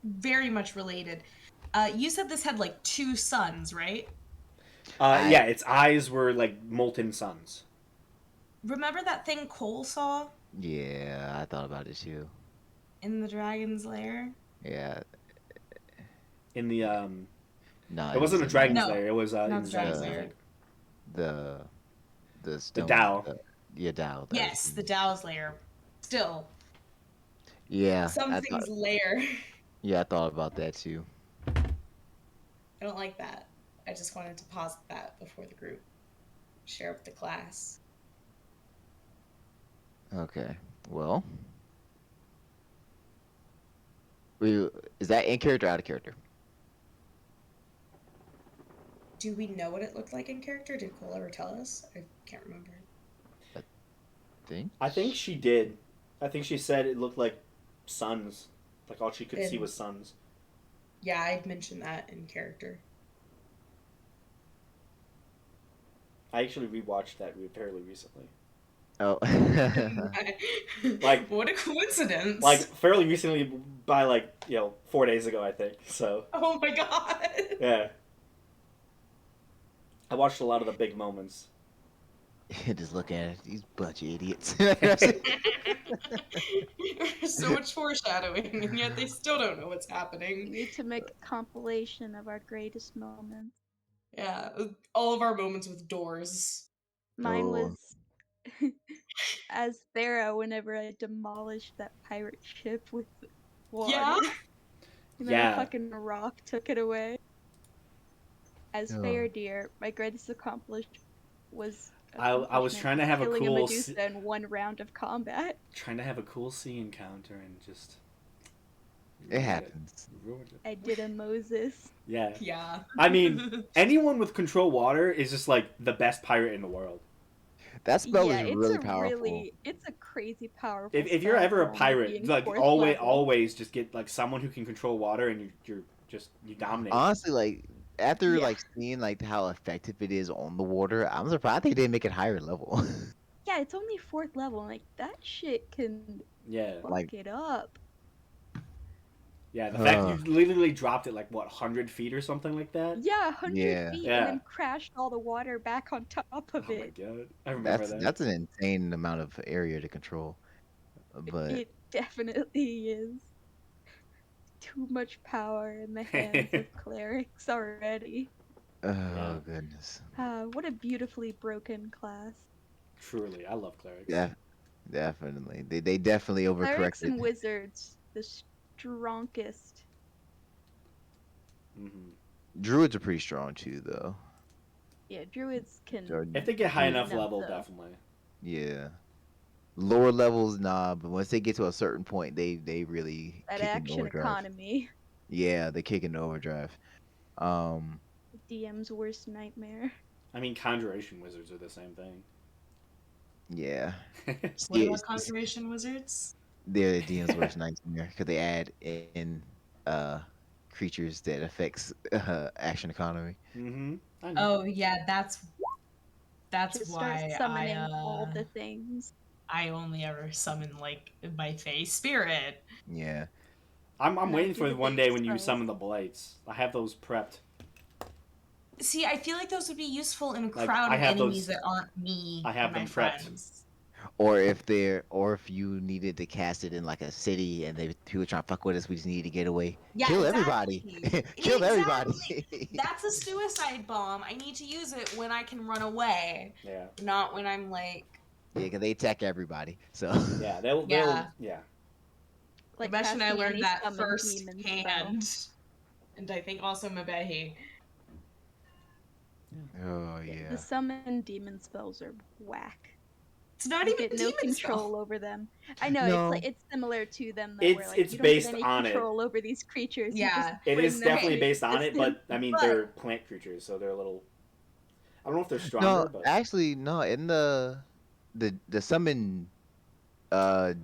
Speaker 3: very much related. You said this had like 2 suns, right?
Speaker 1: Yeah, its eyes were like molten suns.
Speaker 3: Remember that thing Cole saw
Speaker 2: Yeah, I thought about it too.
Speaker 3: in the dragon's lair?
Speaker 2: Yeah,
Speaker 1: In the
Speaker 2: no,
Speaker 1: it wasn't a dragon's
Speaker 3: No,
Speaker 1: lair. It was
Speaker 3: not
Speaker 1: in
Speaker 3: the
Speaker 1: Zen,
Speaker 3: dragon's
Speaker 1: I
Speaker 3: lair.
Speaker 1: think.
Speaker 2: the stone.
Speaker 1: Tao.
Speaker 2: Yeah, Tao.
Speaker 3: Yes, the Tao's lair. Still,
Speaker 2: Yeah,
Speaker 3: something's lair.
Speaker 2: yeah, I thought about that too.
Speaker 3: I don't like that. I just wanted to posit that before the group share with the class.
Speaker 2: Okay, well, is that in character or out of character?
Speaker 3: Do we know what it looked like in character? Did Cole ever tell us? I can't remember.
Speaker 1: I think she did. I think she said it looked like suns. Like all she could see
Speaker 3: And-
Speaker 1: was suns.
Speaker 3: Yeah, I'd mentioned that in character.
Speaker 1: I actually rewatched that fairly recently.
Speaker 2: Oh,
Speaker 1: Like-
Speaker 3: what a coincidence!
Speaker 1: Like fairly recently, by 4 days ago, I think. So
Speaker 3: oh my god!
Speaker 1: yeah, I watched a lot of the big moments.
Speaker 2: just look at it. These bunch of idiots.
Speaker 3: So much foreshadowing, and yet they still don't know what's
Speaker 4: We
Speaker 3: happening.
Speaker 4: need to make a compilation of our greatest moments.
Speaker 3: Yeah, all of our moments with doors.
Speaker 4: Mine
Speaker 2: Oh.
Speaker 4: was as Thera whenever I demolished that pirate ship with water.
Speaker 3: Yeah?
Speaker 4: And then
Speaker 1: Yeah.
Speaker 4: a fucking rock took it away. As
Speaker 2: Oh.
Speaker 4: Fairdeer, my greatest accomplishment was
Speaker 1: I was trying to have a
Speaker 4: killing
Speaker 1: cool
Speaker 4: a Medusa in one round of combat.
Speaker 1: Trying to have a cool sea encounter and just
Speaker 2: It happens.
Speaker 1: Ruined it.
Speaker 4: I did a Moses.
Speaker 1: Yeah.
Speaker 3: Yeah.
Speaker 1: I mean, anyone with control water is just like the best pirate in the world.
Speaker 2: That spell
Speaker 4: yeah,
Speaker 2: is
Speaker 4: it's
Speaker 2: really
Speaker 4: a
Speaker 2: powerful.
Speaker 4: it's a crazy powerful.
Speaker 1: If you're
Speaker 4: spell
Speaker 1: ever a
Speaker 4: for only
Speaker 1: pirate,
Speaker 4: being
Speaker 1: like
Speaker 4: fourth
Speaker 1: always
Speaker 4: level.
Speaker 1: always just get like someone who can control water and you dominate.
Speaker 2: Honestly, like after
Speaker 4: Yeah.
Speaker 2: like seeing like how effective it is on the water, I'm surprised they didn't make it higher level.
Speaker 4: Yeah, it's only fourth level. Like that shit can
Speaker 1: Yeah.
Speaker 4: fuck
Speaker 2: Like-
Speaker 4: it up.
Speaker 1: Yeah, the fact you literally dropped it like what 100 feet or something like that.
Speaker 4: Yeah, 100
Speaker 2: Yeah.
Speaker 4: feet
Speaker 1: Yeah.
Speaker 4: and then crashed all the water back on top of
Speaker 1: Oh my
Speaker 4: it.
Speaker 1: god, I remember that.
Speaker 2: That's an insane amount of area to control. But
Speaker 4: It definitely is. Too much power in the hands of clerics already.
Speaker 2: oh
Speaker 1: Yeah.
Speaker 2: goodness,
Speaker 4: What a beautifully broken class.
Speaker 1: Truly, I love clerics.
Speaker 2: yeah, definitely. They definitely
Speaker 4: Clerics and
Speaker 2: overcorrected.
Speaker 4: wizards, the strongest.
Speaker 1: hmm
Speaker 2: Druids are pretty strong too, though.
Speaker 4: Yeah, druids can.
Speaker 2: So,
Speaker 1: If they get high enough
Speaker 4: Enough,
Speaker 1: level,
Speaker 4: though.
Speaker 1: definitely.
Speaker 2: yeah, lower levels, nah. But once they get to a certain point, they really
Speaker 4: That
Speaker 2: kick into
Speaker 4: action
Speaker 2: overdrive.
Speaker 4: economy.
Speaker 2: Yeah, they kick into overdrive.
Speaker 4: DM's worst nightmare.
Speaker 1: I mean, conjuration wizards are the same thing.
Speaker 2: Yeah.
Speaker 3: What
Speaker 2: Yeah,
Speaker 3: about
Speaker 2: it's-
Speaker 3: conservation wizards?
Speaker 2: They're the DM's worst nightmare because they add in creatures that affects action economy.
Speaker 1: hmm I know.
Speaker 3: Oh yeah, that's
Speaker 4: Just start
Speaker 3: why
Speaker 4: summoning all the things.
Speaker 3: I only ever summon like my Fey spirit.
Speaker 2: Yeah.
Speaker 1: I'm
Speaker 4: not
Speaker 1: waiting
Speaker 4: do
Speaker 1: for
Speaker 4: the
Speaker 1: one
Speaker 4: big
Speaker 1: day when you
Speaker 4: spells.
Speaker 1: summon the blights. I have those prepped.
Speaker 3: See, I feel like those would be useful in a
Speaker 1: Like,
Speaker 3: crowd
Speaker 1: I
Speaker 3: of
Speaker 1: have
Speaker 3: enemies
Speaker 1: those-
Speaker 3: that aren't me
Speaker 1: I have
Speaker 3: and my
Speaker 1: them prepped.
Speaker 3: friends.
Speaker 2: Or if you needed to cast it in like a city and people trying to fuck with us, we just need to get away.
Speaker 3: Yeah,
Speaker 2: Kill
Speaker 3: exactly.
Speaker 2: everybody. Kill everybody.
Speaker 3: That's a suicide bomb. I need to use it when I can run away,
Speaker 1: Yeah,
Speaker 3: not when I'm like.
Speaker 2: Yeah, because they attack everybody. So
Speaker 1: yeah, they'll
Speaker 3: Yeah.
Speaker 1: yeah.
Speaker 4: Like
Speaker 3: Imagine I
Speaker 4: casting
Speaker 3: learned
Speaker 4: any
Speaker 3: that
Speaker 4: summon
Speaker 3: first
Speaker 4: demon spell.
Speaker 3: hand, and I think also Mabehi.
Speaker 2: oh yeah.
Speaker 4: The summon demon spells are whack.
Speaker 3: It's not
Speaker 4: You
Speaker 3: even
Speaker 4: get
Speaker 3: a
Speaker 4: no
Speaker 3: demon
Speaker 4: control
Speaker 3: spell.
Speaker 4: over them. I know
Speaker 2: No.
Speaker 4: it's similar to them though, where
Speaker 1: It's-
Speaker 4: like
Speaker 1: it's
Speaker 4: you don't
Speaker 1: based
Speaker 4: get any
Speaker 1: on it.
Speaker 4: control over these creatures. You
Speaker 3: Yeah.
Speaker 4: just
Speaker 1: It
Speaker 4: bring
Speaker 1: is
Speaker 4: them
Speaker 1: definitely
Speaker 4: into
Speaker 1: based on it,
Speaker 4: existence.
Speaker 1: but I mean
Speaker 3: But-
Speaker 1: they're plant creatures, so they're a little. I don't know if they're stronger,
Speaker 2: No,
Speaker 1: but
Speaker 2: actually, no. In the summon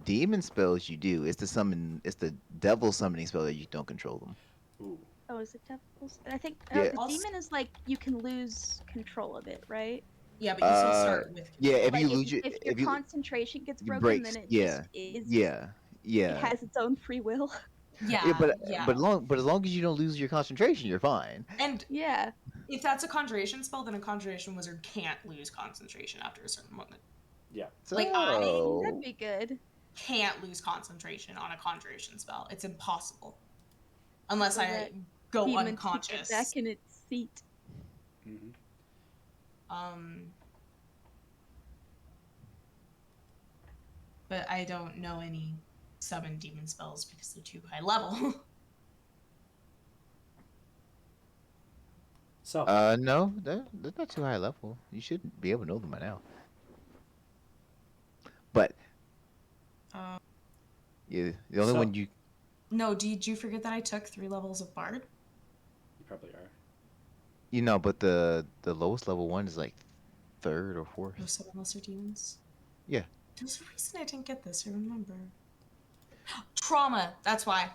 Speaker 2: demon spells you do. It's the summon. It's the devil summoning spell that you don't control them.
Speaker 1: ooh,
Speaker 4: Oh, is it devils? I think
Speaker 2: Yeah.
Speaker 4: the
Speaker 3: Also,
Speaker 4: demon is like you can lose control of it, right?
Speaker 3: yeah, but you still
Speaker 2: Uh,
Speaker 3: start with
Speaker 2: yeah.
Speaker 3: control.
Speaker 2: If you
Speaker 4: Like
Speaker 2: lose
Speaker 4: if your
Speaker 2: if you
Speaker 4: concentration gets
Speaker 2: it
Speaker 4: broken,
Speaker 2: breaks,
Speaker 4: then it
Speaker 2: yeah,
Speaker 4: just is.
Speaker 2: yeah,
Speaker 4: It
Speaker 2: yeah,
Speaker 4: has its own free will.
Speaker 2: yeah.
Speaker 3: Yeah, yeah.
Speaker 2: But as long as you don't lose your concentration, you're fine.
Speaker 3: And
Speaker 4: Yeah.
Speaker 3: if that's a conjuration spell, then a conjuration wizard can't lose concentration after a certain moment.
Speaker 1: yeah.
Speaker 3: Like, I
Speaker 4: That'd
Speaker 2: So
Speaker 4: be good.
Speaker 3: can't lose concentration on a conjuration spell. It's impossible. Unless
Speaker 4: So that
Speaker 3: I go
Speaker 4: demon can get
Speaker 3: unconscious.
Speaker 4: back in its seat.
Speaker 1: Hmm.
Speaker 3: Um, but I don't know any summon demon spells because they're too high level.
Speaker 1: So
Speaker 2: no, they're not too high level. You should be able to know them by now. But
Speaker 3: uh,
Speaker 2: yeah, the only
Speaker 1: So-
Speaker 2: one you
Speaker 3: no, did you forget that I took 3 levels of Bard?
Speaker 1: you probably are.
Speaker 2: but the lowest level one is like third or
Speaker 3: No
Speaker 2: fourth.
Speaker 3: summon lesser demons?
Speaker 2: Yeah.
Speaker 3: There's a reason I didn't get this, I remember. Trauma, that's why.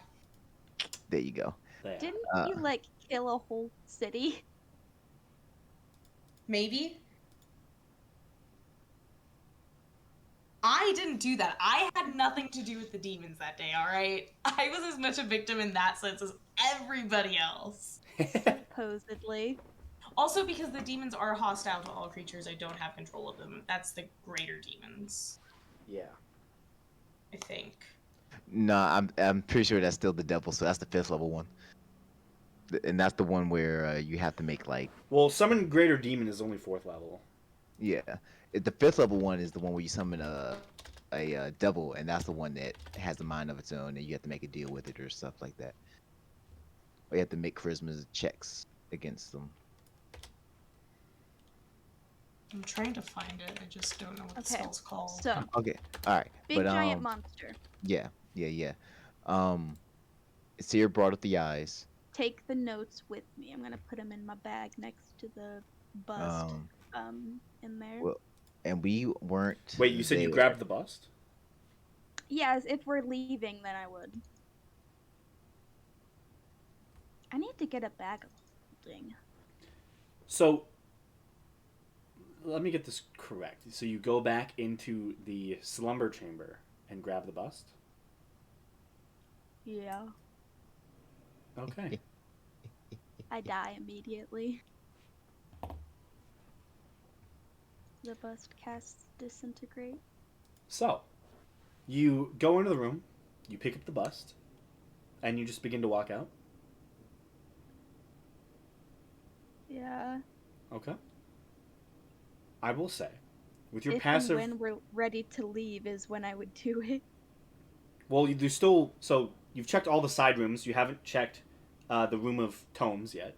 Speaker 2: There you go.
Speaker 1: There.
Speaker 4: Didn't
Speaker 2: Uh,
Speaker 4: you like kill a whole city?
Speaker 3: Maybe. I didn't do that. I had nothing to do with the demons that day, alright? I was as much a victim in that sense as everybody else.
Speaker 4: Supposedly.
Speaker 3: Also, because the demons are hostile to all creatures, I don't have control of them. That's the greater demons,
Speaker 1: Yeah.
Speaker 3: I think.
Speaker 2: nah, I'm pretty sure that's still the devil. So that's the fifth level one, and that's the one where you have to make like
Speaker 1: Well, summon greater demon is only 4th level.
Speaker 2: yeah. The fifth level one is the one where you summon a devil, and that's the one that has a mind of its own, and you have to make a deal with it or stuff like that. Or you have to make charisma checks against them.
Speaker 3: I'm trying to find it. I just don't know what the
Speaker 4: Okay,
Speaker 3: spell's called.
Speaker 4: So,
Speaker 2: Okay, all right,
Speaker 4: big
Speaker 2: but
Speaker 4: giant monster.
Speaker 2: yeah. Um, Seer brought up the eyes.
Speaker 4: Take the notes with me. I'm gonna put them in my bag next to the bust.
Speaker 2: Um,
Speaker 4: In there.
Speaker 2: well, and we weren't
Speaker 1: Wait, you said you
Speaker 2: there.
Speaker 1: grabbed the bust?
Speaker 4: Yes, if we're leaving, then I would. I need to get a bag of holding.
Speaker 1: So, let me get this correct. So you go back into the slumber chamber and grab the bust?
Speaker 4: Yeah.
Speaker 1: Okay.
Speaker 4: I die immediately. The bust casts disintegrate.
Speaker 1: So, you go into the room, you pick up the bust, and you just begin to walk out?
Speaker 4: Yeah.
Speaker 1: Okay. I will say, with your
Speaker 4: If
Speaker 1: passive...
Speaker 4: and when we're ready to leave is when I would do it.
Speaker 1: Well, you still... So, you've checked all the side rooms. You haven't checked the room of tomes yet.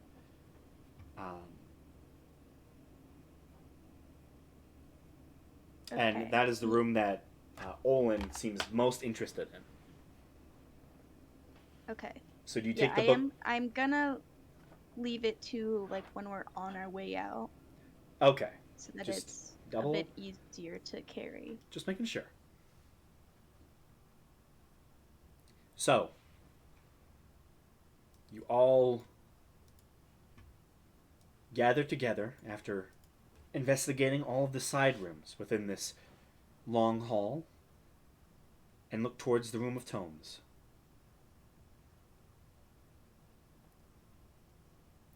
Speaker 4: Okay.
Speaker 1: And that is the room that Olin seems most interested in.
Speaker 4: Okay.
Speaker 1: So do you
Speaker 4: Yeah,
Speaker 1: take the book?
Speaker 4: I'm gonna leave it to like when we're on our way out,
Speaker 1: Okay.
Speaker 4: so that
Speaker 1: Just
Speaker 4: it's
Speaker 1: double?
Speaker 4: a bit easier to carry.
Speaker 1: Just making sure. So, you all gather together after investigating all of the side rooms within this long hall and look towards the room of tomes.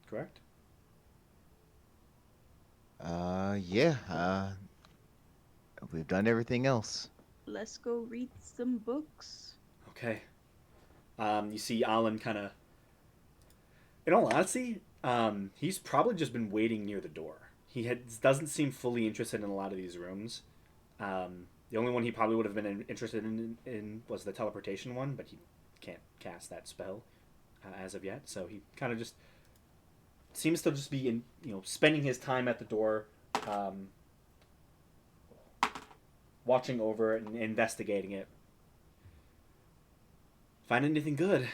Speaker 1: Correct?
Speaker 2: Yeah. We've done everything else.
Speaker 4: Let's go read some books.
Speaker 1: Okay. You see Alan kind of... In all honesty, he's probably just been waiting near the door. Doesn't seem fully interested in a lot of these rooms. The only one he probably would have been interested in was the teleportation one, but he can't cast that spell as of yet. So he kind of just seems to just be spending his time at the door, watching over it and investigating it. Find anything good?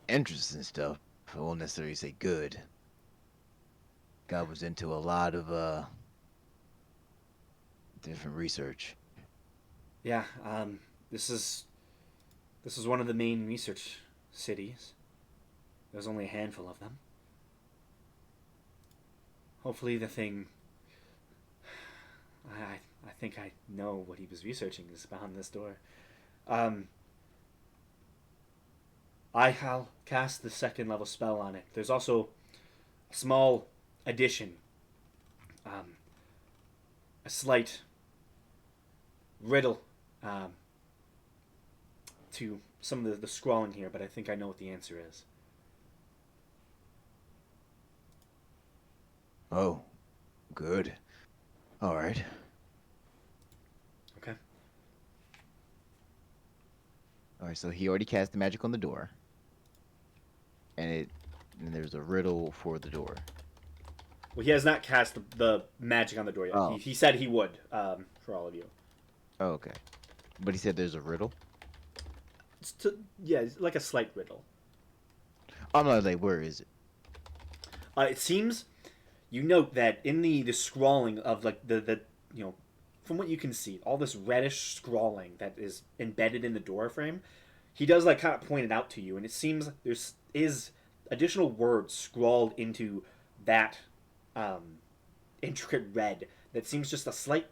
Speaker 2: Interesting stuff. I won't necessarily say good. God was into a lot of different research.
Speaker 1: Yeah, this is one of the main research cities. There's only a handful of them. Hopefully, the thing. I think I know what he was researching is behind this door. Um, I'll cast the second level spell on it. There's also a small addition, um, a slight riddle to some of the scrawling here, but I think I know what the answer is.
Speaker 2: Oh, good. All right.
Speaker 1: Okay.
Speaker 2: All right. So he already cast the magic on the door, and there's a riddle for the door.
Speaker 1: Well, he has not cast the magic on the door yet.
Speaker 2: Oh.
Speaker 1: He said he would, for all of you.
Speaker 2: Oh, okay. But he said there's a riddle.
Speaker 1: It's like a slight riddle.
Speaker 2: I'm not like, where is it?
Speaker 1: It seems you note that in the scrawling of like the from what you can see, all this reddish scrawling that is embedded in the door frame, he does like kind of point it out to you, and it seems is additional words scrawled into that intricate red that seems just a slight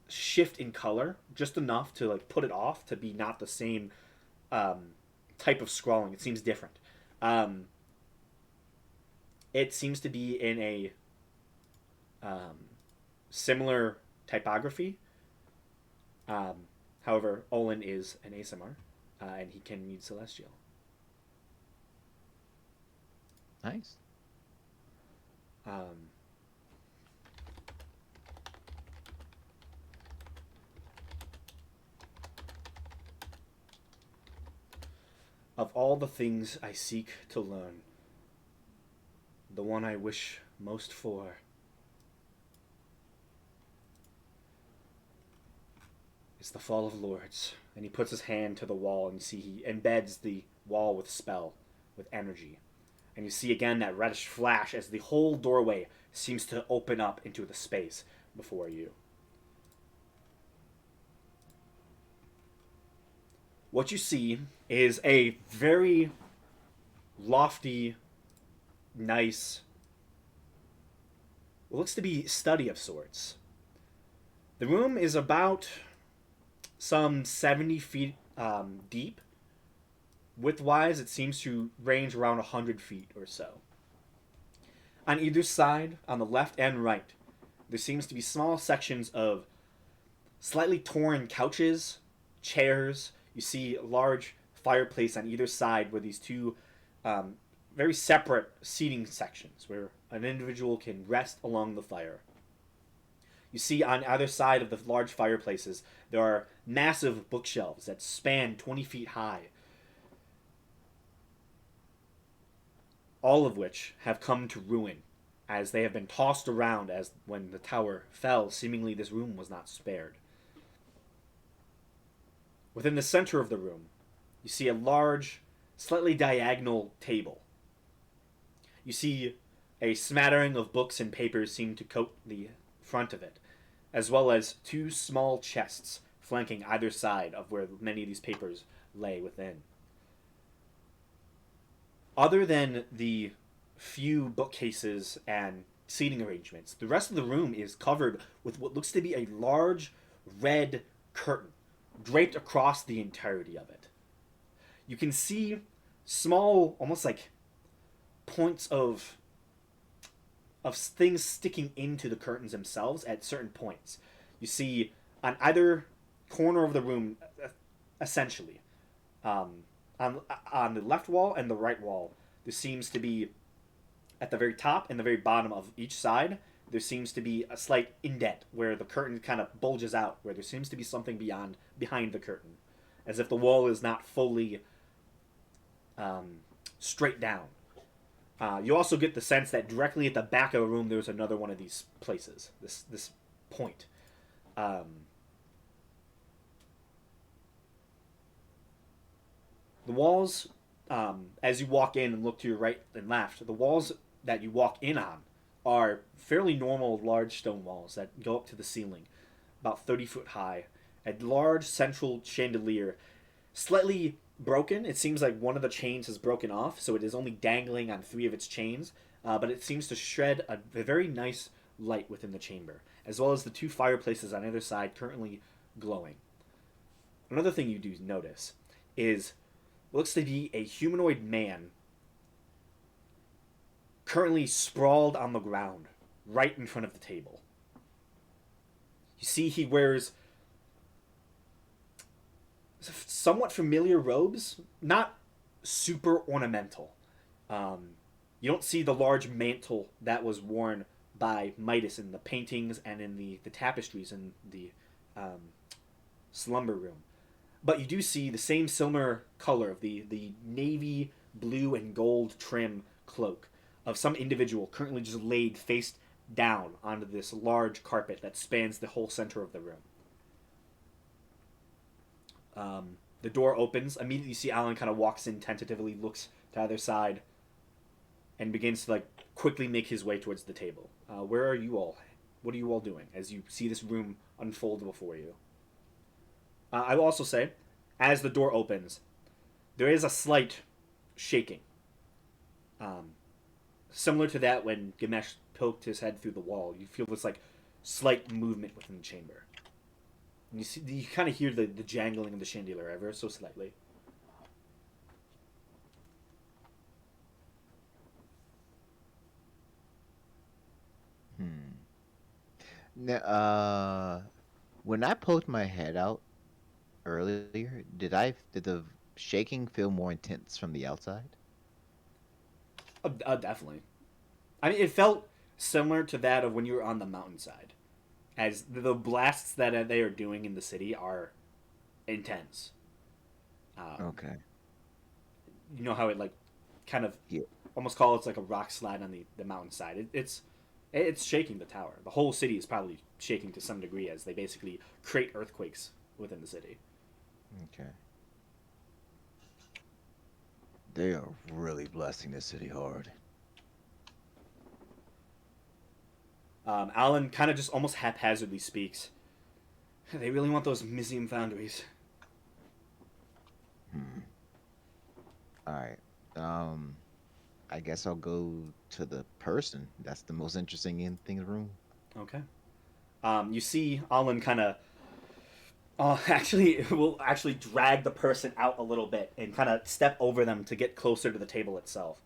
Speaker 1: shift in color, just enough to like put it off to be not the same type of scrawling. It seems different. It seems to be in a similar typography. However, Olin is an ASMR, and he can read Celestial.
Speaker 2: Nice.
Speaker 1: Of all the things I seek to learn, the one I wish most for is the Fall of Lords. And he puts his hand to the wall, and you see he embeds the wall with spell, with energy. And you see again that reddish flash as the whole doorway seems to open up into the space before you. What you see is a very lofty, nice, what looks to be study of sorts. The room is about some 70 feet deep. Width-wise, it seems to range around 100 feet or so. On either side, on the left and right, there seems to be small sections of slightly torn couches, chairs. You see a large fireplace on either side where these two very separate seating sections where an individual can rest along the fire. You see on either side of the large fireplaces, there are massive bookshelves that span 20 feet high, all of which have come to ruin as they have been tossed around as when the tower fell, seemingly this room was not spared. Within the center of the room, you see a large, slightly diagonal table. You see a smattering of books and papers seem to coat the front of it, as well as two small chests flanking either side of where many of these papers lay within. Other than the few bookcases and seating arrangements, the rest of the room is covered with what looks to be a large red curtain draped across the entirety of it. You can see small, almost like points of things sticking into the curtains themselves at certain points. You see on either corner of the room, essentially, on the left wall and the right wall, there seems to be, at the very top and the very bottom of each side, there seems to be a slight indent where the curtain kind of bulges out, where there seems to be something behind the curtain, as if the wall is not fully straight down. You also get the sense that directly at the back of the room there's another one of these places, this point. The walls as you walk in and look to your right and left, the walls that you walk in on are fairly normal, large stone walls that go up to the ceiling, about 30 foot high. A large central chandelier, slightly broken. It seems like one of the chains has broken off, so it is only dangling on three of its chains, but it seems to shed a very nice light within the chamber, as well as the two fireplaces on either side currently glowing. Another thing you do notice is looks to be a humanoid man currently sprawled on the ground right in front of the table. You see he wears somewhat familiar robes, not super ornamental. You don't see the large mantle that was worn by Mitas in the paintings and in the tapestries in the slumber room. But you do see the same similar color of the navy blue and gold trim cloak of some individual currently just laid face down onto this large carpet that spans the whole center of the room. The door opens. Immediately, you see Alan kind of walks in tentatively, looks to either side, and begins to quickly make his way towards the table. Where are you all? What are you all doing as you see this room unfold before you? I will also say, as the door opens, there is a slight shaking. Similar to that when Gamesh poked his head through the wall. You feel this slight movement within the chamber. And you kind of hear the jangling of the chandelier ever so slightly.
Speaker 2: Now, when I poked my head out earlier, did the shaking feel more intense from the outside?
Speaker 1: Definitely. I mean, it felt similar to that of when you were on the mountainside, as the blasts that they are doing in the city are intense.
Speaker 2: Okay.
Speaker 1: You know how it kind of
Speaker 2: Yeah.
Speaker 1: almost call it's like a rock slide on the mountainside. It's shaking the tower. The whole city is probably shaking to some degree as they basically create earthquakes within the city.
Speaker 2: Okay. They are really blessing this city hard.
Speaker 1: Alan kind of just almost haphazardly speaks. They really want those museum foundries.
Speaker 2: All right. I guess I'll go to the person. That's the most interesting thing in the room.
Speaker 1: Okay. You see Alan kind of actually will actually drag the person out a little bit and kind of step over them to get closer to the table itself.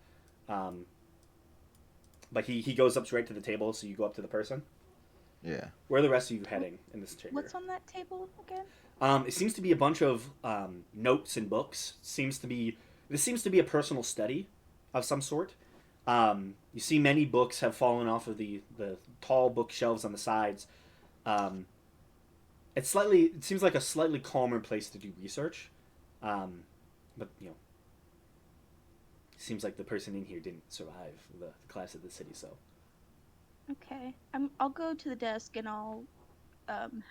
Speaker 1: But he goes up straight to the table, so you go up to the person.
Speaker 2: Yeah.
Speaker 1: Where are the rest of you heading in this chamber?
Speaker 4: What's on that table again?
Speaker 1: It seems to be a bunch of notes and books. This seems to be a personal study of some sort. You see many books have fallen off of the tall bookshelves on the sides. It seems like a slightly calmer place to do research, but it seems like the person in here didn't survive the class of the city. So
Speaker 4: Okay. I'll go to the desk and I'll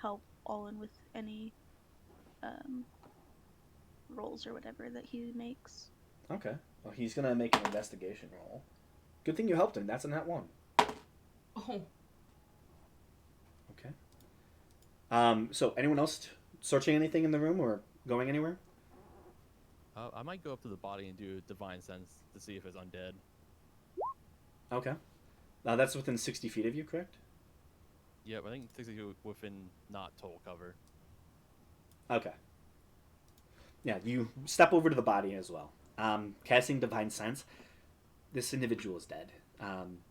Speaker 4: help Olin with any rolls or whatever that he makes.
Speaker 1: okay, well he's gonna make an investigation roll. Good thing you helped him. That's a nat 1.
Speaker 3: Oh,
Speaker 1: Okay. So anyone else searching anything in the room or going anywhere?
Speaker 5: I might go up to the body and do a divine sense to see if it's undead.
Speaker 1: Okay. That's within 60 feet of you, correct?
Speaker 5: Yeah, but I think it's within not total cover.
Speaker 1: Okay. Yeah, you step over to the body as well. Casting divine sense. This individual is dead.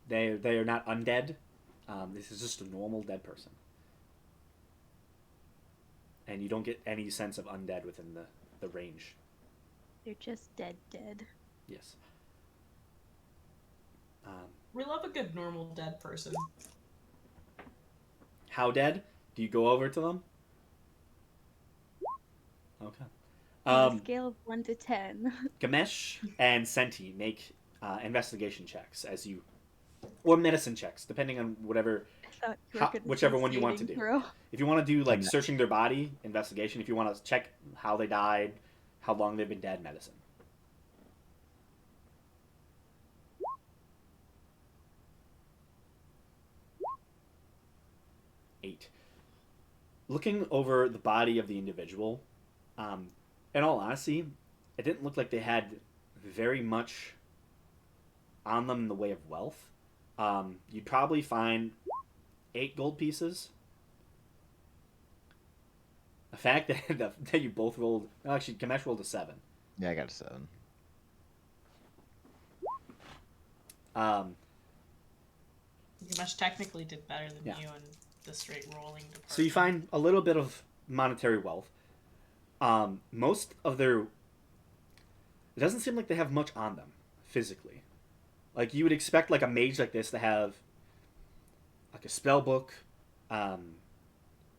Speaker 1: They are not undead. This is just a normal dead person. And you don't get any sense of undead within the range.
Speaker 4: They're just dead.
Speaker 1: Yes.
Speaker 3: we love a good normal dead person.
Speaker 1: How dead? Do you go over to them? Okay.
Speaker 4: On a scale of 1 to 10.
Speaker 1: Gamesh and Senti make investigation checks or medicine checks, depending on whatever,
Speaker 4: I thought you were gonna
Speaker 1: whichever
Speaker 4: say
Speaker 1: one you want to
Speaker 4: saving
Speaker 1: do.
Speaker 4: throw.
Speaker 1: If you want to do
Speaker 2: Gamesh.
Speaker 1: searching their body, investigation. If you want to check how they died, how long they've been dead, medicine. looking over the body of the individual, um, in all honesty, it didn't look like they had very much on them in the way of wealth. You'd probably find 8 gold pieces. The fact that you both rolled, actually, Kamesh rolled a 7.
Speaker 2: Yeah, I got a 7.
Speaker 1: Um,
Speaker 3: Gamesh technically did better than
Speaker 1: Yeah.
Speaker 3: you in the straight rolling department.
Speaker 1: so you find a little bit of monetary wealth. Most of their, it doesn't seem like they have much on them physically. Like you would expect, like a mage like this to have, like a spell book,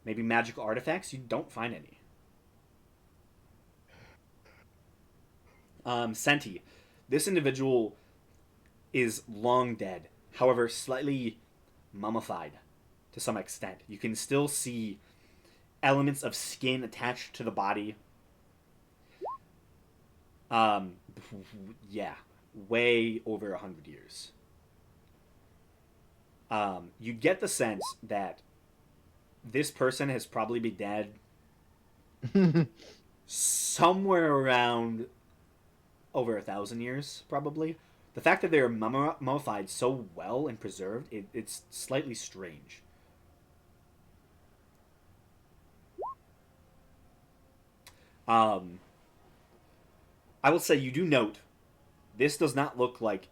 Speaker 1: maybe magical artifacts. You don't find any. Senti, this individual is long dead. However, slightly mummified to some extent. You can still see elements of skin attached to the body. Yeah, way over 100 years. You get the sense that this person has probably been dead somewhere around over 1,000 years, probably. The fact that they are mummified so well and preserved, it's slightly strange. I will say you do note this does not look like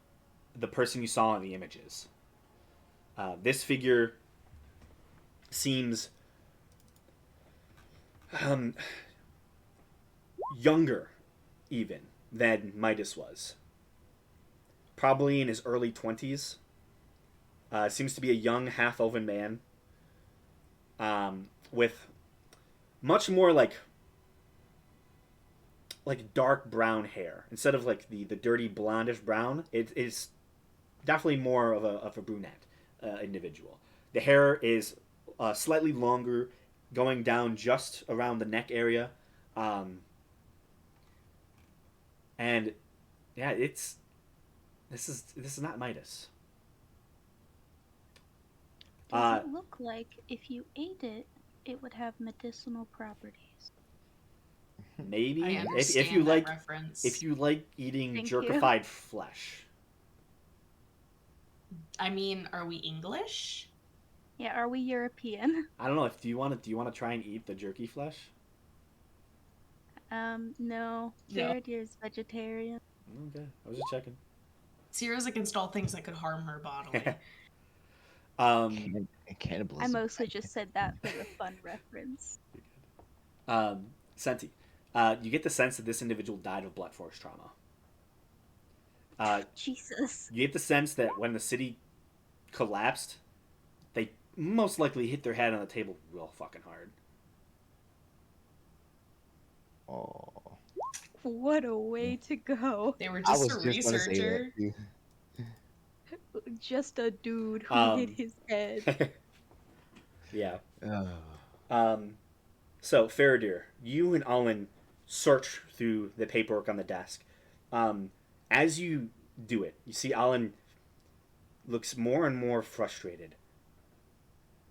Speaker 1: the person you saw in the images. This figure seems younger, even, than Midas was. Probably in his early 20s. Seems to be a young half-elven man with much more like dark brown hair instead of like the dirty blondish brown. It is definitely more of a brunette individual. The hair is slightly longer, going down just around the neck area, and yeah, this is not Midas.
Speaker 4: Does it look like if you ate it, it would have medicinal properties?
Speaker 1: Maybe
Speaker 3: I understand
Speaker 1: if you
Speaker 3: that
Speaker 1: like
Speaker 3: reference.
Speaker 1: if you like eating
Speaker 4: Thank you.
Speaker 1: jerkified flesh.
Speaker 3: I mean, are we English?
Speaker 4: Yeah, are we European?
Speaker 1: I don't know if do you want to try and eat the jerky flesh?
Speaker 4: No.
Speaker 3: No.
Speaker 4: Faradir's vegetarian.
Speaker 1: Okay, I was just checking.
Speaker 3: Sierra's against all things that could harm her bodily.
Speaker 2: Cannibalism.
Speaker 4: I mostly just said that for the fun reference.
Speaker 1: Senti, you get the sense that this individual died of blunt force trauma.
Speaker 4: Jesus.
Speaker 1: You get the sense that when the city collapsed, they most likely hit their head on the table real fucking hard.
Speaker 2: Oh,
Speaker 4: What a way to go.
Speaker 3: They were
Speaker 2: I
Speaker 3: just
Speaker 2: was
Speaker 3: a
Speaker 2: just gonna say
Speaker 3: researcher.
Speaker 2: that too.
Speaker 4: Just a dude who hit his head.
Speaker 1: Yeah.
Speaker 2: Oh.
Speaker 1: So, Faradir, you and Alwyn search through the paperwork on the desk. As you do it, you see Alwyn looks more and more frustrated.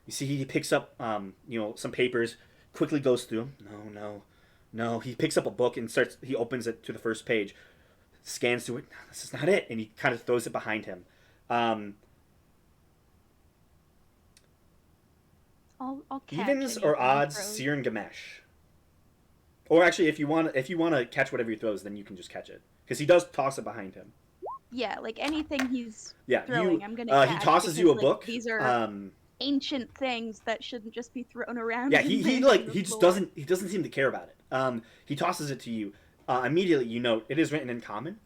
Speaker 1: You see he picks up, some papers, quickly goes through them. No. He picks up a book and he opens it to the first page, scans through it. No, this is not it. And he kind of throws it behind him.
Speaker 4: I'll catch
Speaker 1: Evens
Speaker 4: anything
Speaker 1: or
Speaker 4: he
Speaker 1: odds,
Speaker 4: throws.
Speaker 1: Seer and Gamesh. Or actually, if you want to catch whatever he throws, then you can just catch it because he does toss it behind him.
Speaker 4: Yeah, like anything he's
Speaker 1: Yeah,
Speaker 4: throwing, I'm gonna catch.
Speaker 1: he tosses
Speaker 4: because,
Speaker 1: you a
Speaker 4: like,
Speaker 1: book.
Speaker 4: These are ancient things that shouldn't just be thrown around.
Speaker 1: Yeah,
Speaker 4: and
Speaker 1: he
Speaker 4: land
Speaker 1: like
Speaker 4: on the
Speaker 1: he just
Speaker 4: floor.
Speaker 1: doesn't seem to care about it. He tosses it to you. Immediately, you note it is written in common.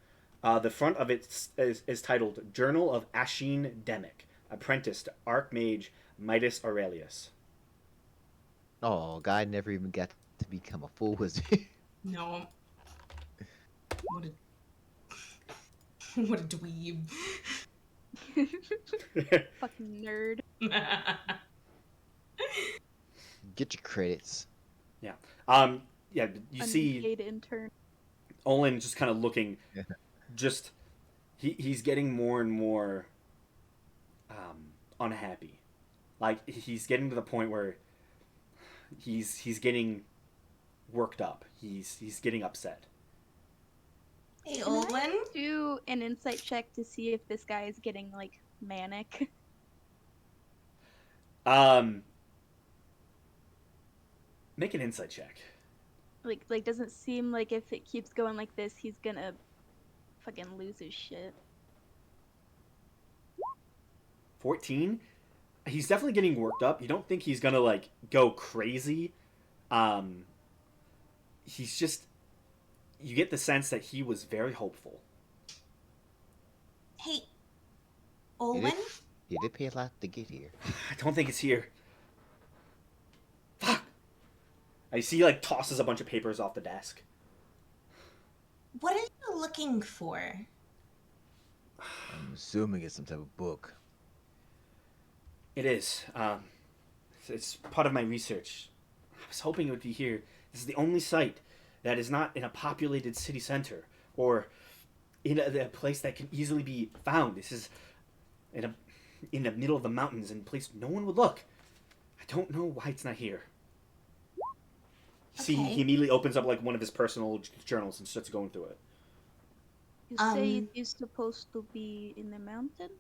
Speaker 1: The front of it is titled "Journal of Ashin Demic, Apprentice to Archmage Midas Aurelius."
Speaker 2: Oh, guy never even got to become a full wizard.
Speaker 3: No. What a what a dweeb.
Speaker 4: Fucking nerd.
Speaker 2: Get your credits.
Speaker 1: Yeah. Yeah. You see
Speaker 4: Unpaid intern.
Speaker 1: Olin just kind of looking.
Speaker 2: Yeah.
Speaker 1: Just he's getting more and more unhappy. Like he's getting to the point where He's getting worked up. He's getting upset.
Speaker 6: Hey,
Speaker 4: Can I
Speaker 6: Olwen.
Speaker 4: do an insight check to see if this guy is getting like manic?
Speaker 1: Make an insight check.
Speaker 4: Like doesn't seem like if it keeps going like this, he's gonna fucking lose his shit.
Speaker 1: 14. He's definitely getting worked up. You don't think he's gonna like go crazy. Um, he's just. You get the sense that he was very hopeful.
Speaker 6: Hey,
Speaker 2: Did
Speaker 6: Olwen.
Speaker 2: it pay a lot to get here?
Speaker 1: I don't think it's here. Fuck. I see he like tosses a bunch of papers off the desk.
Speaker 6: What are you looking for?
Speaker 2: I'm assuming it's some type of book.
Speaker 1: It is. It's part of my research. I was hoping it would be here. This is the only site that is not in a populated city center or in a place that can easily be found. This is in the middle of the mountains in a place no one would look. I don't know why it's not here. See,
Speaker 6: Okay.
Speaker 1: he immediately opens up like one of his personal journals and starts going through it.
Speaker 4: You say it is supposed to be in the mountain?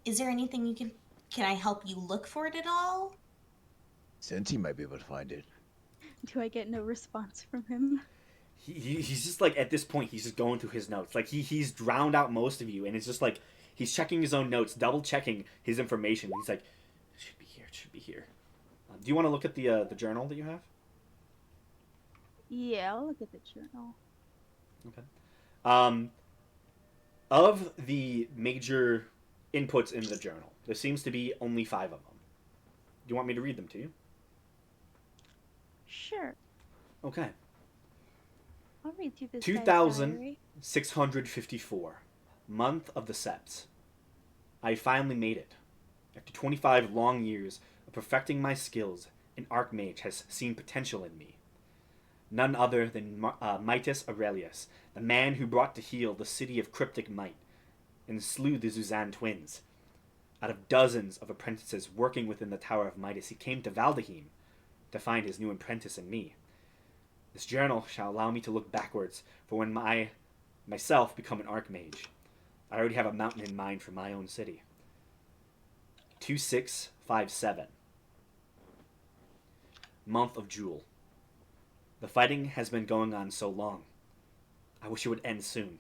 Speaker 6: Is there anything you can I help you look for it at all?
Speaker 2: Senti might be able to find it.
Speaker 4: Do I get no response from him?
Speaker 1: He's just like at this point he's just going through his notes. Like he's drowned out most of you, and it's just like he's checking his own notes, double checking his information. He's like, it should be here. It should be here. Do you want to look at the journal that you have?
Speaker 4: Yeah, I'll look at the journal.
Speaker 1: Okay. Of the major inputs in the journal, there seems to be only 5 of them. Do you want me to read them to you?
Speaker 4: Sure.
Speaker 1: Okay.
Speaker 4: I'll read through this.
Speaker 1: 2,654. Month of the Septs. I finally made it. After 25 long years of perfecting my skills, an Archmage has seen potential in me. None other than Mitas Aurelius, the man who brought to heel the city of cryptic might, and slew the Zuzan twins. Out of dozens of apprentices working within the Tower of Midas, he came to Valdahim to find his new apprentice in me. This journal shall allow me to look backwards for when myself become an Archmage. I already have a mountain in mind for my own city. 2657. Month of Jewel. The fighting has been going on so long. I wish it would end soon.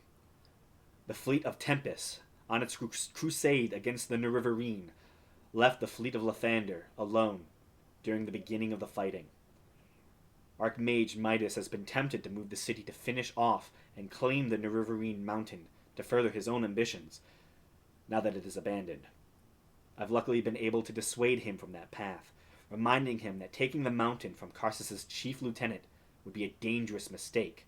Speaker 1: The fleet of Tempest, on its crusade against the Nerevarine, left the fleet of Lathander alone during the beginning of the fighting. Archmage Midas has been tempted to move the city to finish off and claim the Nerevarine mountain to further his own ambitions, now that it is abandoned. I've luckily been able to dissuade him from that path, reminding him that taking the mountain from Karsus's chief lieutenant would be a dangerous mistake.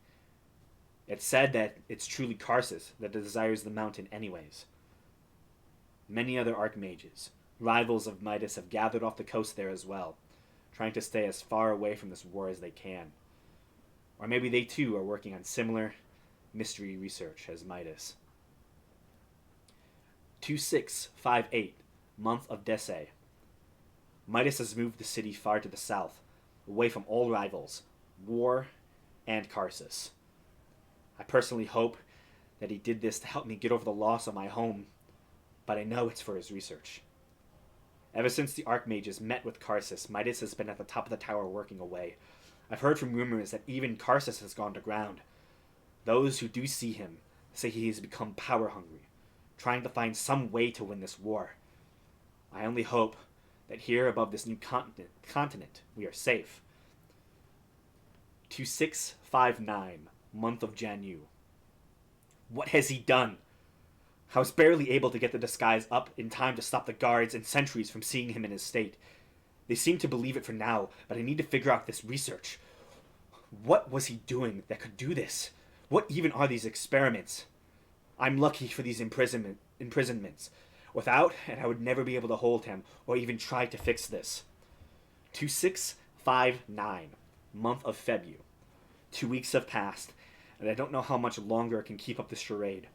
Speaker 1: It's said that it's truly Karsus that desires the mountain anyways. Many other Archmages, rivals of Midas, have gathered off the coast there as well, trying to stay as far away from this war as they can. Or maybe they too are working on similar mystery research as Midas. 2658, Month of Dese. Midas has moved the city far to the south, away from all rivals, war, and Karsus. I personally hope that he did this to help me get over the loss of my home, but I know it's for his research. Ever since the Archmages met with Karsus, Midas has been at the top of the tower working away. I've heard from rumors that even Karsus has gone to ground. Those who do see him say he has become power-hungry, trying to find some way to win this war. I only hope that here above this new continent we are safe. 2659, Month of Janu. What has he done? I was barely able to get the disguise up in time to stop the guards and sentries from seeing him in his state. They seem to believe it for now, but I need to figure out this research. What was he doing that could do this? What even are these experiments? I'm lucky for these imprisonments. Without it, I would never be able to hold him or even try to fix this. 2659, Month of Febu. 2 weeks have passed, and I don't know how much longer I can keep up this charade.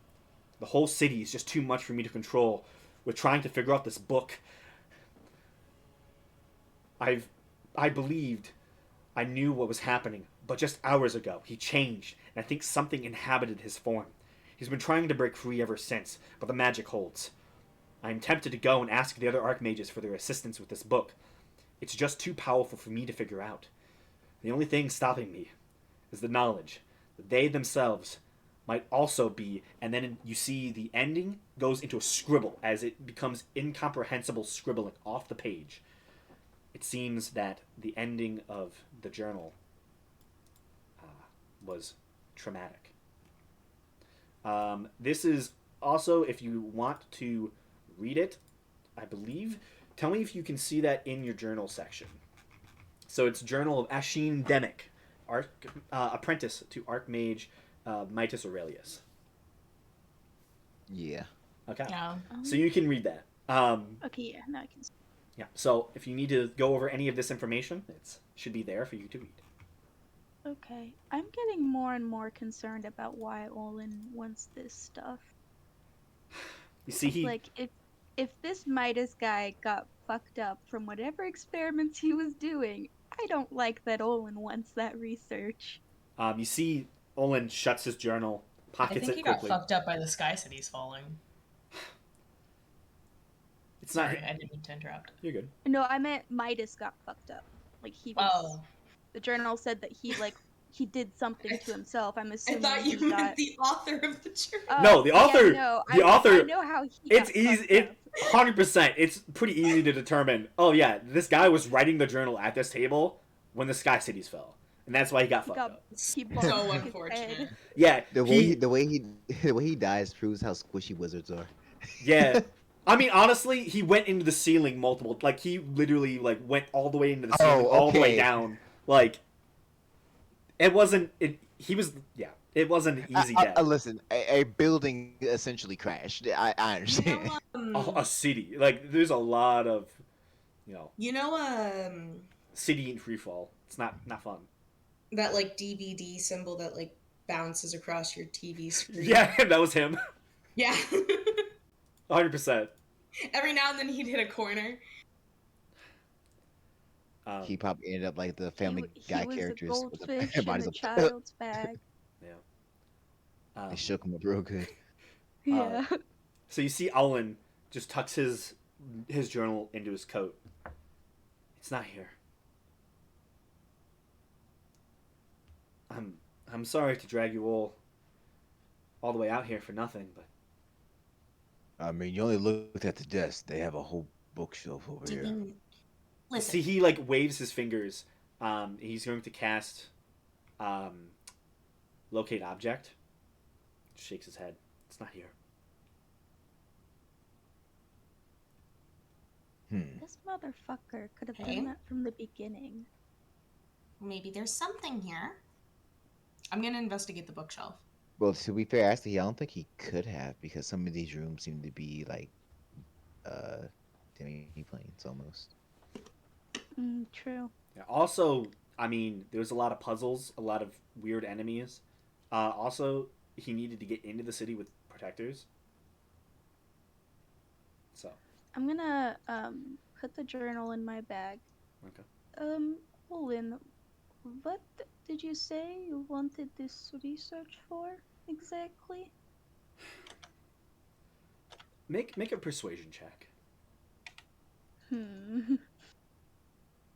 Speaker 1: The whole city is just too much for me to control, with trying to figure out this book. I believed I knew what was happening, but just hours ago, he changed, and I think something inhabited his form. He's been trying to break free ever since, but the magic holds. I am tempted to go and ask the other archmages for their assistance with this book. It's just too powerful for me to figure out. The only thing stopping me is the knowledge that they themselves might also be, and then you see the ending goes into a scribble as it becomes incomprehensible scribbling off the page. It seems that the ending of the journal was traumatic. This is also, if you want to read it, I believe. Tell me if you can see that in your journal section. So it's Journal of Ashin Demic, apprentice to Archmage Mitas Aurelius.
Speaker 2: Yeah.
Speaker 1: Okay.
Speaker 3: Yeah.
Speaker 1: So you can read that.
Speaker 4: Okay, yeah, now I can.
Speaker 1: Yeah. So if you need to go over any of this information, it should be there for you to read.
Speaker 4: Okay, I'm getting more and more concerned about why Olin wants this stuff.
Speaker 1: You see, he
Speaker 4: Like, if this Midas guy got fucked up from whatever experiments he was doing, I don't like that Olin wants that research.
Speaker 1: you see Olin shuts his journal,
Speaker 3: I
Speaker 1: pockets
Speaker 3: think
Speaker 1: it
Speaker 3: he got
Speaker 1: quickly.
Speaker 3: fucked up by the sky cities falling.
Speaker 1: It's
Speaker 3: Sorry,
Speaker 1: not.
Speaker 3: I didn't mean to interrupt.
Speaker 1: You're good.
Speaker 4: No, I meant Midas got fucked up. Like he was.
Speaker 3: Oh,
Speaker 4: The journal said that he did something to himself. I'm
Speaker 3: I
Speaker 4: assuming
Speaker 3: thought you
Speaker 4: he
Speaker 3: meant
Speaker 4: got.
Speaker 3: the author of the journal.
Speaker 4: Oh,
Speaker 1: No, the author-
Speaker 4: Yeah, no,
Speaker 1: the
Speaker 4: I
Speaker 1: author-
Speaker 4: know how he
Speaker 1: It's
Speaker 4: got
Speaker 1: easy.
Speaker 4: fucked
Speaker 1: It
Speaker 4: up.
Speaker 1: 100%. It's pretty easy to determine. Oh yeah, this guy was writing the journal at this table when the Sky Cities fell, and that's why he got fucked up.
Speaker 4: He
Speaker 3: So
Speaker 4: bonked his
Speaker 3: unfortunate.
Speaker 4: head.
Speaker 1: Yeah,
Speaker 2: The way he dies proves how squishy wizards are.
Speaker 1: yeah. I mean, honestly, he went into the ceiling multiple. Like he literally like went all the way into the ceiling, all the way
Speaker 2: okay.
Speaker 1: down. Like it wasn't. It. He was. Yeah. It wasn't an easy death.
Speaker 2: Listen, a building essentially crashed. I
Speaker 3: You
Speaker 2: understand.
Speaker 3: know,
Speaker 1: A city. Like there's a lot of,
Speaker 3: you know,
Speaker 1: city in free fall. It's not fun.
Speaker 3: that like DVD symbol that like bounces across your TV screen.
Speaker 1: Yeah, that was him.
Speaker 3: Yeah.
Speaker 1: 100%.
Speaker 3: Every now and then he'd hit a corner.
Speaker 2: He probably ended up like the Family
Speaker 4: He
Speaker 2: Guy
Speaker 4: was
Speaker 2: characters.
Speaker 4: a
Speaker 2: with the
Speaker 4: goldfish in
Speaker 2: bodies
Speaker 4: a
Speaker 2: up.
Speaker 4: child's bag.
Speaker 1: Yeah.
Speaker 2: They shook him up real good.
Speaker 4: Yeah.
Speaker 1: So you see Olin just tucks his journal into his coat. It's not here. I'm sorry to drag you all the way out here for nothing, but
Speaker 2: I mean, you only looked at the desk. They have a whole bookshelf over here.
Speaker 3: Listen,
Speaker 1: see he like waves his fingers. He's going to cast locate object. Shakes his head. It's not here.
Speaker 4: This motherfucker could have
Speaker 3: Hey.
Speaker 4: done that from the beginning.
Speaker 3: maybe there's something here. I'm gonna investigate the bookshelf.
Speaker 2: Well, to be fair, actually, I don't think he could have because some of these rooms seem to be like, demi-planes almost.
Speaker 4: True.
Speaker 1: Yeah. Also, I mean, there's a lot of puzzles, a lot of weird enemies. Also, he needed to get into the city with protectors. So.
Speaker 4: I'm gonna put the journal in my bag.
Speaker 1: Okay.
Speaker 4: Olin, what did you say you wanted this research for exactly?
Speaker 1: Make a persuasion check.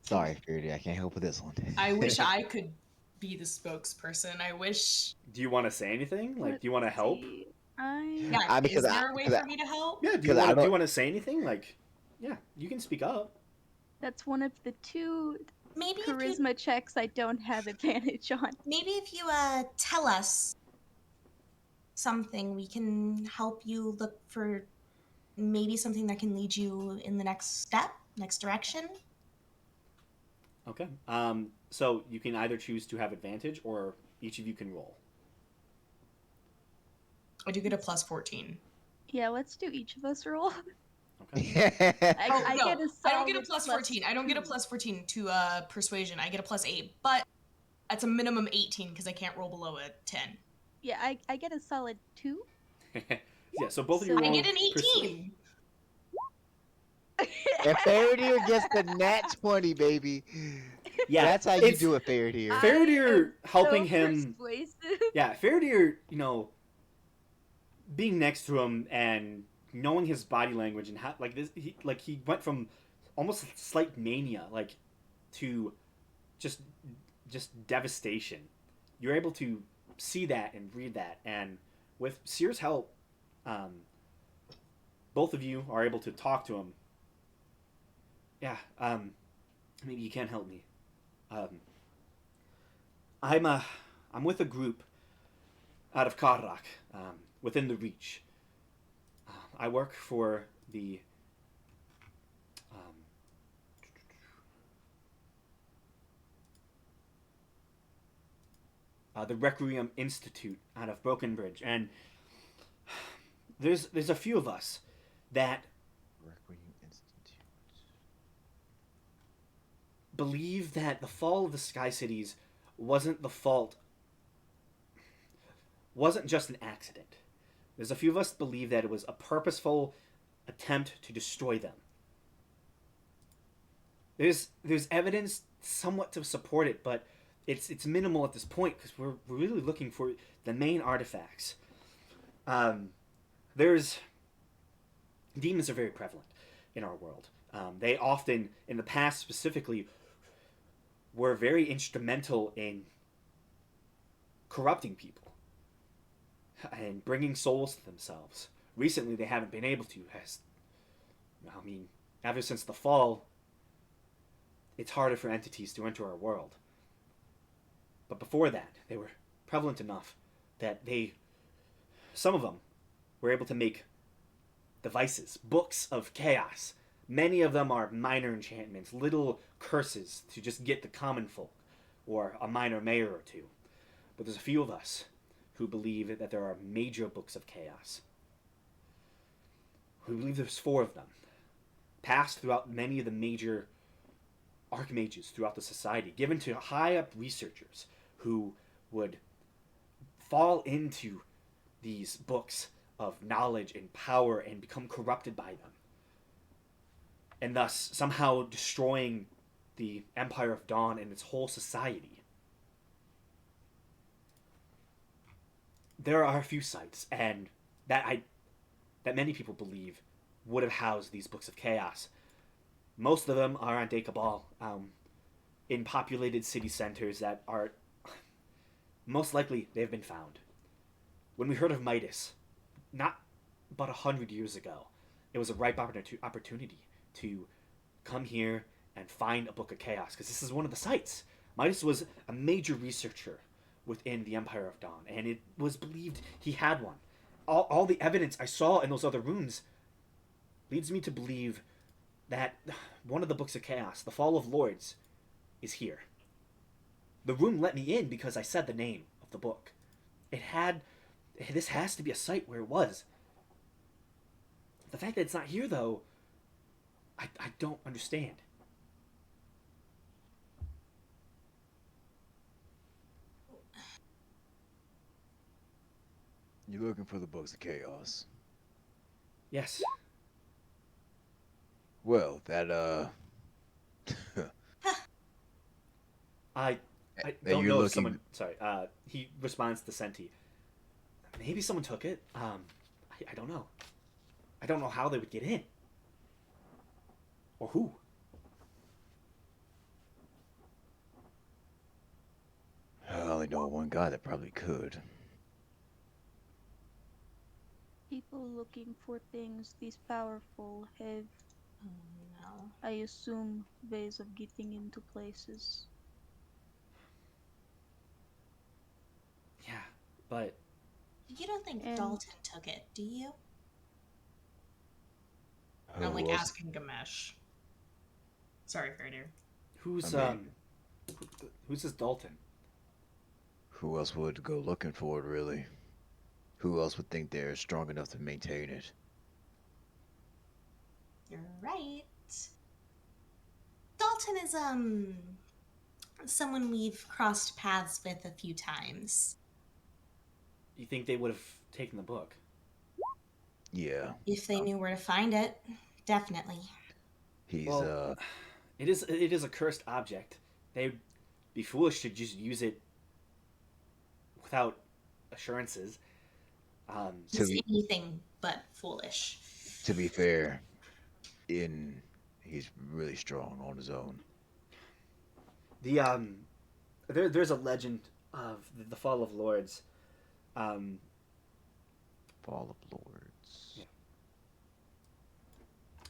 Speaker 2: Sorry, Fierdy, I can't help with this one.
Speaker 3: I wish I could be the spokesperson. I wish.
Speaker 1: Do you want to say anything? Like, do you want to
Speaker 4: Let's
Speaker 1: help?
Speaker 4: see.
Speaker 3: Yeah,
Speaker 2: because
Speaker 3: is there a way for me to help?
Speaker 1: Yeah. Do you
Speaker 2: 'Cause I
Speaker 1: want? Do you
Speaker 2: don't-
Speaker 1: want to say anything? Like, yeah, you can speak up.
Speaker 4: That's one of the two
Speaker 6: Maybe if you
Speaker 4: charisma checks I don't have advantage on.
Speaker 6: maybe if you tell us something, we can help you look for maybe something that can lead you in the next step, next direction.
Speaker 1: Okay. So you can either choose to have advantage, or each of you can roll.
Speaker 3: I do get a plus 14.
Speaker 4: Yeah, let's do each of us roll.
Speaker 1: Okay.
Speaker 4: I
Speaker 3: no,
Speaker 4: get a
Speaker 3: I don't get a
Speaker 4: solid
Speaker 3: plus 14. I don't get a
Speaker 4: 2.
Speaker 3: plus 14 to persuasion. I get a plus 8, but that's a minimum 18 because I can't roll below a 10.
Speaker 4: Yeah, I get a solid 2.
Speaker 1: Yeah. So both of you
Speaker 4: So-
Speaker 1: roll.
Speaker 3: I get an
Speaker 1: persuasion.
Speaker 3: 18.
Speaker 2: If Faradir gets the nat 20, baby,
Speaker 1: Yeah,
Speaker 2: that's how you
Speaker 1: it's
Speaker 2: do it, Faradir.
Speaker 1: Faradir
Speaker 4: I am
Speaker 1: helping
Speaker 4: so
Speaker 1: him.
Speaker 4: persuasive.
Speaker 1: Yeah, Faradir, being next to him and knowing his body language and how like this, he went from almost slight mania to just devastation. You're able to see that and read that, and with Seer's help, um, both of you are able to talk to him. Yeah, maybe you can help me. Um, I'm I'm with a group out of Karrak, within the Reach. I work for um, the Requiem Institute out of Broken Bridge, and there's a few of us that
Speaker 2: Requiem Institute.
Speaker 1: believe that the fall of the Sky Cities wasn't the fault, wasn't just an accident. There's a few of us believe that it was a purposeful attempt to destroy them. There's evidence somewhat to support it, but it's minimal at this point because we're really looking for the main artifacts. Um, there's demons are very prevalent in our world. They often, in the past specifically, were very instrumental in corrupting people and bringing souls to themselves. Recently, they haven't been able to. I mean, ever since the fall, it's harder for entities to enter our world. But before that, they were prevalent enough that some of them, were able to make devices, books of chaos. Many of them are minor enchantments, little curses to just get the common folk, or a minor mayor or two. But there's a few of us who believe that there are major books of chaos. We believe there's 4 of them, passed throughout many of the major archmages throughout the society, given to high up researchers who would fall into these books of knowledge and power and become corrupted by them, and thus somehow destroying the Empire of Dawn and its whole society. There are a few sites, and that many people believe would have housed these books of chaos. Most of them are on Dekabal, in populated city centers that are most likely they've been found. When we heard of Mitas, not but 100 years ago, it was a ripe opportunity to come here and find a book of chaos, because this is one of the sites. Midas was a major researcher within the Empire of Dawn, and it was believed he had one. All the evidence I saw in those other rooms leads me to believe that one of the books of chaos, the Fall of Lords, is here. The room let me in because I said the name of the book. This has to be a site where it was. The fact that it's not here, though, I don't understand.
Speaker 2: You're looking for the books of chaos.
Speaker 1: Yes.
Speaker 2: Well, that
Speaker 1: I
Speaker 2: that
Speaker 1: don't
Speaker 2: you're
Speaker 1: know if
Speaker 2: looking.
Speaker 1: someone. Sorry. He responds to Senti. Maybe someone took it. I don't know. I don't know how they would get in. Or who.
Speaker 2: I only know one guy that probably could.
Speaker 4: People looking for things this powerful have,
Speaker 6: Oh, no.
Speaker 4: I assume, ways of getting into places.
Speaker 1: Yeah, but
Speaker 6: You don't think
Speaker 4: And-
Speaker 6: Dalton took it, do you?
Speaker 3: I'm like
Speaker 2: Who else-
Speaker 3: asking Gamesh. Sorry, Faradir.
Speaker 1: who's
Speaker 2: I mean-
Speaker 1: who's this Dalton?
Speaker 2: Who else would go looking for it, really? Who else would think they're strong enough to maintain it?
Speaker 6: You're right. Dalton is someone we've crossed paths with a few times.
Speaker 1: You think they would have taken the book?
Speaker 2: Yeah.
Speaker 6: If they knew where to find it, definitely.
Speaker 2: He's
Speaker 1: Well, it is a cursed object. They'd be foolish to just use it without assurances.
Speaker 2: to
Speaker 6: He's
Speaker 2: be
Speaker 6: anything but foolish.
Speaker 2: to be fair, in he's really strong on his own.
Speaker 1: The there's a legend of the fall of lords. Um,
Speaker 2: Fall of Lords.
Speaker 1: yeah,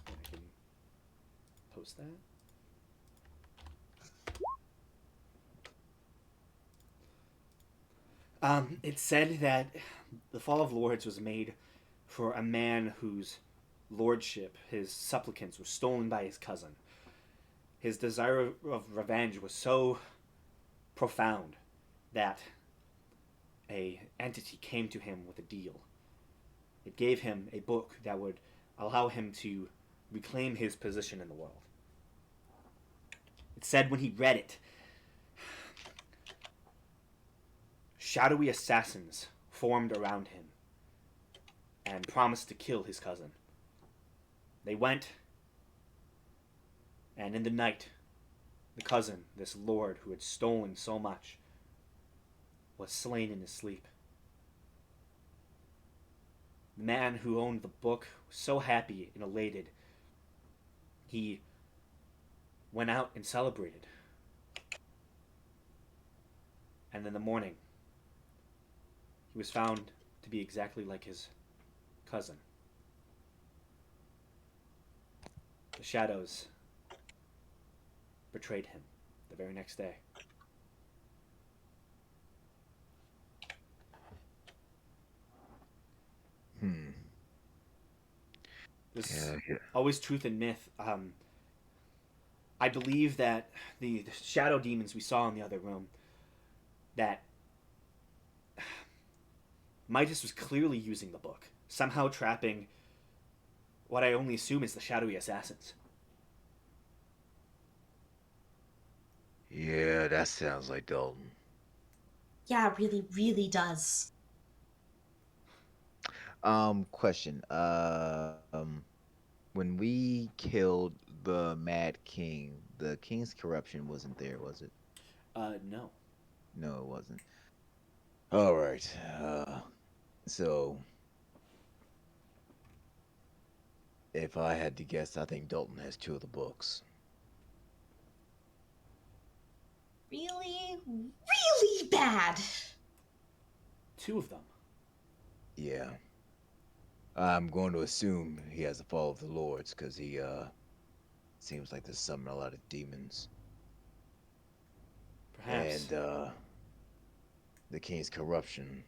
Speaker 1: I can post that. It said that the fall of lords was made for a man whose lordship, his supplicants, were stolen by his cousin. His desire of revenge was so profound that a entity came to him with a deal. It gave him a book that would allow him to reclaim his position in the world. It said when he read it, shadowy assassins formed around him and promised to kill his cousin. They went, and in the night, the cousin, this lord who had stolen so much, was slain in his sleep. The man who owned the book was so happy and elated, he went out and celebrated. And in the morning, he was found to be exactly like his cousin. The shadows betrayed him the very next day.
Speaker 2: Hmm.
Speaker 1: There's
Speaker 2: Yeah.
Speaker 1: always truth in myth. I believe that the shadow demons we saw in the other room, that Mitas was clearly using the book, somehow trapping what I only assume is the shadowy assassins.
Speaker 2: Yeah, that sounds like Dalton.
Speaker 6: Yeah, it really, really does.
Speaker 2: Question. When we killed the Mad King, the King's corruption wasn't there, was it?
Speaker 1: No.
Speaker 2: No, it wasn't. All right. So if I had to guess, I think Dalton has two of the books.
Speaker 6: Really, really bad.
Speaker 1: Two of them.
Speaker 2: Yeah. I'm going to assume he has the Fall of the Lords because he seems like there's summoning a lot of demons.
Speaker 1: Perhaps.
Speaker 2: And the King's corruption.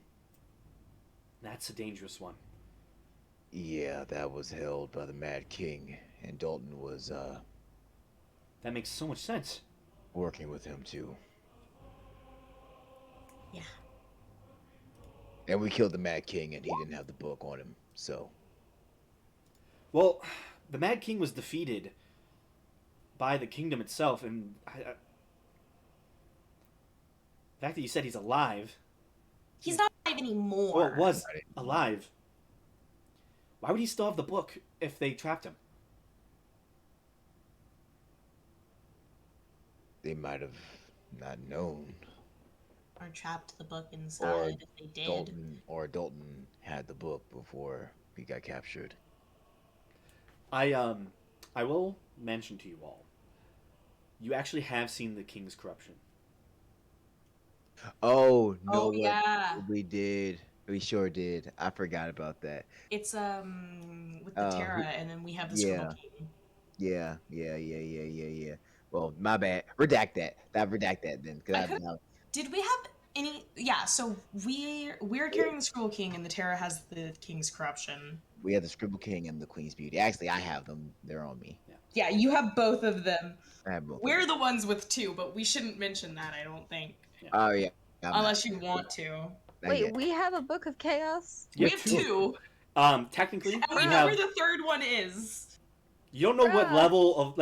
Speaker 1: That's a dangerous one.
Speaker 2: Yeah, that was held by the Mad King, and Dalton was
Speaker 1: That makes so much sense.
Speaker 2: working with him too.
Speaker 6: Yeah.
Speaker 2: And we killed the Mad King, and he didn't have the book on him. So
Speaker 1: Well, the Mad King was defeated by the kingdom itself, and the fact that you said he's alive,
Speaker 6: He's not alive anymore.
Speaker 1: or was alive, why would he still have the book if they trapped him?
Speaker 2: they might have not known,
Speaker 6: Or trapped the book
Speaker 2: or
Speaker 6: inside if they did.
Speaker 2: Dalton had the book before he got captured.
Speaker 1: I will mention to you all, you actually have seen the king's corruption.
Speaker 2: Oh no!
Speaker 3: Oh
Speaker 2: What
Speaker 3: yeah.
Speaker 2: we did? We sure did. I forgot about that.
Speaker 3: It's with the Terra, and then we have the Scribble
Speaker 2: Yeah,
Speaker 3: King.
Speaker 2: yeah. Well, my bad. Redact that. Redact that then.
Speaker 3: I could. Did we have any? Yeah. So we're carrying the Scribble King, and the Terra has the King's Corruption.
Speaker 2: We have the Scribble King and the Queen's Beauty. Actually, I have them. They're on me.
Speaker 3: Yeah, you have both of them.
Speaker 2: I have both.
Speaker 3: We're the ones with two, but we shouldn't mention that. I don't think.
Speaker 2: Oh yeah.
Speaker 3: Unless you want to.
Speaker 2: Not
Speaker 4: Wait,
Speaker 2: yet.
Speaker 4: we have a book of chaos?
Speaker 1: You
Speaker 3: We have two,
Speaker 1: Technically,
Speaker 3: and we
Speaker 1: you
Speaker 3: know
Speaker 1: have.
Speaker 3: where the third one is.
Speaker 1: You don't know what
Speaker 4: Bruh.
Speaker 1: level of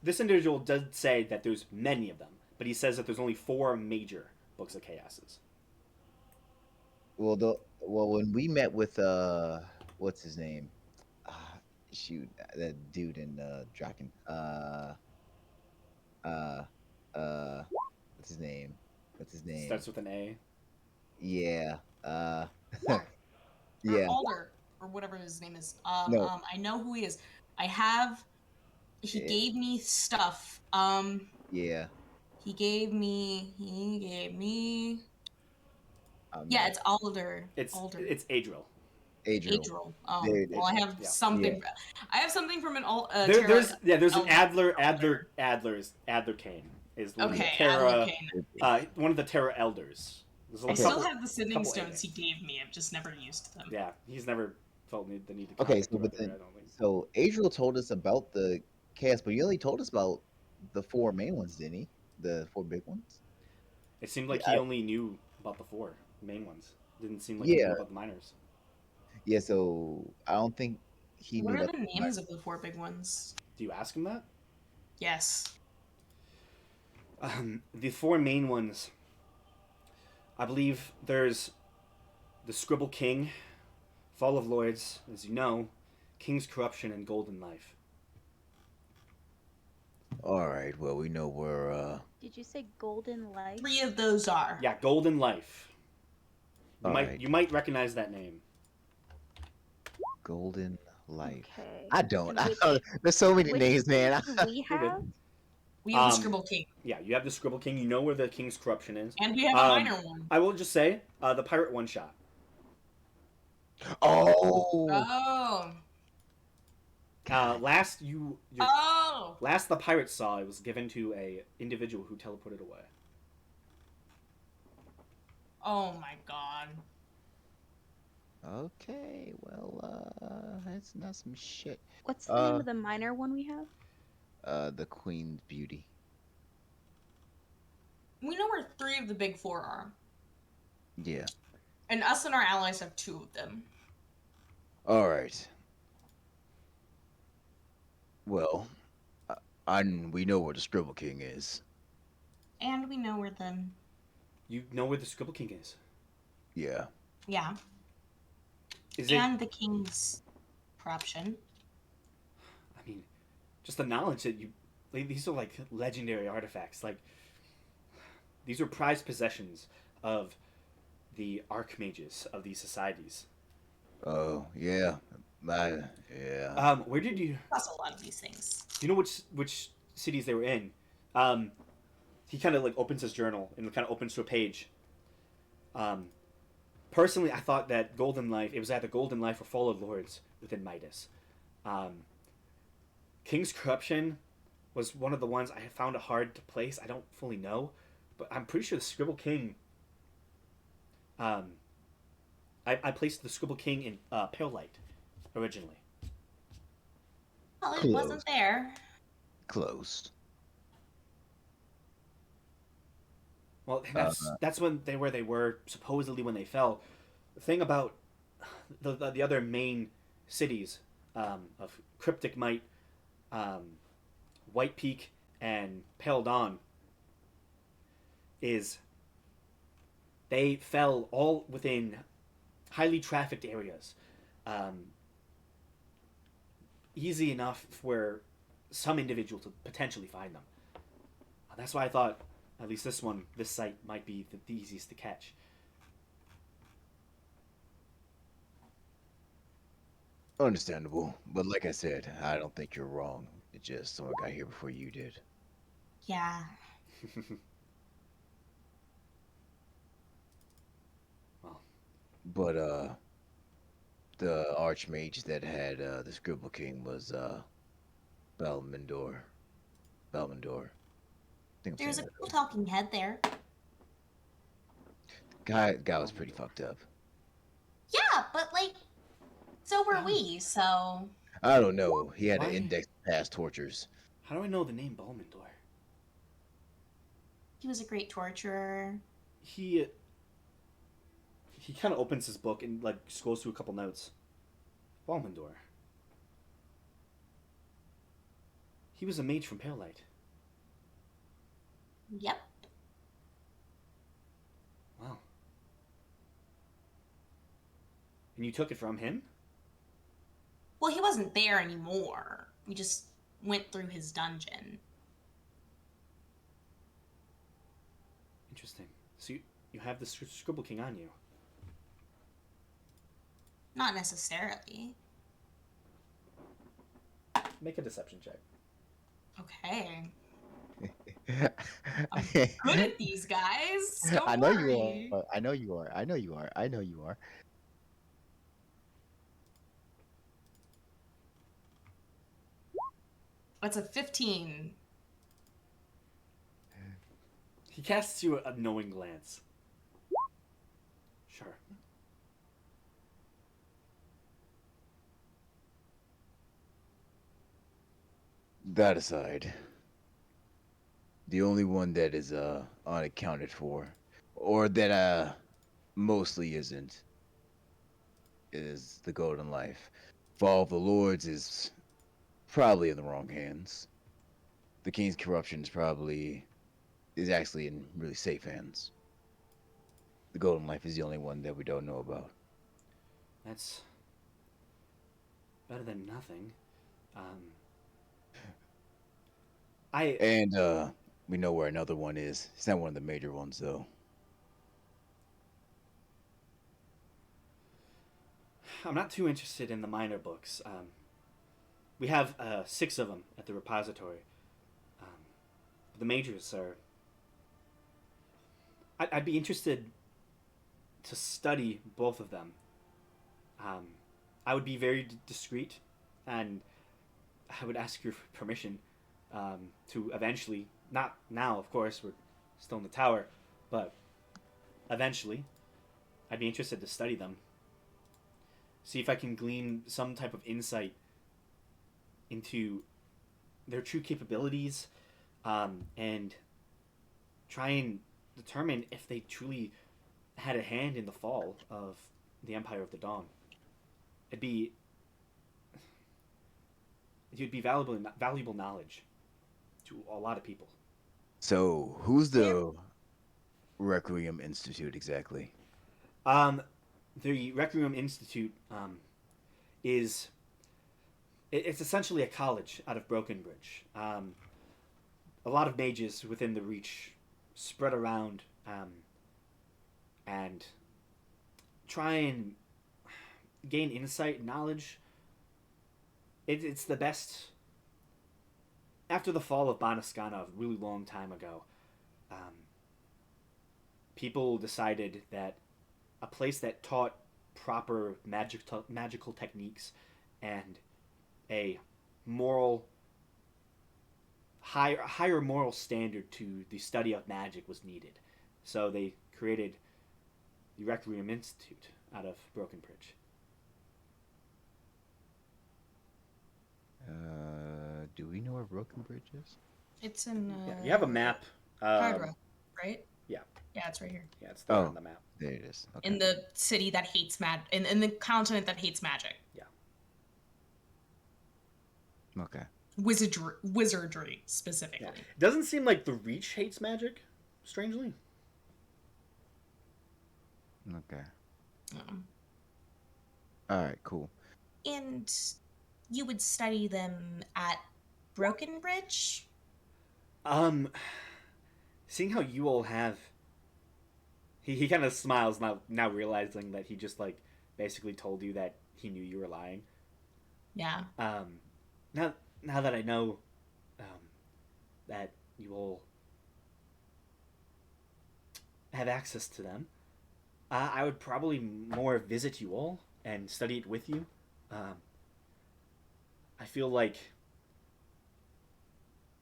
Speaker 1: this individual does say that there's many of them, but he says that there's only 4 major books of chaoses.
Speaker 2: Well, when we met with what's his name? shoot, that dude in Draken. Uh, what's his name? What's his name?
Speaker 1: Starts with an A.
Speaker 2: Yeah.
Speaker 3: Or
Speaker 2: Yeah.
Speaker 3: Alder, or whatever his name is.
Speaker 2: No.
Speaker 3: I know who he is. I have. He
Speaker 2: eh,
Speaker 3: gave me stuff.
Speaker 2: Yeah.
Speaker 3: He gave me. He gave me.
Speaker 2: I'm
Speaker 3: Yeah,
Speaker 2: not.
Speaker 3: it's Alder.
Speaker 1: It's
Speaker 3: Alder.
Speaker 1: it's Adriel.
Speaker 2: Adriel.
Speaker 3: Adriel. Oh,
Speaker 2: There.
Speaker 3: well, I have
Speaker 1: Yeah.
Speaker 2: Yeah.
Speaker 3: something. I have something from an Terra.
Speaker 1: There's an
Speaker 3: Elder.
Speaker 1: Adler Kane is one of the
Speaker 3: Okay, Adler
Speaker 1: Terra
Speaker 3: Kane.
Speaker 1: one of the Terra elders. There's
Speaker 3: I
Speaker 1: a
Speaker 3: still
Speaker 1: couple,
Speaker 3: have the sending
Speaker 1: couple
Speaker 3: stones
Speaker 1: A
Speaker 3: he
Speaker 1: names.
Speaker 3: gave me. I've just never used them.
Speaker 1: Yeah, he's never felt the need to
Speaker 2: Okay.
Speaker 1: contact
Speaker 2: So,
Speaker 1: the
Speaker 2: but
Speaker 1: Weather.
Speaker 2: then,
Speaker 1: I don't think.
Speaker 2: so Adriel told us about the chaos, but he only told us about the four main ones, didn't he? The four big ones.
Speaker 1: It seemed
Speaker 2: Yeah.
Speaker 1: like he only knew about the four main ones. Didn't seem like he knew
Speaker 2: Yeah.
Speaker 1: about the minors.
Speaker 2: Yeah. So I don't think he
Speaker 3: What
Speaker 2: knew
Speaker 3: are
Speaker 2: about
Speaker 3: the
Speaker 2: the
Speaker 3: names of the 4 big ones?
Speaker 1: Do you ask him that?
Speaker 3: Yes.
Speaker 1: The four main ones. I believe there's the Scribble King, Fall of Lords, as you know, King's Corruption, and Golden Life.
Speaker 2: All right. Well, we know where.
Speaker 4: Did you say Golden Light?
Speaker 3: 3 of those are.
Speaker 1: Yeah, Golden Life.
Speaker 2: All right.
Speaker 1: You might recognize that name.
Speaker 2: Golden Life.
Speaker 4: Okay.
Speaker 2: I don't.
Speaker 4: And
Speaker 2: There's so many
Speaker 4: which
Speaker 2: names, man.
Speaker 4: do we
Speaker 1: You're good.
Speaker 4: have?
Speaker 3: We have the
Speaker 1: Um,
Speaker 3: Scribble King.
Speaker 1: Yeah, you have the Scribble King. You know where the King's Corruption is.
Speaker 3: And we have a minor one.
Speaker 1: I will just say the Pirate One Shot.
Speaker 2: Oh.
Speaker 3: Oh.
Speaker 1: Last
Speaker 3: Oh.
Speaker 1: last the pirates saw, it was given to a individual who teleported away.
Speaker 3: Oh my god.
Speaker 2: Okay. Well, that's not some shit.
Speaker 4: What's the name of the minor one we have?
Speaker 2: The Queen's Beauty.
Speaker 3: We know where 3 of the big 4 are.
Speaker 2: Yeah.
Speaker 3: And us and our allies have 2 of them.
Speaker 2: All right. Well, we know where the Scribble King is.
Speaker 6: And we know where the.
Speaker 1: You know where the Scribble King is.
Speaker 2: Yeah.
Speaker 6: Yeah.
Speaker 1: Is it?
Speaker 6: And the king's corruption.
Speaker 1: I mean, just the knowledge that these are like legendary artifacts. Like, these are prized possessions of the archmages of these societies.
Speaker 2: Oh, yeah. Yeah.
Speaker 1: Where did you?
Speaker 6: Plus a lot of these things.
Speaker 1: Do you know which cities they were in? He kind of like opens his journal and kind of opens to a page. Personally, I thought that Golden Life, it was either Golden Life or Fall of Lords within Mitas. King's Corruption was one of the ones I found it hard to place. I don't fully know, but I'm pretty sure the Scribble King. I placed the Scribble King in Pale Light originally.
Speaker 6: Well, it
Speaker 2: Close.
Speaker 6: wasn't there.
Speaker 2: Close.
Speaker 1: Well, that's when where they were supposedly when they fell. The thing about the other main cities of Cryptic Might, White Peak, and Pale Dawn is they fell all within highly trafficked areas. Easy enough for some individual to potentially find them. That's why I thought at least this site might be the easiest to catch.
Speaker 2: Understandable. But like I said, I don't think you're wrong. It's just someone got here before you did.
Speaker 6: Yeah.
Speaker 1: Well,
Speaker 2: But the Archmage that had the Scribble King was Belmandor. Belmandor. I think I'm
Speaker 6: There's a
Speaker 2: saying
Speaker 6: cool talking head there.
Speaker 2: that. Guy was pretty fucked up.
Speaker 6: Yeah, but like, so were we, so.
Speaker 2: I don't know. He had
Speaker 1: Why?
Speaker 2: an index of past tortures.
Speaker 1: how do I know the name Balmandor?
Speaker 6: He was a great torturer.
Speaker 1: He kind of opens his book and like scrolls through a couple notes. Balmandor. He was a mage from Pale Light.
Speaker 6: Yep.
Speaker 1: Wow. And you took it from him?
Speaker 6: Well, he wasn't wasn't there anymore. We just went through his dungeon.
Speaker 1: Interesting. So you have the Scribble King on you.
Speaker 6: Not necessarily.
Speaker 1: Make a deception check.
Speaker 6: Okay. I'm good at these guys. Don't
Speaker 2: I know
Speaker 6: worry.
Speaker 2: you are. I know you are. I know you are. I know you are.
Speaker 3: That's a 15.
Speaker 1: He casts you a knowing glance. Sure.
Speaker 2: That aside, the only one that is unaccounted for, or that mostly isn't, is the Golden Life. Fall of the Lords is probably in the wrong hands. The King's corruption is actually in really safe hands. The Golden Life is the only one that we don't know about.
Speaker 1: That's better than nothing. I
Speaker 2: And we know where another one is. It's not one of the major ones though.
Speaker 1: I'm not too interested in the minor books. We have 6 of them at the repository. The majors are. I'd be interested to study both of them. I would be very discreet, and I would ask your permission to eventually, not now, of course, we're still in the tower, but eventually, I'd be interested to study them. See if I can glean some type of insight into their true capabilities, and try and determine if they truly had a hand in the fall of the Empire of the Dawn. It'd be valuable knowledge to a lot of people.
Speaker 2: So who's the Requiem Institute exactly?
Speaker 1: The Requiem Institute is it's essentially a college out of Broken Bridge. A lot of mages within the Reach spread around and try and gain insight and knowledge. It's the best. After the fall of Banaskana a really long time ago, people decided that a place that taught proper magical techniques and a moral higher moral standard to the study of magic was needed. So they created the Requiem Institute out of Broken Bridge.
Speaker 2: Do we know where Broken Bridge is?
Speaker 3: It's in.
Speaker 1: Yeah, you have a map.
Speaker 3: Hydra, right?
Speaker 1: Yeah.
Speaker 3: Yeah, it's right here.
Speaker 1: Yeah, it's there
Speaker 2: Oh.
Speaker 1: on the map.
Speaker 2: There it is. Okay.
Speaker 3: In the city that hates in the continent that hates magic.
Speaker 1: Yeah.
Speaker 2: Okay.
Speaker 3: Wizardry specifically.
Speaker 1: Yeah. It doesn't seem like the Reach hates magic, strangely.
Speaker 2: Okay.
Speaker 3: Um,
Speaker 2: All right. Cool.
Speaker 6: And you would study them at Broken Bridge?
Speaker 1: Seeing how you all have he kind of smiles now realizing that he just like basically told you that he knew you were lying.
Speaker 3: yeah.
Speaker 1: Now that I know that you all have access to them, I would probably more visit you all and study it with you. I feel like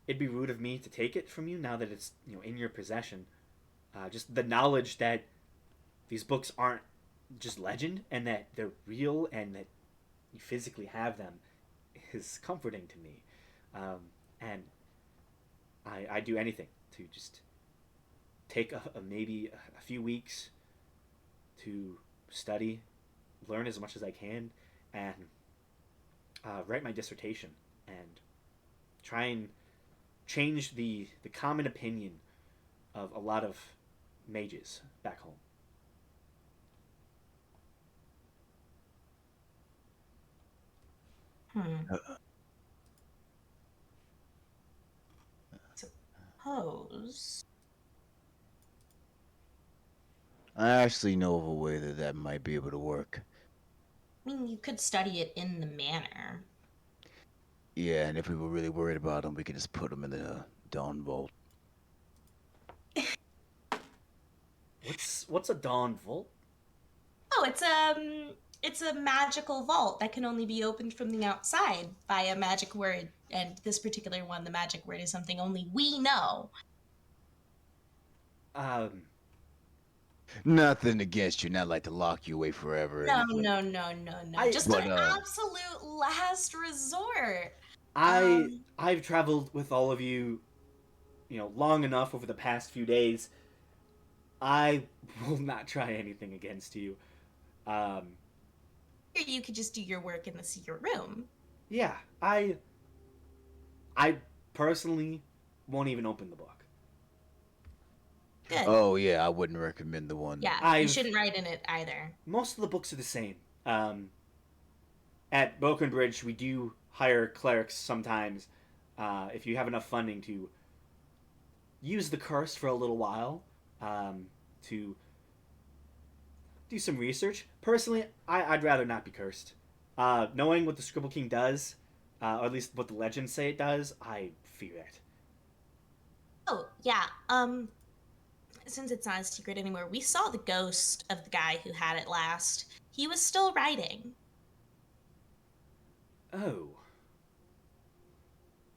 Speaker 1: it'd be rude of me to take it from you now that it's in your possession. Just the knowledge that these books aren't just legend and that they're real and that you physically have them is comforting to me. And I'd do anything to just take maybe a few weeks to study, learn as much as I can, and write my dissertation and try and change the common opinion of a lot of mages back home.
Speaker 6: Suppose.
Speaker 2: I actually know of a way that might be able to work.
Speaker 6: I mean, you could study it in the manor.
Speaker 2: Yeah, and if we were really worried about them, we could just put them in the Dawn Vault.
Speaker 1: What's a Dawn Vault?
Speaker 6: Oh, it's a magical vault that can only be opened from the outside by a magic word. And this particular one, the magic word is something only we know.
Speaker 1: Um,
Speaker 2: Nothing against you, not like to lock you away forever or
Speaker 6: No,
Speaker 2: anything.
Speaker 6: no.
Speaker 1: I-
Speaker 6: Just
Speaker 2: But,
Speaker 6: an absolute last resort.
Speaker 1: I I've traveled with all of you, long enough over the past few days. I will not try anything against you. Um,
Speaker 6: You could just do your work in the secret room.
Speaker 1: yeah, I personally won't even open the book.
Speaker 6: Good.
Speaker 2: oh yeah, I wouldn't recommend the one.
Speaker 6: Yeah, you
Speaker 1: I've-
Speaker 6: shouldn't write in it either.
Speaker 1: Most of the books are the same. At Broken Bridge, we do hire clerics sometimes if you have enough funding to use the curse for a little while to do some research. Personally, I'd rather not be cursed. Knowing what the Scribble King does, or at least what the legends say it does, I fear it.
Speaker 6: Oh, yeah. Since it's not a secret anymore, we saw the ghost of the guy who had it last. He was still writing.
Speaker 1: Oh.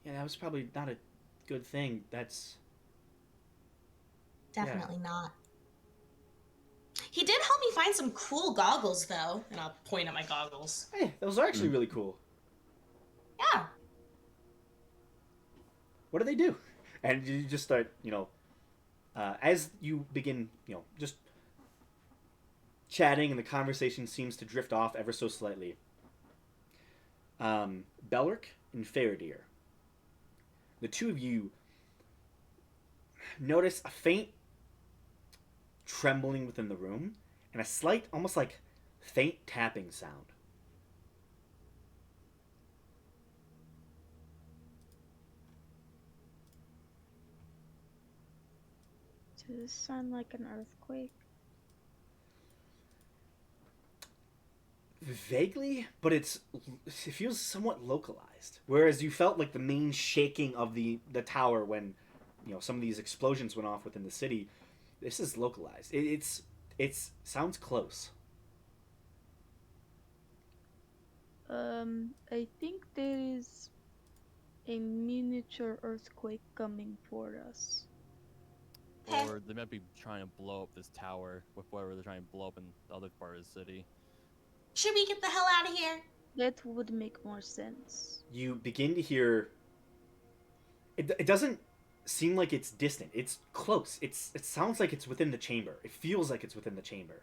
Speaker 1: Yeah, that was probably not a good thing. That's...
Speaker 6: Definitely not. He did help me find some cool goggles, though. And I'll point at my goggles.
Speaker 1: Hey, those are actually really cool.
Speaker 6: Yeah.
Speaker 1: What do they do? And you just start, as you begin, just chatting and the conversation seems to drift off ever so slightly. Belric and Faradir, the two of you notice a faint trembling within the room and a slight, almost like faint tapping sound.
Speaker 4: Does this sound like an earthquake?
Speaker 1: Vaguely, but it feels somewhat localized. Whereas you felt like the main shaking of the tower when, some of these explosions went off within the city. This is localized. It's sounds close.
Speaker 4: I think there is a miniature earthquake coming for us.
Speaker 6: Okay.
Speaker 5: Or they might be trying to blow up this tower with whatever they're trying to blow up in the other part of the city.
Speaker 6: Should we get the hell out of here?
Speaker 4: That would make more sense.
Speaker 1: You begin to hear. It doesn't seem like it's distant. It's close. It sounds like it's within the chamber. It feels like it's within the chamber.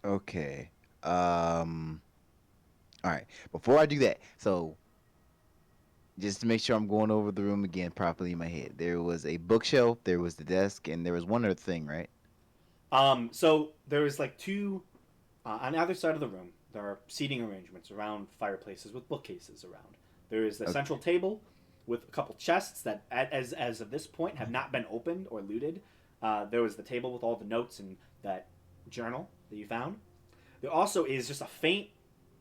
Speaker 2: Okay. All right. Before I do that, so just to make sure I'm going over the room again properly in my head, there was a bookshelf, there was the desk, and there was one other thing, right?
Speaker 1: So there was like two on either side of the room. There are seating arrangements around fireplaces with bookcases around. There is the
Speaker 2: Okay.
Speaker 1: central table with a couple chests that, as of this point, have not been opened or looted. There was the table with all the notes and that journal that you found. There also is just a faint.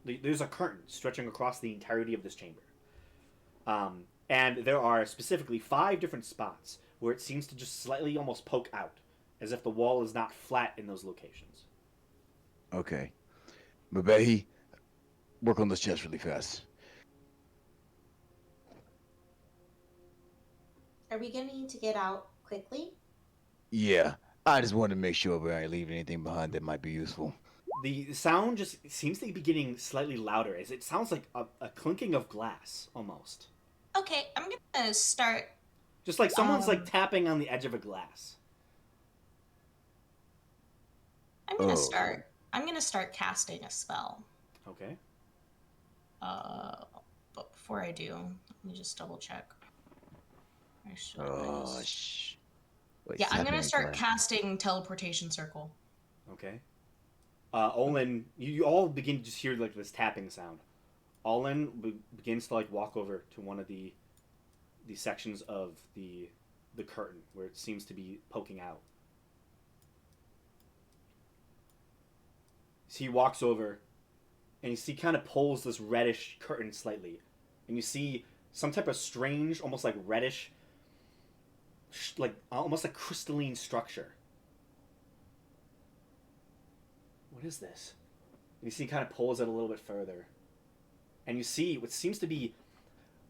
Speaker 1: There's a curtain stretching across the entirety of this chamber. And there are specifically 5 different spots where it seems to just slightly almost poke out, as if the wall is not flat in those locations.
Speaker 2: Okay. Mabehi, work on this chest really fast.
Speaker 6: Are we gonna need to get out quickly?
Speaker 2: Yeah. I just wanted to make sure we aren't leaving anything behind that might be useful.
Speaker 1: The sound just seems to be getting slightly louder, as it sounds like a clinking of glass, almost.
Speaker 6: Okay, I'm gonna start.
Speaker 1: Just like someone's
Speaker 6: Um,
Speaker 1: like tapping on the edge of a glass.
Speaker 6: I'm gonna
Speaker 2: Oh.
Speaker 6: start. I'm gonna start casting a spell.
Speaker 1: Okay.
Speaker 6: But before I do, let me just double check. I should
Speaker 2: Oh,
Speaker 6: just-
Speaker 2: Wait,
Speaker 6: Yeah, I'm
Speaker 2: tapping
Speaker 6: gonna
Speaker 2: in
Speaker 6: start
Speaker 2: glass.
Speaker 6: casting teleportation circle.
Speaker 1: Okay. Olin, you all begin to just hear like this tapping sound. Allen begins to like walk over to one of the sections of the curtain where it seems to be poking out. So he walks over, and you see kind of pulls this reddish curtain slightly, and you see some type of strange, almost like reddish, like almost like crystalline structure. What is this? And you see, he kind of pulls it a little bit further, and you see what seems to be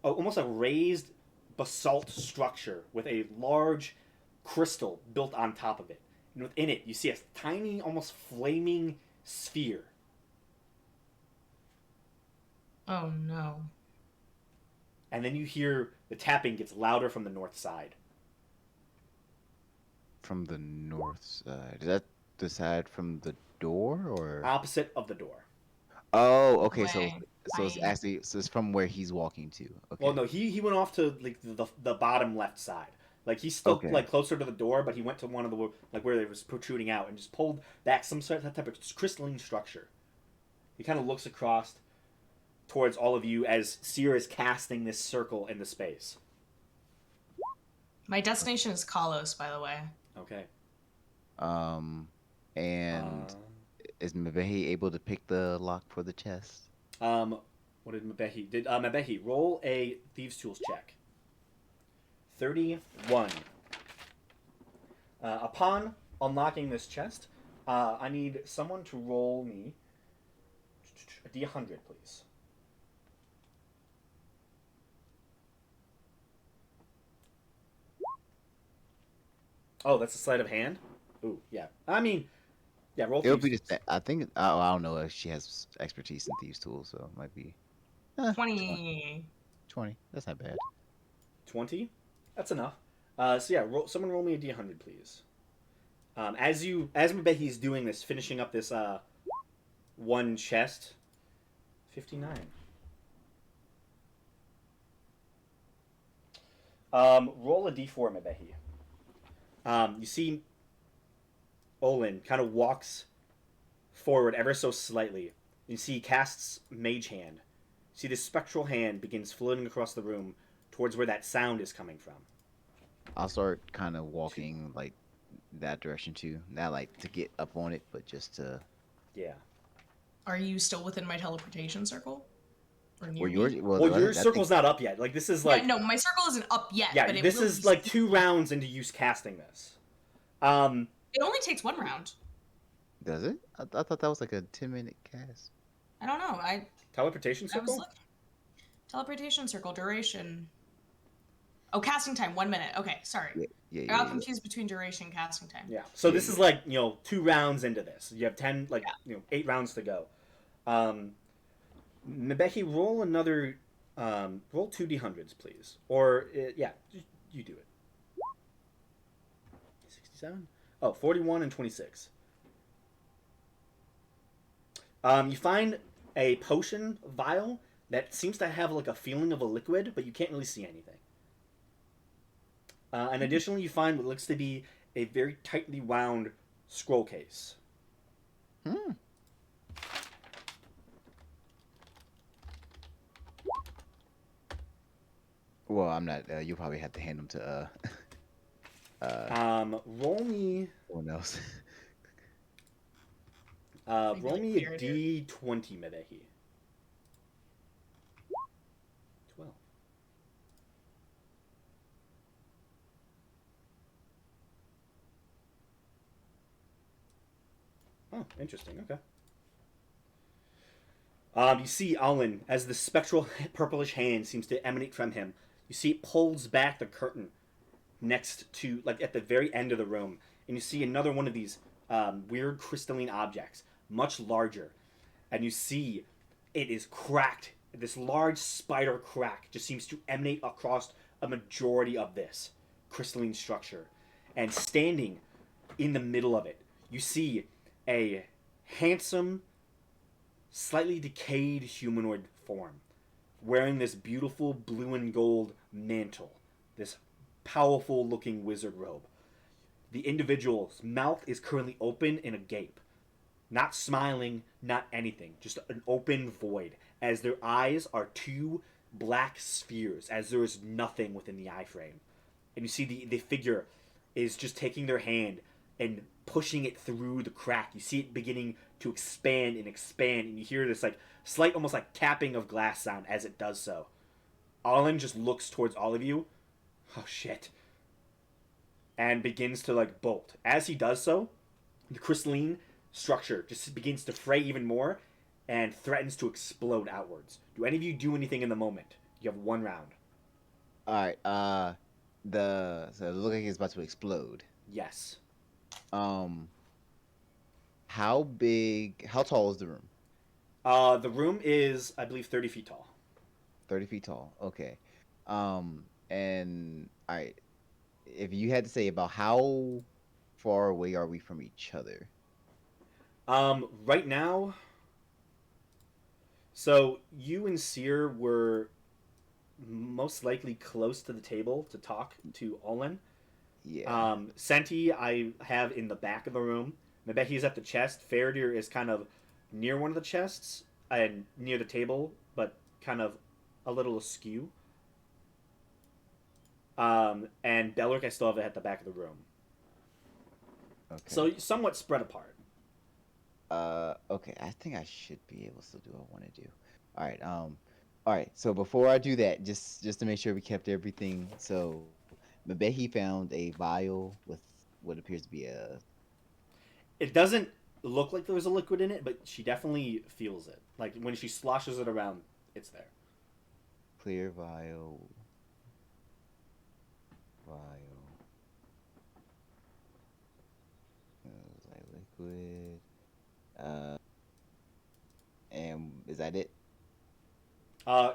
Speaker 1: almost a raised basalt structure with a large crystal built on top of it. And within it, you see a tiny, almost flaming sphere.
Speaker 3: Oh no.
Speaker 1: And then you hear the tapping gets louder from the north side.
Speaker 2: From the north side. Is that the side from the door or?
Speaker 1: Opposite of the door.
Speaker 2: Oh, okay. So
Speaker 3: Way.
Speaker 2: it's actually it's from where he's walking to. Okay.
Speaker 1: Well, no, he went off to like the bottom left side. Like he's still
Speaker 2: Okay.
Speaker 1: like closer to the door, but he went to one of the like where it was protruding out and just pulled back some sort of that type of crystalline structure. He kind of looks across towards all of you as Seer is casting this circle in the space.
Speaker 3: My destination is Kalos, by the way.
Speaker 1: Okay.
Speaker 2: And is Mabehi able to pick the lock for the chest?
Speaker 1: What did Mabehi did? Mabehi, roll a thieves' tools check. 31. Upon unlocking this chest, I need someone to roll me a D100, please. Oh, that's a sleight of hand? Ooh, yeah. I mean, yeah, roll
Speaker 2: It'll
Speaker 1: thieves'
Speaker 2: be the
Speaker 1: tools.
Speaker 2: same. I think. I don't know if she has expertise in thieves' tools, so it might be
Speaker 3: 20.
Speaker 2: 20. That's not bad.
Speaker 1: 20? That's enough. So yeah, someone roll me a D100, please. As Mabehi's doing this, finishing up this one chest, 59. Roll a D4, Mabehi. You see Olin kind of walks forward ever so slightly. You see he casts Mage Hand. You see this spectral hand begins floating across the room towards where that sound is coming from.
Speaker 2: I'll start kind of walking like that direction too. Not like to get up on it, but just to.
Speaker 1: Yeah.
Speaker 3: Are you still within my teleportation circle? Or near
Speaker 2: Well,
Speaker 3: me?
Speaker 2: yours.
Speaker 1: Well, your circle's not up yet. Like this is like
Speaker 3: yeah, no, my circle isn't up yet.
Speaker 1: yeah.
Speaker 3: But it
Speaker 1: This
Speaker 3: will
Speaker 1: is
Speaker 3: be
Speaker 1: like
Speaker 3: soon.
Speaker 1: 2 rounds into you casting this.
Speaker 3: It only takes 1 round.
Speaker 2: Does it? I thought that was like a 10-minute cast.
Speaker 3: I don't know.
Speaker 1: Teleportation
Speaker 3: I was
Speaker 1: circle.
Speaker 3: looking. Teleportation circle duration. Oh, casting time 1 minute. Okay, sorry.
Speaker 2: Yeah.
Speaker 3: I got confused between duration and casting time.
Speaker 1: Yeah. So
Speaker 2: Yeah,
Speaker 1: this is like 2 rounds into this. You have 10 8 rounds to go. Nabeki, roll another. Roll 2 D100s, please. Or yeah, you do it. 67. Oh, 41 and 26. You find a potion vial that seems to have like a feeling of a liquid, but you can't really see anything. And additionally, you find what looks to be a very tightly wound scroll case.
Speaker 2: Well, I'm not. You probably have to hand them to
Speaker 1: Roll me.
Speaker 2: someone else.
Speaker 3: Maybe,
Speaker 1: Roll
Speaker 3: like,
Speaker 1: me a
Speaker 3: weird.
Speaker 1: D20, Medehi. 12. Oh, interesting. Okay. You see Alwyn, as the spectral purplish hand seems to emanate from him, you see it pulls back the curtain next to, like, at the very end of the room, and you see another one of these weird crystalline objects, much larger, and you see it is cracked. This large spider crack just seems to emanate across a majority of this crystalline structure, and standing in the middle of it, you see a handsome, slightly decayed humanoid form wearing this beautiful blue and gold mantle, this powerful looking wizard robe. The individual's mouth is currently open in a gape, not smiling, not anything, just an open void, as their eyes are two black spheres, as there is nothing within the eye frame. And you see the figure is just taking their hand and pushing it through the crack. You see it beginning to expand, and you hear this like slight, almost like tapping of glass sound as it does so. Arlen just looks towards all of you. Oh shit. And begins to like bolt. As he does so, the crystalline structure just begins to fray even more and threatens to explode outwards. Do any of you do anything in the moment? You have 1 round.
Speaker 2: All right. So it looks like it's about to explode.
Speaker 1: Yes.
Speaker 2: Um, how big? How tall is the room?
Speaker 1: The room is, I believe, 30 feet tall.
Speaker 2: 30 feet tall. Okay. And all right. If you had to say about how far away are we from each other?
Speaker 1: Right now, so you and Seer were most likely close to the table to talk to Olin.
Speaker 2: Yeah.
Speaker 1: Senti, I have in the back of the room. I bet he's at the chest. Faradir is kind of near one of the chests and near the table, but kind of a little askew. And Belric, I still have at the back of the room.
Speaker 2: Okay.
Speaker 1: So somewhat spread apart.
Speaker 2: Okay. I think I should be able to do what I want to do. All right. All right. So before I do that, just to make sure we kept everything. So, Mabehi found a vial with what appears to be a
Speaker 1: It doesn't look like there was a liquid in it, but she definitely feels it. Like when she sloshes it around, it's there.
Speaker 2: clear vial. Like liquid. Uh, and is that it?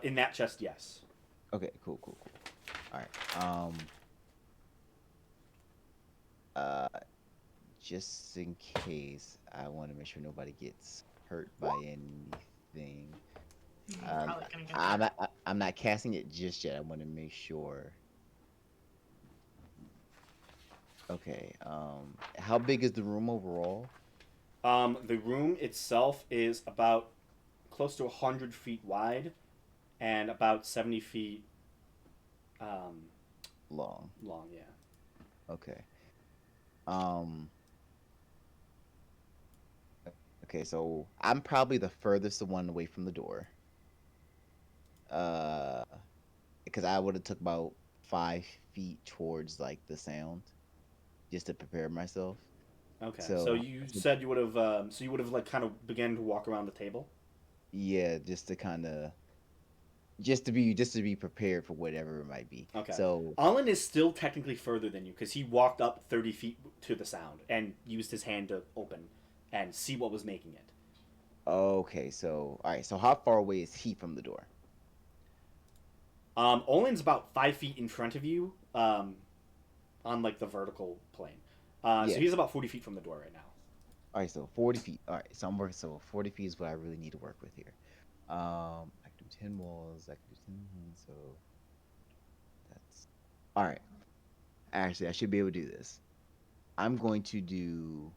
Speaker 1: In that chest, yes.
Speaker 2: Okay. Cool. All right. Uh, just in case, I want to make sure nobody gets hurt by anything.
Speaker 3: I'm probably gonna get
Speaker 2: I'm
Speaker 3: that.
Speaker 2: I'm not casting it just yet. I want to make sure. Okay. How big is the room overall?
Speaker 1: The room itself is about close to 100 feet wide and about 70 feet um,
Speaker 2: Long.
Speaker 1: long, yeah.
Speaker 2: Okay. Um. Okay. So I'm probably the furthest one away from the door. Uh, because I would have took about 5 feet towards like the sound, just to prepare myself.
Speaker 1: Okay, so
Speaker 2: So
Speaker 1: you said you would have, like kind of began to walk around the table.
Speaker 2: yeah, just to kind of just to be prepared for whatever it might be.
Speaker 1: Okay,
Speaker 2: So
Speaker 1: Allen is still technically further than you because he walked up 30 feet to the sound and used his hand to open and see what was making it.
Speaker 2: okay, so all right, so how far away is he from the door?
Speaker 1: Olin's about 5 feet in front of you, on like the vertical plane. So
Speaker 2: Yeah.
Speaker 1: he's about 40 feet from the door right now.
Speaker 2: All right, so 40 feet. All right, so I'm working. So 40 feet is what I really need to work with here. I can do 10 walls. I can do 10. So that's all right. Actually, I should be able to do this. I'm going to do.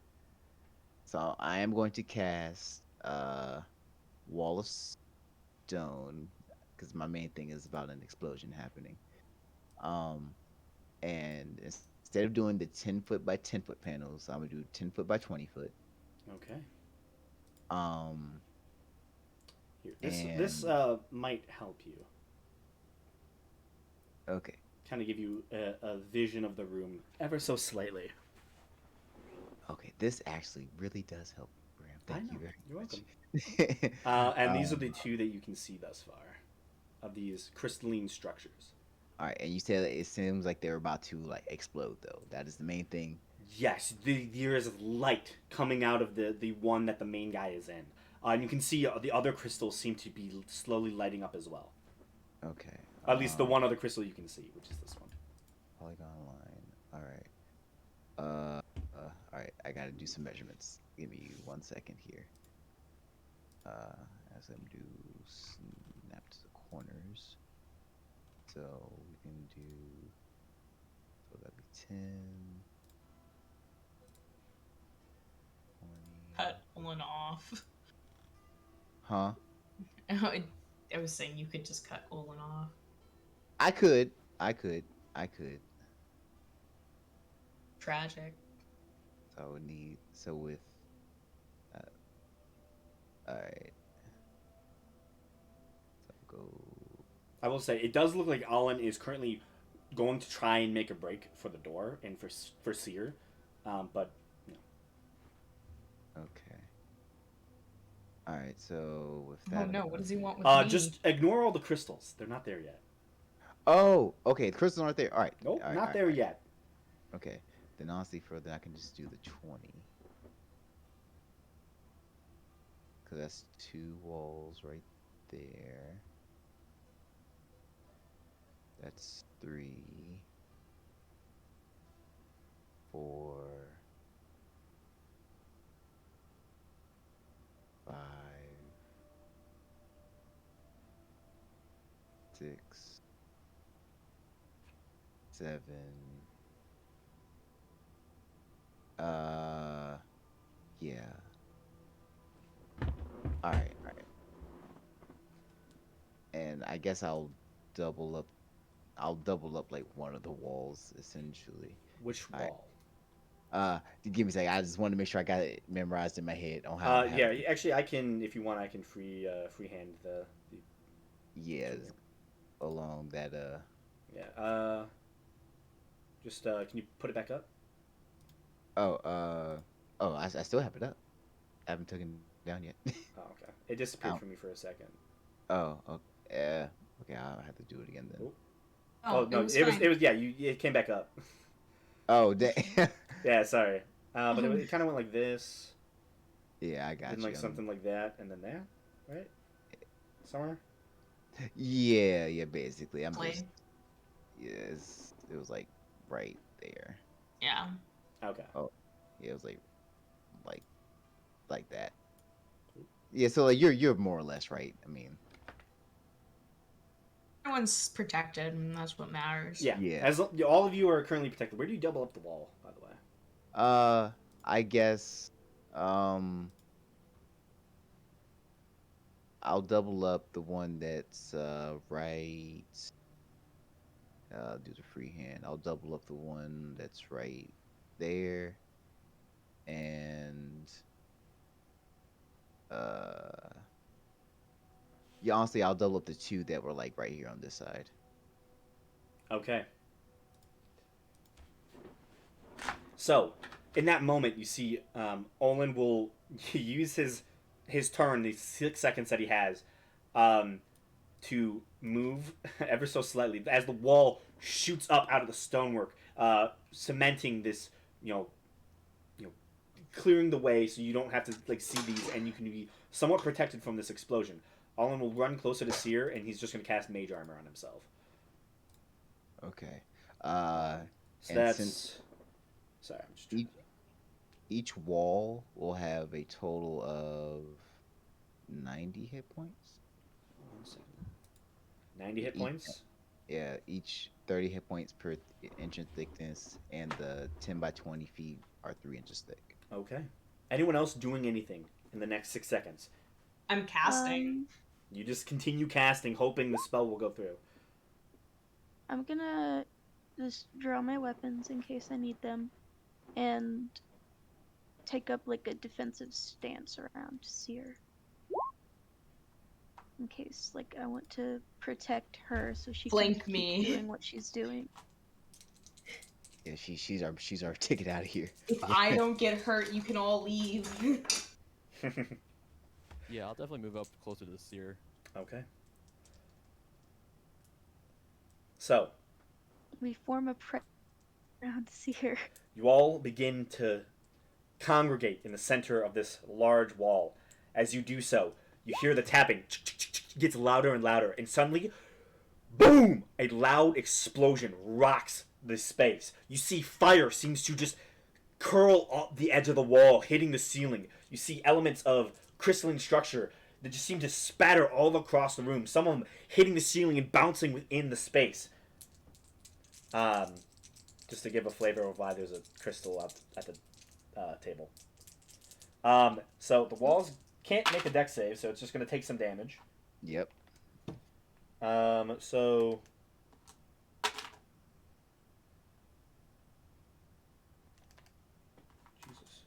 Speaker 2: So I am going to cast wall of stone because my main thing is about an explosion happening. Um, and instead of doing the 10 foot by 10 foot panels, I'm gonna do 10 foot by 20 foot.
Speaker 1: Okay.
Speaker 2: Um,
Speaker 1: Here, this
Speaker 2: and
Speaker 1: might help you.
Speaker 2: okay,
Speaker 1: Kind of give you a vision of the room ever so slightly.
Speaker 2: okay, this actually really does help, Graham.
Speaker 1: I
Speaker 2: Thank
Speaker 1: know.
Speaker 2: you very
Speaker 1: You're
Speaker 2: much.
Speaker 1: welcome. And these are
Speaker 2: um,
Speaker 1: the two that you can see thus far of these crystalline structures.
Speaker 2: all right, and you said that it seems like they're about to like explode, though. That is the main thing.
Speaker 1: Yes, there is light coming out of the one that the main guy is in. And you can see the other crystals seem to be slowly lighting up as well.
Speaker 2: Okay.
Speaker 1: At least the one other crystal you can see, which is this one.
Speaker 2: Polygon line. All right. All right. I gotta do some measurements. Give me 1 second here. As I'm do snap to the corners. So we can do. So that'd be 10, 20.
Speaker 3: Cut Olin off.
Speaker 2: Huh?
Speaker 3: I was saying you could just cut Olin off.
Speaker 2: I could. I could. I could.
Speaker 3: Tragic.
Speaker 2: So I would need. So with. Uh, all right. So I'll go.
Speaker 1: I will say it does look like Alan is currently going to try and make a break for the door and for Seer, but no.
Speaker 2: Okay. All right. So with
Speaker 3: Oh
Speaker 2: that.
Speaker 3: no, what does he want with me?
Speaker 1: Just ignore all the crystals. They're not there yet.
Speaker 2: Oh. Okay. The crystals aren't there. All right.
Speaker 1: Nope,
Speaker 2: all right,
Speaker 1: not
Speaker 2: all right,
Speaker 1: there
Speaker 2: all right.
Speaker 1: yet.
Speaker 2: Okay. Then honestly, for that, I can just do the 20. Because that's 2 walls right there. That's 3, 4, 5, 6, 7. Yeah. All right, all right. And I guess double up. I'll double up like one of the walls essentially.
Speaker 1: Which
Speaker 2: All right.
Speaker 1: wall?
Speaker 2: Give me a second. I just wanted to make sure I got it memorized in my head on how.
Speaker 1: Yeah, actually, I can. If you want, I can freehand the
Speaker 2: Yeah, along that.
Speaker 1: yeah. Just can you put it back up?
Speaker 2: I still have it up. I haven't taken it down yet.
Speaker 1: Oh, okay. It disappeared
Speaker 2: Ow.
Speaker 1: from me for a second.
Speaker 2: Oh, okay. Okay, I'll have to do it again then.
Speaker 1: Oop.
Speaker 3: Oh,
Speaker 1: no,
Speaker 3: it was fine.
Speaker 1: yeah. It came back up.
Speaker 2: Oh, dang.
Speaker 1: Yeah, sorry. But it kind of went like this,
Speaker 2: Yeah, I got
Speaker 1: then
Speaker 2: you.
Speaker 1: like something like that, and then that, right? Somewhere.
Speaker 2: Yeah, basically.
Speaker 3: Blade.
Speaker 2: Yes, it was like right there.
Speaker 3: Yeah.
Speaker 1: Okay.
Speaker 2: Oh, yeah, it was like that. Yeah, so like you're more or less right. I mean,
Speaker 3: Everyone's protected, and that's what matters.
Speaker 1: Yeah.
Speaker 2: Yeah.
Speaker 1: As all of you are currently protected. Where do you double up the wall, by the way?
Speaker 2: I guess I'll double up the one that's right. Do the freehand. I'll double up the one that's right there, and yeah, honestly, I'll double up the 2 that were like right here on this side.
Speaker 1: Okay. So, in that moment, you see Olin will use his turn, the 6 seconds that he has, to move ever so slightly as the wall shoots up out of the stonework, cementing this, clearing the way so you don't have to like see these, and you can be somewhat protected from this explosion. Olin will run closer to Seer, and he's just going to cast Mage Armor on himself.
Speaker 2: Okay.
Speaker 1: So
Speaker 2: And
Speaker 1: that's.
Speaker 2: since
Speaker 1: Sorry, I'm just.
Speaker 2: each wall will have a total of 90 hit points.
Speaker 1: 1 second. 90 hit points?
Speaker 2: Yeah, each 30 hit points per inch in thickness, and the 10 by 20 feet are 3 inches thick.
Speaker 1: Okay. Anyone else doing anything in the next 6 seconds?
Speaker 3: I'm casting.
Speaker 1: You just continue casting, hoping the spell will go through.
Speaker 4: I'm gonna just draw my weapons in case I need them, and take up like a defensive stance around Seer. In case, like, I want to protect her so she
Speaker 3: Flank
Speaker 4: can
Speaker 3: me.
Speaker 4: keep doing what she's doing.
Speaker 2: Yeah, she's our ticket out of here.
Speaker 3: If I don't get hurt, you can all leave.
Speaker 5: Yeah, I'll definitely move up closer to the seer.
Speaker 1: Okay. So,
Speaker 4: We form a around Seer.
Speaker 1: you all begin to congregate in the center of this large wall. As you do so, you hear the tapping gets louder and louder, and suddenly, boom! A loud explosion rocks the space. You see fire seems to just curl up the edge of the wall, hitting the ceiling. You see elements of crystalline structure that just seem to spatter all across the room. Some of them hitting the ceiling and bouncing within the space. Just to give a flavor of why there's a crystal up at the table. So the walls can't make a dex save, so it's just going to take some damage.
Speaker 2: Yep.
Speaker 1: So Jesus.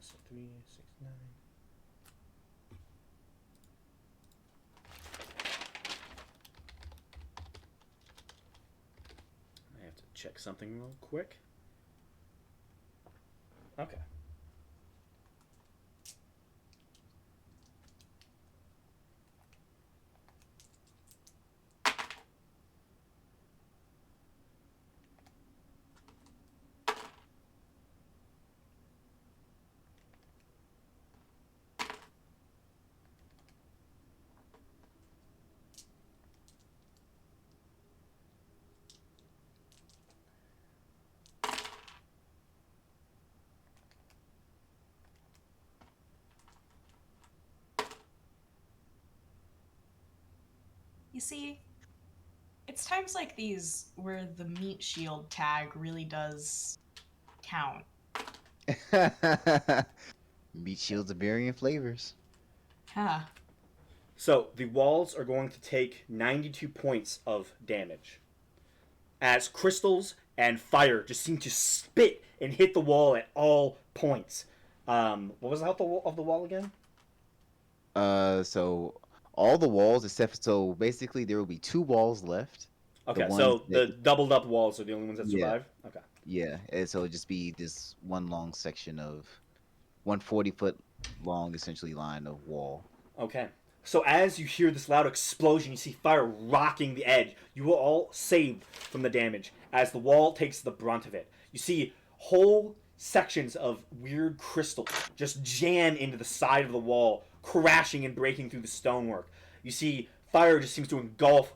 Speaker 1: So 3, 6, 9. I have to check something real quick. Okay.
Speaker 3: You see, it's times like these where the meat shield tag really does count.
Speaker 2: Meat shields of varying flavors.
Speaker 3: Huh.
Speaker 1: So the walls are going to take 92 points of damage as crystals and fire just seem to spit and hit the wall at all points. What was the health of the wall again?
Speaker 2: So all the walls except so basically there will be 2 walls left. The
Speaker 1: Okay,
Speaker 2: ones
Speaker 1: so
Speaker 2: that
Speaker 1: the doubled up walls are the only ones that
Speaker 2: yeah,
Speaker 1: survive. Okay.
Speaker 2: yeah. And so it'll just be this one long section of 140-foot long essentially line of wall.
Speaker 1: Okay. So as you hear this loud explosion, you see fire rocking the edge. You will all save from the damage as the wall takes the brunt of it. You see whole sections of weird crystal just jam into the side of the wall, crashing and breaking through the stonework. You see fire just seems to engulf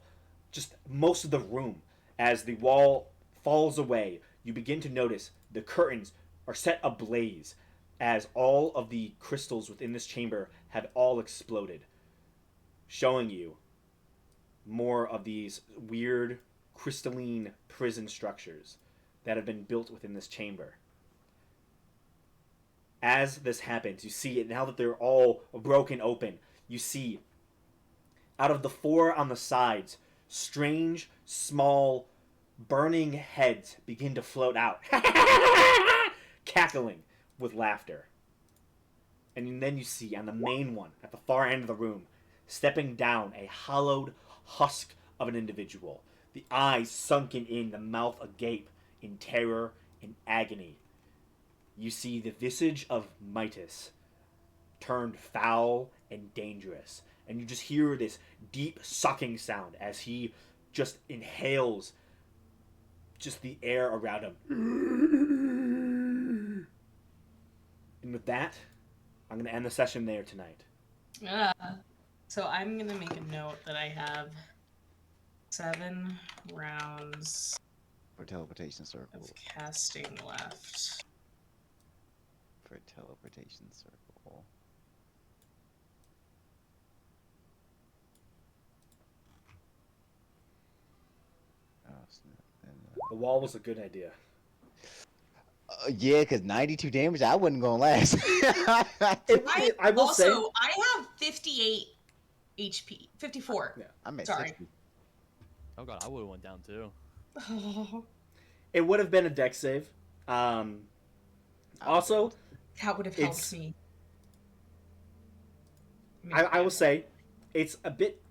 Speaker 1: just most of the room. As the wall falls away, you begin to notice the curtains are set ablaze as all of the crystals within this chamber have all exploded, showing you more of these weird crystalline prison structures that have been built within this chamber. As this happens, you see it now that they're all broken open. You see out of the 4 on the sides, strange, small, burning heads begin to float out, cackling with laughter. And then you see on the main one, at the far end of the room, stepping down a hollowed husk of an individual, the eyes sunken in, the mouth agape in terror and agony. You see the visage of Mitas turned foul and dangerous, and you just hear this deep sucking sound as he just inhales just the air around him. And with that, I'm going to end the session there tonight.
Speaker 3: So I'm gonna make a note that I have 7 rounds
Speaker 2: For teleportation circle.
Speaker 3: of casting left.
Speaker 2: For teleportation circle. Oh, snap. And,
Speaker 1: The wall was a good idea.
Speaker 2: yeah, because 92 damage, I wasn't gonna last.
Speaker 1: I will say,
Speaker 3: I have 58 HP. 54.
Speaker 1: Yeah.
Speaker 2: I'm at
Speaker 3: Sorry.
Speaker 2: 60.
Speaker 5: Oh god, I would have went down too.
Speaker 1: it would have been a deck save. Also,
Speaker 3: That would have
Speaker 1: It's-
Speaker 3: helped me.
Speaker 1: I will say it's a bit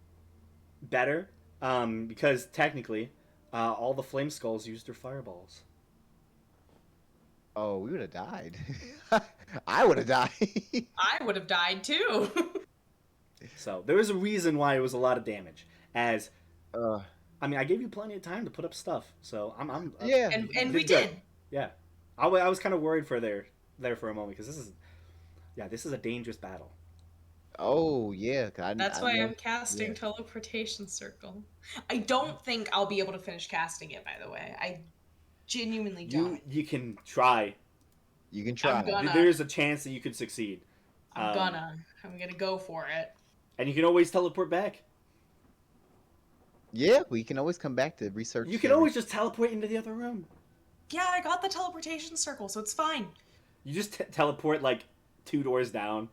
Speaker 1: better because technically all the flame skulls used their fireballs.
Speaker 2: Oh, we would have died. I would have died.
Speaker 3: I would have died too.
Speaker 1: So there is a reason why it was a lot of damage. As
Speaker 2: uh,
Speaker 1: I mean, I gave you plenty of time to put up stuff, so I'm
Speaker 2: yeah.
Speaker 3: and we
Speaker 1: good.
Speaker 3: did.
Speaker 1: Yeah, I was kind of worried for there for a moment because this is a dangerous battle.
Speaker 2: Oh, yeah.
Speaker 3: That's
Speaker 2: I
Speaker 3: why
Speaker 2: know.
Speaker 3: I'm casting
Speaker 2: yeah.
Speaker 3: teleportation circle. I don't think I'll be able to finish casting it, by the way. I genuinely don't.
Speaker 1: You can try.
Speaker 2: You can try.
Speaker 3: I'm gonna.
Speaker 1: There is a chance that you could succeed.
Speaker 3: I'm gonna go for it.
Speaker 1: And you can always teleport back.
Speaker 2: Yeah, we can always come back to research.
Speaker 1: You can always just teleport into the other room.
Speaker 3: Yeah, I got the teleportation circle, so it's fine.
Speaker 1: You just teleport like 2 doors down.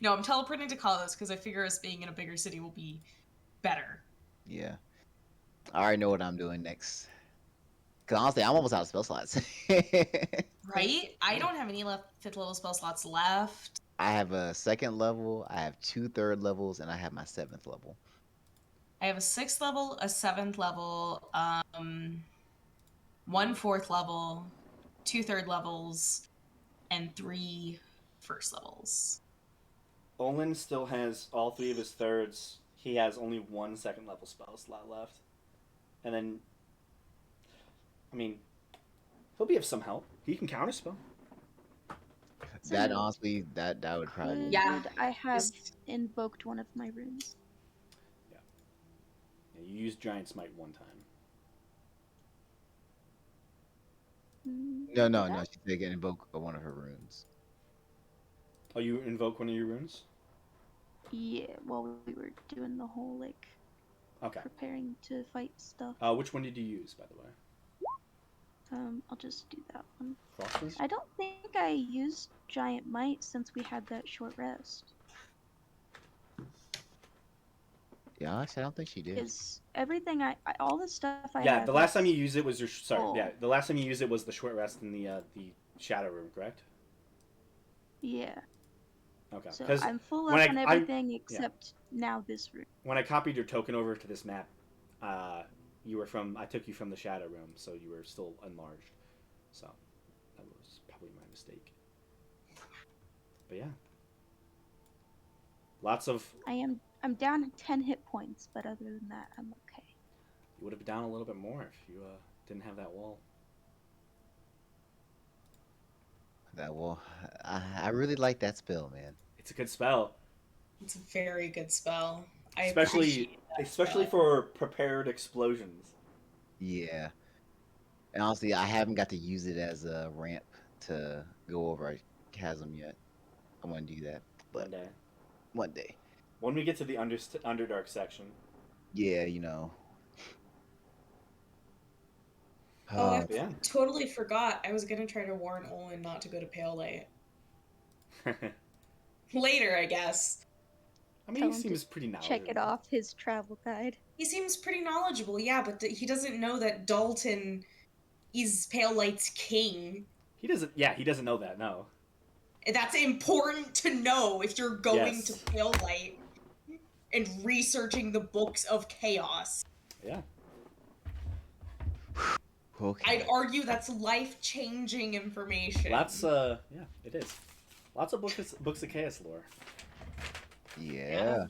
Speaker 3: No, I'm teleporting to Kalos because I figure us being in a bigger city will be better.
Speaker 2: Yeah. I already know what I'm doing next. Cause honestly, I'm almost out of spell slots.
Speaker 3: Right? I don't have any left 5th level spell slots left.
Speaker 2: I have a 2nd level, I have 2 third levels, and I have my 7th level.
Speaker 3: I have a 6th level, a 7th level, 1 4th level, 2 3rd levels, and 3 1st levels.
Speaker 1: Olin still has all 3 of his thirds. He has only 1 second level spell slot left. And then, I mean, he'll be of some help. He can counterspell.
Speaker 2: That
Speaker 4: So
Speaker 2: honestly, that would probably.
Speaker 3: Yeah.
Speaker 4: I have
Speaker 3: Is-
Speaker 4: invoked one of my runes.
Speaker 1: Yeah, you used Giant Smite 1 time.
Speaker 2: No,
Speaker 4: Did
Speaker 2: no,
Speaker 4: I?
Speaker 2: no. She did get invoke one of her runes.
Speaker 1: Oh, you invoke one of your runes?
Speaker 4: Yeah, while we were doing the whole like
Speaker 1: Okay.
Speaker 4: preparing to fight stuff.
Speaker 1: Which one did you use, by the way?
Speaker 4: I'll just do that one.
Speaker 1: Frosters?
Speaker 4: I don't think I used Giant Might since we had that short rest.
Speaker 2: Yeah, actually, I don't think she did.
Speaker 4: Is everything all the stuff I
Speaker 1: Yeah,
Speaker 4: have
Speaker 1: the last time
Speaker 4: is
Speaker 1: you used it was your
Speaker 4: full.
Speaker 1: the last time you used it was the short rest in the shadow room, correct?
Speaker 4: Yeah.
Speaker 1: Okay.
Speaker 4: So
Speaker 1: Because
Speaker 4: I'm full
Speaker 1: when
Speaker 4: up on everything except now this room.
Speaker 1: when I copied your token over to this map, you were from I took you from the shadow room, so you were still enlarged. So that was probably my mistake. But yeah, lots of
Speaker 4: I'm down 10 hit points, but other than that, I'm okay.
Speaker 1: you would have been down a little bit more if you didn't have that wall.
Speaker 2: That well, I really like that spell, man.
Speaker 1: It's a good spell,
Speaker 3: It's a very good spell. I
Speaker 1: especially
Speaker 3: appreciate that spell.
Speaker 1: for prepared explosions.
Speaker 2: Yeah. And honestly, I haven't got to use it as a ramp to go over a chasm yet. I want to do that,
Speaker 1: One
Speaker 2: but
Speaker 1: day,
Speaker 2: one day.
Speaker 1: when we get to the Underdark section.
Speaker 2: Yeah, you know.
Speaker 3: Oh, I
Speaker 1: Yeah.
Speaker 3: totally forgot. I was gonna try to warn Olin not to go to Pale Light. Later, I guess.
Speaker 1: I mean,
Speaker 4: Tell
Speaker 1: he
Speaker 4: him to
Speaker 1: seems pretty knowledgeable.
Speaker 4: check it off his travel guide.
Speaker 3: He seems pretty knowledgeable, yeah, but he doesn't know that Dalton is Pale Light's king.
Speaker 1: He doesn't. Yeah, he doesn't know that. No.
Speaker 3: That's important to know if you're going
Speaker 1: Yes.
Speaker 3: to Pale Light and researching the books of chaos.
Speaker 1: Yeah.
Speaker 2: Okay.
Speaker 3: I'd argue that's life-changing information.
Speaker 1: Yeah, it is. Lots of books of chaos lore.
Speaker 2: Yeah.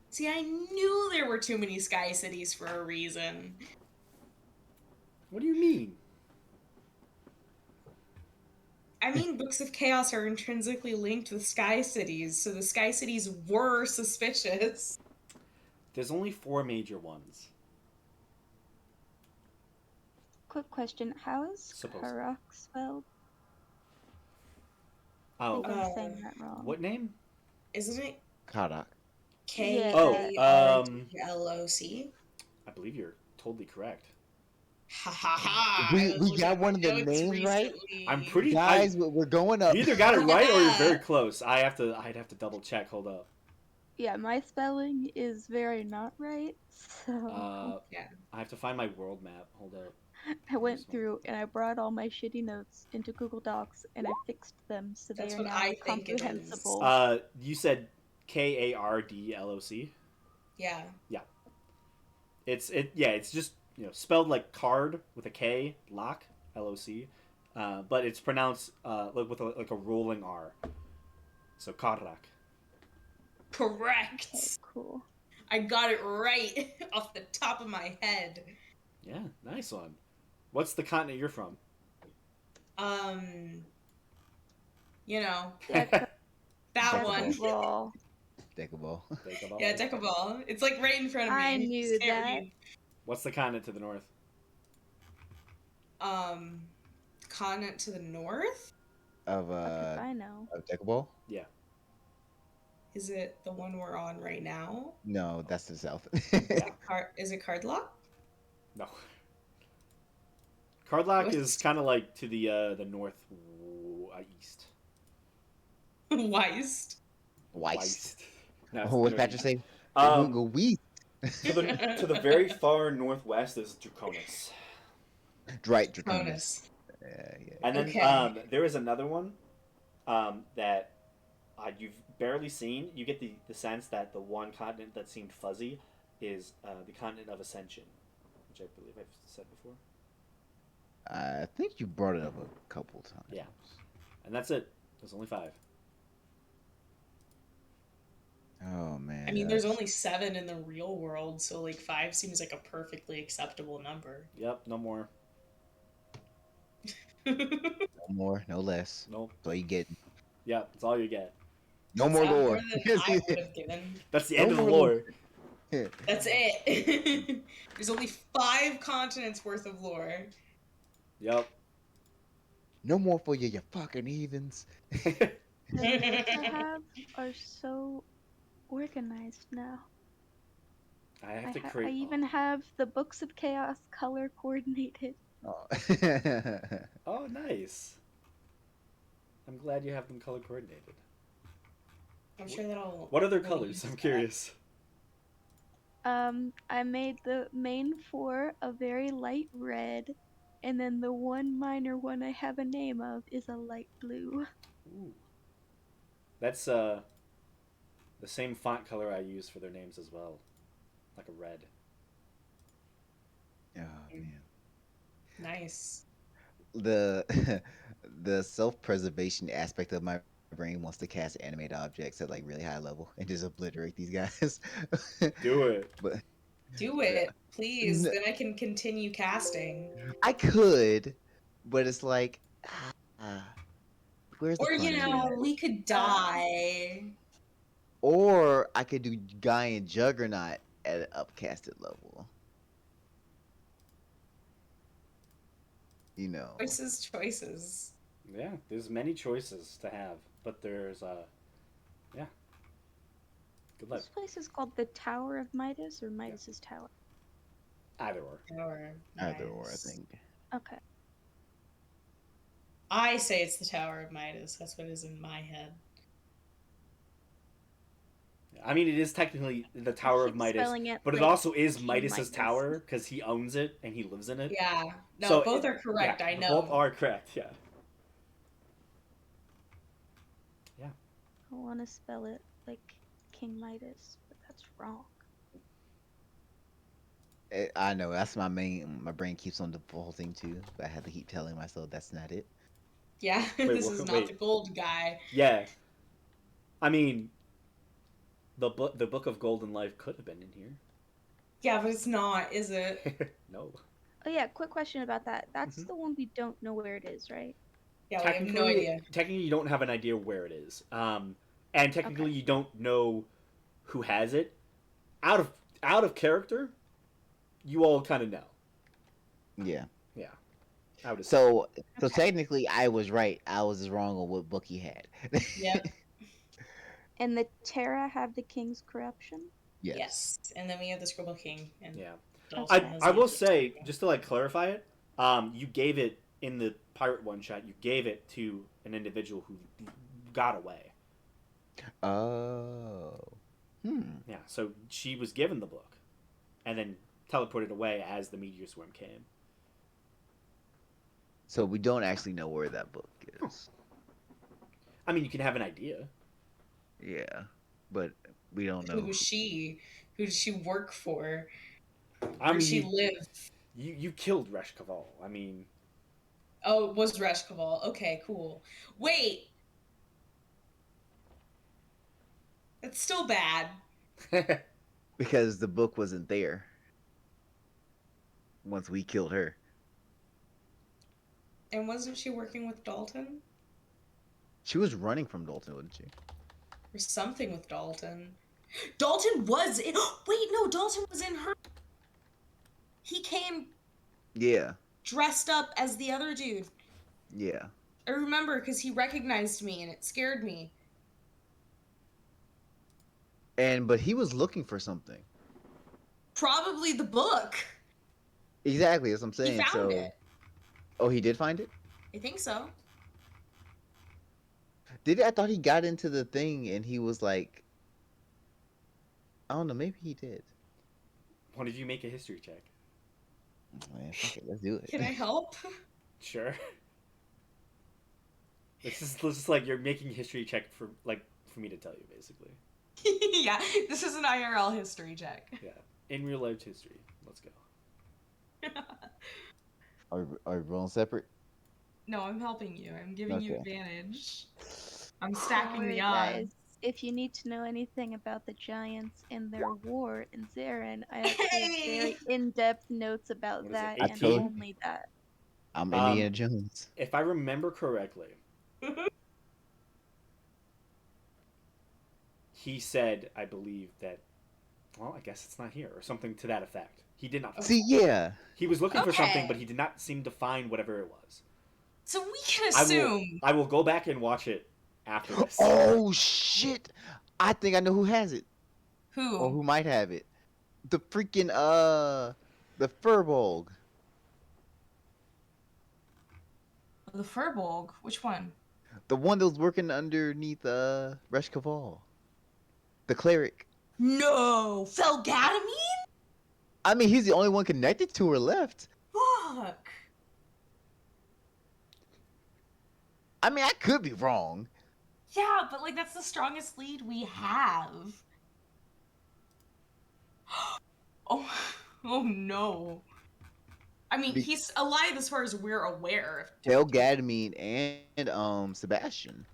Speaker 3: See, I knew there were too many Sky Cities for a reason.
Speaker 1: What do you mean?
Speaker 3: I mean, books of chaos are intrinsically linked with Sky Cities, so the Sky Cities were suspicious.
Speaker 1: There's only 4 major ones.
Speaker 4: Quick question: how is
Speaker 1: Supposed.
Speaker 4: Karak spelled? I
Speaker 1: Oh,
Speaker 4: think I'm saying that wrong.
Speaker 1: what name?
Speaker 3: Isn't it
Speaker 2: Karak.
Speaker 3: K-A-R-D-L-O-C?
Speaker 1: I believe you're totally correct.
Speaker 3: Ha ha ha!
Speaker 2: We got one of the names right?
Speaker 1: I'm pretty.
Speaker 2: Guys, we're going up.
Speaker 1: You either got it right or you're
Speaker 3: Yeah.
Speaker 1: very close. I'd have to double check. Hold up.
Speaker 4: Yeah, my spelling is very not right. So
Speaker 3: Yeah.
Speaker 1: I have to find my world map. Hold up.
Speaker 4: I went through and I brought all my shitty notes into Google Docs and I fixed them so
Speaker 3: That's
Speaker 4: they are
Speaker 3: what
Speaker 4: now
Speaker 3: I think it is.
Speaker 4: comprehensible.
Speaker 1: You said Kardloc.
Speaker 3: Yeah.
Speaker 1: It's just spelled like card with a K, lock, Loc, but it's pronounced with a rolling R. So Karrak.
Speaker 3: Correct.
Speaker 4: Okay, cool.
Speaker 3: I got it right off the top of my head.
Speaker 1: Yeah, nice one. What's the continent you're from?
Speaker 4: Yeah,
Speaker 3: That one.
Speaker 4: well,
Speaker 2: Deckable.
Speaker 1: Dagobah?
Speaker 3: Yeah, Decaball. It's like right in front of me.
Speaker 4: I knew
Speaker 3: Can't
Speaker 4: that.
Speaker 3: read.
Speaker 1: What's the continent to the north?
Speaker 3: Continent to the north?
Speaker 2: Of
Speaker 4: because I know.
Speaker 2: Deckable?
Speaker 1: Yeah.
Speaker 3: Is it the one we're on right now?
Speaker 2: No, that's the south.
Speaker 1: Yeah.
Speaker 3: Is it Cardlock?
Speaker 1: No. Cardlock
Speaker 3: What's-
Speaker 1: is kind of like to the north east.
Speaker 3: Weist.
Speaker 2: Weist.
Speaker 1: No, it's
Speaker 2: Oh, what's
Speaker 1: northeast.
Speaker 2: Patrick say? We're gonna go west.
Speaker 1: To the very far northwest is Draconis.
Speaker 2: Right, Draconis.
Speaker 3: Bonus.
Speaker 2: Yeah.
Speaker 1: And then
Speaker 3: Okay.
Speaker 1: there is another one that you've barely seen. You get the sense that the one continent that seemed fuzzy is the continent of Ascension, which I believe I've said before.
Speaker 2: I think you brought it up a couple times.
Speaker 1: Yeah. And that's it. There's only 5.
Speaker 2: Oh man.
Speaker 3: I mean, there's only 7 in the real world, so like 5 seems like a perfectly acceptable number.
Speaker 1: Yep, no more.
Speaker 2: no more, no less.
Speaker 1: Nope.
Speaker 2: So you get
Speaker 1: Yep, that's all you get.
Speaker 2: no
Speaker 3: Is
Speaker 2: more
Speaker 3: that
Speaker 2: lore.
Speaker 3: more than I would have given?
Speaker 1: That's the
Speaker 2: No
Speaker 1: end of the
Speaker 2: more
Speaker 1: lore.
Speaker 3: That's it. There's only 5 continents worth of lore.
Speaker 1: Yep.
Speaker 2: No more for you, you fucking heathens.
Speaker 4: The books I have are so organized now.
Speaker 1: I have
Speaker 4: I,
Speaker 1: to
Speaker 4: I
Speaker 1: create.
Speaker 4: even have the Books of Chaos color coordinated.
Speaker 2: Oh.
Speaker 1: Oh, nice. I'm glad you have them color coordinated.
Speaker 3: I'm sure that'll.
Speaker 1: What other
Speaker 3: we'll
Speaker 1: colors?
Speaker 3: use
Speaker 1: I'm
Speaker 3: that.
Speaker 1: curious.
Speaker 4: I made the main 4 a very light red, and then the one minor one I have a name of is a light blue.
Speaker 1: Ooh. That's the same font color I use for their names as well, like a red.
Speaker 2: Oh man.
Speaker 3: Nice.
Speaker 2: The the self-preservation aspect of my brain wants to cast animate objects at like really high level and just obliterate these guys.
Speaker 1: Do it.
Speaker 2: But
Speaker 3: Do it, please.
Speaker 2: N-
Speaker 3: Then I can continue casting.
Speaker 2: I could, but it's like, where's the
Speaker 3: Or,
Speaker 2: fun
Speaker 3: you
Speaker 2: in
Speaker 3: know,
Speaker 2: that?
Speaker 3: we could die.
Speaker 2: Or I could do Guy and Juggernaut at an upcasted level. You know.
Speaker 3: Choices.
Speaker 1: Yeah, there's many choices to have, but there's yeah. Good luck.
Speaker 4: This place is called the Tower of Midas or Midas's Tower.
Speaker 1: Either or.
Speaker 3: Or
Speaker 2: Either or, I
Speaker 3: Midas.
Speaker 2: think.
Speaker 4: Okay.
Speaker 3: I say it's the Tower of Midas. That's what is in my head.
Speaker 1: I mean, it is technically the Tower of
Speaker 4: keep
Speaker 1: Midas,
Speaker 4: spelling it
Speaker 1: but it
Speaker 4: like
Speaker 1: also is
Speaker 4: King
Speaker 1: Midas's
Speaker 4: Midas.
Speaker 1: tower because he owns it and he lives in it.
Speaker 3: Yeah. No,
Speaker 1: So
Speaker 3: both are correct.
Speaker 1: yeah,
Speaker 3: I know.
Speaker 1: Both are correct. Yeah.
Speaker 4: I want to spell it like King Midas, but that's wrong.
Speaker 2: I know that's my main. My brain keeps on defaulting to, but I have to keep telling myself that's not it.
Speaker 3: Yeah,
Speaker 1: Wait,
Speaker 3: this is not
Speaker 1: wait.
Speaker 3: the gold guy.
Speaker 1: Yeah. I mean, the book of Golden Life could have been in here.
Speaker 3: Yeah, but it's not, is it?
Speaker 1: No.
Speaker 4: Oh yeah, quick question about that. That's
Speaker 1: Mhm.
Speaker 4: the one we don't know where it is, right?
Speaker 3: Yeah, we have no idea.
Speaker 1: Technically, you don't have an idea where it is. And technically, you don't know who has it. Out of character, you all kind of know.
Speaker 2: Yeah.
Speaker 1: Yeah. I would.
Speaker 2: So
Speaker 4: Okay.
Speaker 2: technically, I was right. I was just wrong on what book he had.
Speaker 3: Yep.
Speaker 4: And the Terra have the King's Corruption?
Speaker 3: Yes. And then we have the Scribble King. And
Speaker 1: Yeah.
Speaker 3: Dalton has
Speaker 1: I
Speaker 3: the
Speaker 1: will
Speaker 3: other
Speaker 1: say,
Speaker 3: two.
Speaker 1: just to like clarify it, you gave it in the pirate one shot. You gave it to an individual who got away.
Speaker 2: Oh.
Speaker 1: Yeah. So she was given the book, and then teleported away as the meteor swarm came.
Speaker 2: So we don't actually know where that book is.
Speaker 1: I mean, you can have an idea.
Speaker 2: Yeah, but we don't know.
Speaker 3: Who was she? Who did she work for?
Speaker 1: I
Speaker 3: Where
Speaker 1: mean,
Speaker 3: did she live?
Speaker 1: you killed Resh Kaval. I mean,
Speaker 3: Oh, it was Resh Kaval. Okay, cool. Wait! That's still bad.
Speaker 2: Because the book wasn't there once we killed her.
Speaker 3: And wasn't she working with Dalton?
Speaker 2: She was running from Dalton, wasn't she?
Speaker 3: Or something with Dalton. Dalton was in. Wait, no, Dalton was in her. He came
Speaker 2: Yeah,
Speaker 3: dressed up as the other dude.
Speaker 2: yeah.
Speaker 3: I remember because he recognized me and it scared me.
Speaker 2: But he was looking for something.
Speaker 3: Probably the book.
Speaker 2: Exactly, that's what I'm
Speaker 6: He
Speaker 2: saying.
Speaker 6: found
Speaker 2: So,
Speaker 6: it.
Speaker 2: oh, he did find it.
Speaker 6: I think so.
Speaker 2: Did he? I thought he got into the thing and he was like, I don't know. Maybe he did.
Speaker 1: One of you make a history check.
Speaker 2: Man, fuck it, let's do
Speaker 6: Can I
Speaker 2: it.
Speaker 6: help?
Speaker 1: Sure. This is like you're making a history check for me to tell you basically.
Speaker 6: Yeah, this is an IRL history check.
Speaker 1: Yeah. In real life history. Let's go.
Speaker 2: Are we rolling separate?
Speaker 6: No, I'm helping you. I'm giving you
Speaker 2: Okay.
Speaker 6: advantage. I'm
Speaker 4: Don't
Speaker 6: stacking the
Speaker 4: worry,
Speaker 6: odds.
Speaker 4: guys. If you need to know anything about the giants and their war in Zarin, I actually have
Speaker 6: Hey!
Speaker 4: very in-depth notes about
Speaker 1: What is it,
Speaker 4: that
Speaker 2: I
Speaker 4: and
Speaker 1: 18?
Speaker 2: told
Speaker 4: only that.
Speaker 2: I'm
Speaker 1: Um,
Speaker 2: Indiana Jones.
Speaker 1: If I remember correctly, he said, I believe that. Well, I guess it's not here, or something to that effect. He did not find
Speaker 2: See,
Speaker 1: it.
Speaker 2: yeah.
Speaker 1: He was looking for something,
Speaker 6: Okay.
Speaker 1: but he did not seem to find whatever it was.
Speaker 6: So we can
Speaker 1: I will.
Speaker 6: assume.
Speaker 1: I will go back and watch it after this.
Speaker 2: Oh shit! I think I know who has it, or
Speaker 6: Who?
Speaker 2: who might have it. The freaking the Furbolg.
Speaker 6: The Furbolg. Which one?
Speaker 2: The one that was working underneath Resh Kaval. The cleric.
Speaker 6: No! Felgadamine?
Speaker 2: I mean, he's the only one connected to her left.
Speaker 6: Fuck!
Speaker 2: I mean, I could be wrong.
Speaker 6: Yeah, but like that's the strongest lead we have. Oh, oh no. I mean,
Speaker 2: Be-
Speaker 6: he's alive as far as we're aware.
Speaker 2: Tel Gadamine and Sebastian.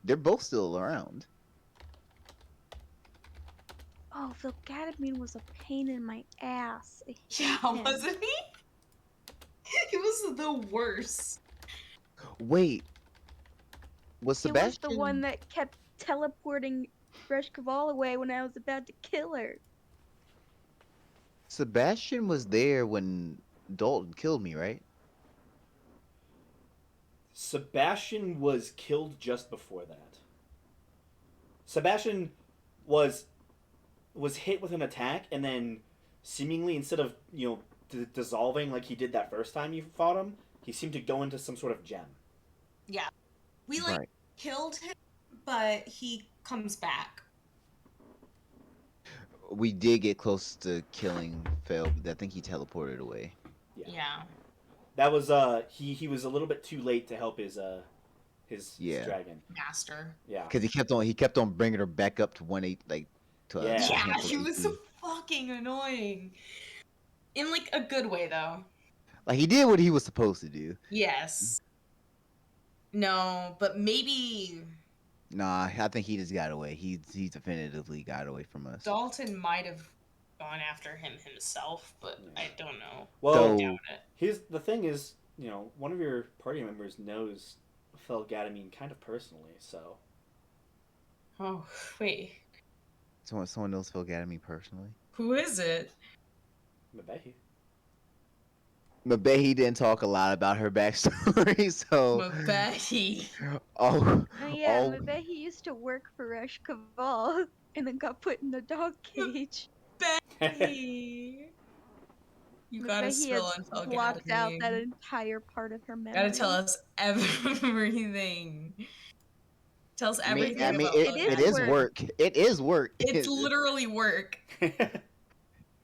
Speaker 2: They're both still around.
Speaker 4: Oh, Vilgadamine was a pain in my ass. I hate
Speaker 6: Yeah,
Speaker 4: him.
Speaker 6: wasn't he? He was the worst.
Speaker 2: Wait, was
Speaker 4: He was
Speaker 2: Sebastian?
Speaker 4: the one that kept teleporting Fresh Caval away when I was about to kill her.
Speaker 2: Sebastian was there when Dalton killed me, right?
Speaker 1: Sebastian was killed just before that. Sebastian was hit with an attack, and then seemingly instead of dissolving like he did that first time you fought him, he seemed to go into some sort of gem.
Speaker 6: Yeah. We like
Speaker 2: Right.
Speaker 6: killed him, but he comes back.
Speaker 2: We did get close to killing Phil, but I think he teleported away.
Speaker 6: Yeah.
Speaker 1: That was he was a little bit too late to help his
Speaker 2: Yeah.
Speaker 1: dragon.
Speaker 6: Master.
Speaker 1: Yeah.
Speaker 2: Because he kept on bringing her back up to 1-8, like to
Speaker 1: Yeah.
Speaker 2: to
Speaker 6: Yeah,
Speaker 2: handful
Speaker 6: he
Speaker 2: of
Speaker 6: was
Speaker 2: AP.
Speaker 6: so fucking annoying. In like a good way though.
Speaker 2: Like he did what he was supposed to do.
Speaker 6: Yes. No, but maybe
Speaker 2: Nah, I think he just got away. He definitively got away from us.
Speaker 6: Dalton might have gone after him himself, but
Speaker 1: Yeah.
Speaker 6: I don't know.
Speaker 1: Well,
Speaker 2: So-
Speaker 6: Doubt it.
Speaker 1: the thing is, one of your party members knows Felgadamine kind of personally, so
Speaker 6: Oh, wait.
Speaker 2: Someone knows Phil Gadamy personally.
Speaker 6: Who is it?
Speaker 1: Mabehi.
Speaker 2: Mabehi didn't talk a lot about her backstory, so
Speaker 6: Mabehi.
Speaker 2: oh,
Speaker 4: Oh yeah,
Speaker 2: oh,
Speaker 4: I bet he used to work for Resh Caval and then got put in the dog cage.
Speaker 6: Becky. You gotta
Speaker 4: He
Speaker 6: spill
Speaker 4: has
Speaker 6: on
Speaker 4: blocked out that
Speaker 6: Felgadamine.
Speaker 4: entire part of her memory.
Speaker 6: Gotta tell us everything. Tell us
Speaker 2: I mean,
Speaker 6: everything
Speaker 2: I mean,
Speaker 6: about
Speaker 2: it is
Speaker 6: Felgadamine.
Speaker 2: work. It is work.
Speaker 6: It's literally work.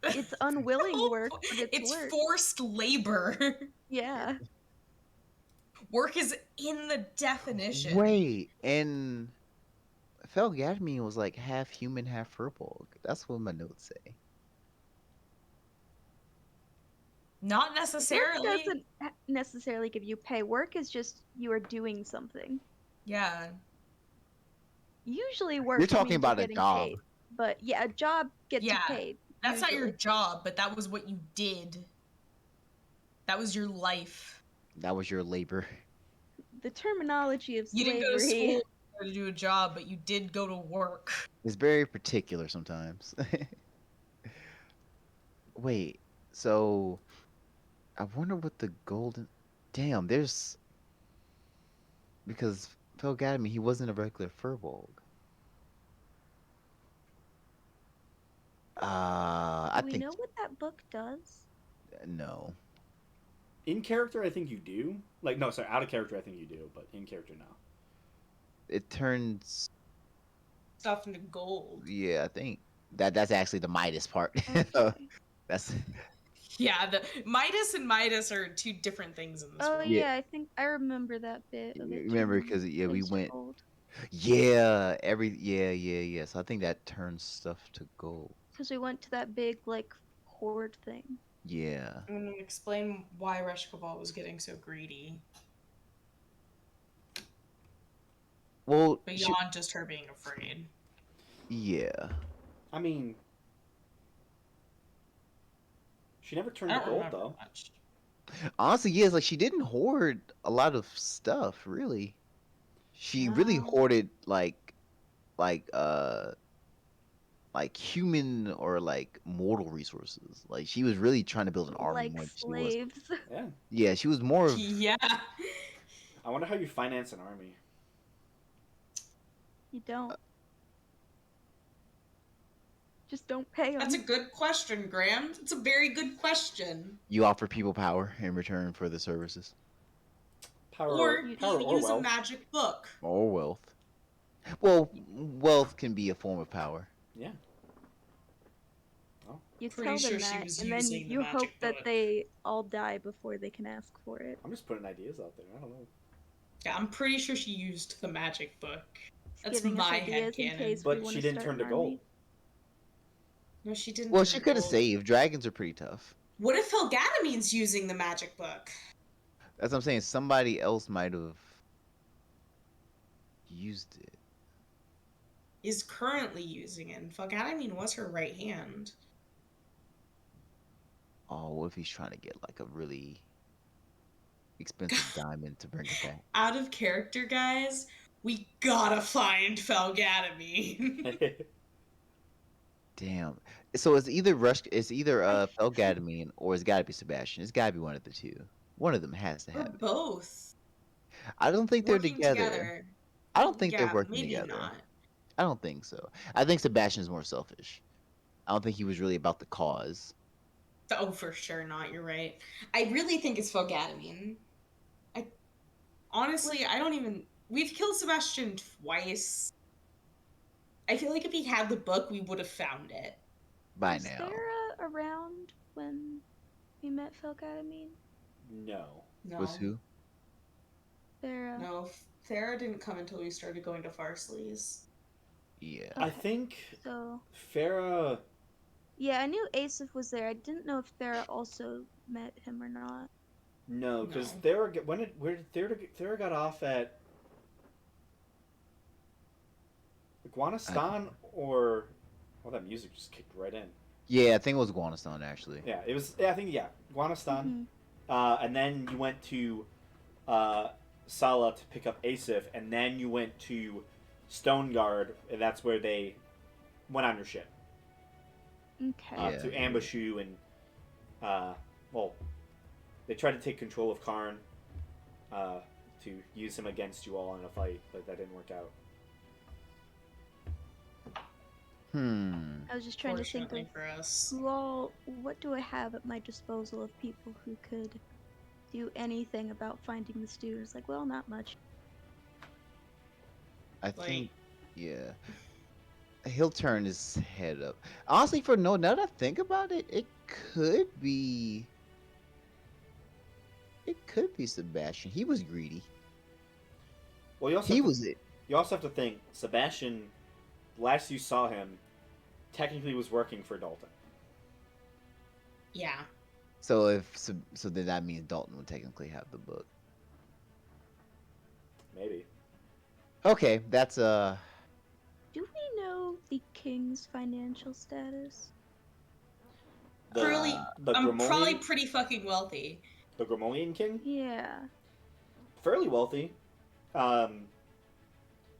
Speaker 4: It's unwilling work, but it's
Speaker 6: It's
Speaker 4: work.
Speaker 6: forced labor.
Speaker 4: Yeah.
Speaker 6: Work is in the definition.
Speaker 2: Wait, and Phil Gadamy was like half human, half furbolg. That's what my notes say.
Speaker 6: Not
Speaker 4: Work
Speaker 6: necessarily.
Speaker 4: doesn't necessarily give you pay. Work is just you are doing something.
Speaker 6: Yeah.
Speaker 4: Usually work
Speaker 2: You're talking
Speaker 4: means
Speaker 2: about a
Speaker 4: getting
Speaker 2: job.
Speaker 4: paid. But yeah, a job gets
Speaker 6: Yeah,
Speaker 4: you paid.
Speaker 6: That's not your
Speaker 4: usually.
Speaker 6: job, but that was what you did. That was your life.
Speaker 2: That was your labor.
Speaker 4: The terminology of
Speaker 6: You
Speaker 4: slavery.
Speaker 6: didn't go to school to do a job, but you did go to work.
Speaker 2: It's very particular sometimes. Wait, so I wonder what the golden. Damn, there's because Phil Gadamy, he wasn't a regular furbolg.
Speaker 4: Do
Speaker 2: I
Speaker 4: we
Speaker 2: think
Speaker 4: know what that book does?
Speaker 2: No.
Speaker 1: In character, I think you do. Like, no, sorry, out of character, I think you do, but in character, no.
Speaker 2: It turns.
Speaker 3: Stuff into gold.
Speaker 2: Yeah, I think that's actually the Midas part.
Speaker 4: Okay.
Speaker 2: That's
Speaker 3: Yeah, the Midas and Midas are two different things in this
Speaker 4: Oh
Speaker 3: world.
Speaker 2: Yeah.
Speaker 4: yeah, I think I remember that bit of it.
Speaker 2: Remember,
Speaker 4: turning
Speaker 2: because yeah, we
Speaker 4: things to
Speaker 2: went.
Speaker 4: gold.
Speaker 2: Yeah, yeah. So I think that turns stuff to gold.
Speaker 4: Because we went to that big like hoard thing.
Speaker 2: Yeah.
Speaker 3: I'm gonna explain why Reshkabal was getting so greedy
Speaker 2: Well,
Speaker 3: beyond just her being afraid.
Speaker 2: yeah.
Speaker 1: I mean, she never turned
Speaker 3: I
Speaker 1: to
Speaker 3: don't
Speaker 1: gold,
Speaker 3: remember
Speaker 1: though.
Speaker 3: much.
Speaker 2: Honestly, yeah, it's like she didn't hoard a lot of stuff, really. She really
Speaker 3: No.
Speaker 2: hoarded like uh like human or like mortal resources. Like she was really trying to build an army
Speaker 4: Like
Speaker 2: more than she was.
Speaker 4: slaves.
Speaker 1: Yeah.
Speaker 2: Yeah, she was more of
Speaker 3: Yeah.
Speaker 1: I wonder how you finance an army.
Speaker 4: You don't. Just don't pay them.
Speaker 3: That's a good question, Graham. It's a very good question.
Speaker 2: you offer people power in return for the services
Speaker 1: Power
Speaker 3: Or
Speaker 1: power
Speaker 3: you
Speaker 1: or
Speaker 3: use a
Speaker 1: wealth.
Speaker 3: magic book.
Speaker 2: or wealth. Well, wealth can be a form of power.
Speaker 1: Yeah.
Speaker 4: You
Speaker 3: Pretty
Speaker 4: tell
Speaker 3: sure
Speaker 4: them
Speaker 3: she
Speaker 4: that,
Speaker 3: was
Speaker 4: and then
Speaker 3: using the
Speaker 4: you hope
Speaker 3: magic
Speaker 4: that
Speaker 3: book.
Speaker 4: they all die before they can ask for it.
Speaker 1: I'm just putting ideas out there. I don't know.
Speaker 3: Yeah, I'm pretty sure she used the magic book.
Speaker 4: It's
Speaker 3: That's
Speaker 4: giving
Speaker 3: my
Speaker 4: us ideas in
Speaker 3: headcanon.
Speaker 4: case we
Speaker 1: But
Speaker 4: want
Speaker 1: she
Speaker 4: to
Speaker 1: didn't
Speaker 4: start
Speaker 1: turn
Speaker 4: an
Speaker 1: to gold.
Speaker 4: army.
Speaker 3: No, she didn't.
Speaker 2: Well,
Speaker 3: turn
Speaker 2: she
Speaker 3: to
Speaker 2: could have
Speaker 3: gold.
Speaker 2: saved. Dragons are pretty tough.
Speaker 3: What if Helgadame's using the magic book?
Speaker 2: That's what I'm saying. Somebody else might have used it.
Speaker 3: Is currently using it. And Helgadame was her right hand.
Speaker 2: Oh, what if he's trying to get like a really expensive diamond to bring it back?
Speaker 3: Out of character, guys, we gotta find Felgadame.
Speaker 2: Damn. So it's either Felgadamine or it's gotta be Sebastian. It's gotta be one of the two. One of them has to
Speaker 3: or
Speaker 2: have it.
Speaker 3: both.
Speaker 2: I don't think they're
Speaker 3: Working
Speaker 2: together. I don't think they're
Speaker 3: Yeah,
Speaker 2: working
Speaker 3: maybe
Speaker 2: together.
Speaker 3: not.
Speaker 2: I don't think so. I think Sebastian's more selfish. I don't think he was really about the cause.
Speaker 3: Oh, for sure not. You're right. I really think it's Felgadamine. Honestly, I don't even. We've killed Sebastian twice. I feel like if he had the book, we would have found it.
Speaker 2: By
Speaker 4: Was
Speaker 2: now.
Speaker 4: Thera around when we met Felgadamine?
Speaker 1: No.
Speaker 3: No.
Speaker 2: Was who?
Speaker 4: Thera.
Speaker 3: No, Thera didn't come until we started going to Farsley's.
Speaker 2: Yeah.
Speaker 1: I think
Speaker 4: So
Speaker 1: Farah.
Speaker 4: yeah, I knew Asif was there. I didn't know if Thera also met him or not.
Speaker 1: No, because
Speaker 3: No.
Speaker 1: Thera. Where did Thera got off at? Iguanistan or? Oh, that music just kicked right in.
Speaker 2: Yeah, I think it was Guanistan actually.
Speaker 1: Yeah, it was. Yeah, I think Iguanistan.
Speaker 4: Mhm.
Speaker 1: And then you went to Sala to pick up Asif, and then you went to Stoneguard, and that's where they went on your ship
Speaker 4: Okay.
Speaker 2: Yeah.
Speaker 1: to ambush you, and well, they tried to take control of Karn to use him against you all in a fight, but that didn't work out.
Speaker 4: I was just trying to think
Speaker 3: Fortunately
Speaker 4: of
Speaker 3: for us.
Speaker 4: what do I have at my disposal of people who could do anything about finding the students? Like, well, not much.
Speaker 2: I
Speaker 3: Like-
Speaker 2: think yeah. He'll turn his head up. Honestly, now that I think about it, it could be Sebastian. He was greedy.
Speaker 1: Well, you also
Speaker 2: He
Speaker 1: have to,
Speaker 2: was it.
Speaker 1: you also have to think Sebastian. Last you saw him, technically was working for Dalton.
Speaker 3: Yeah.
Speaker 2: So then that means Dalton would technically have the book.
Speaker 1: Maybe.
Speaker 2: Okay, that's
Speaker 4: Do we know the king's financial status?
Speaker 1: The,
Speaker 3: Probably,
Speaker 1: the
Speaker 3: I'm probably
Speaker 1: Grimonian,
Speaker 3: pretty fucking wealthy.
Speaker 1: the Grimonian king,
Speaker 4: Yeah.
Speaker 1: fairly wealthy.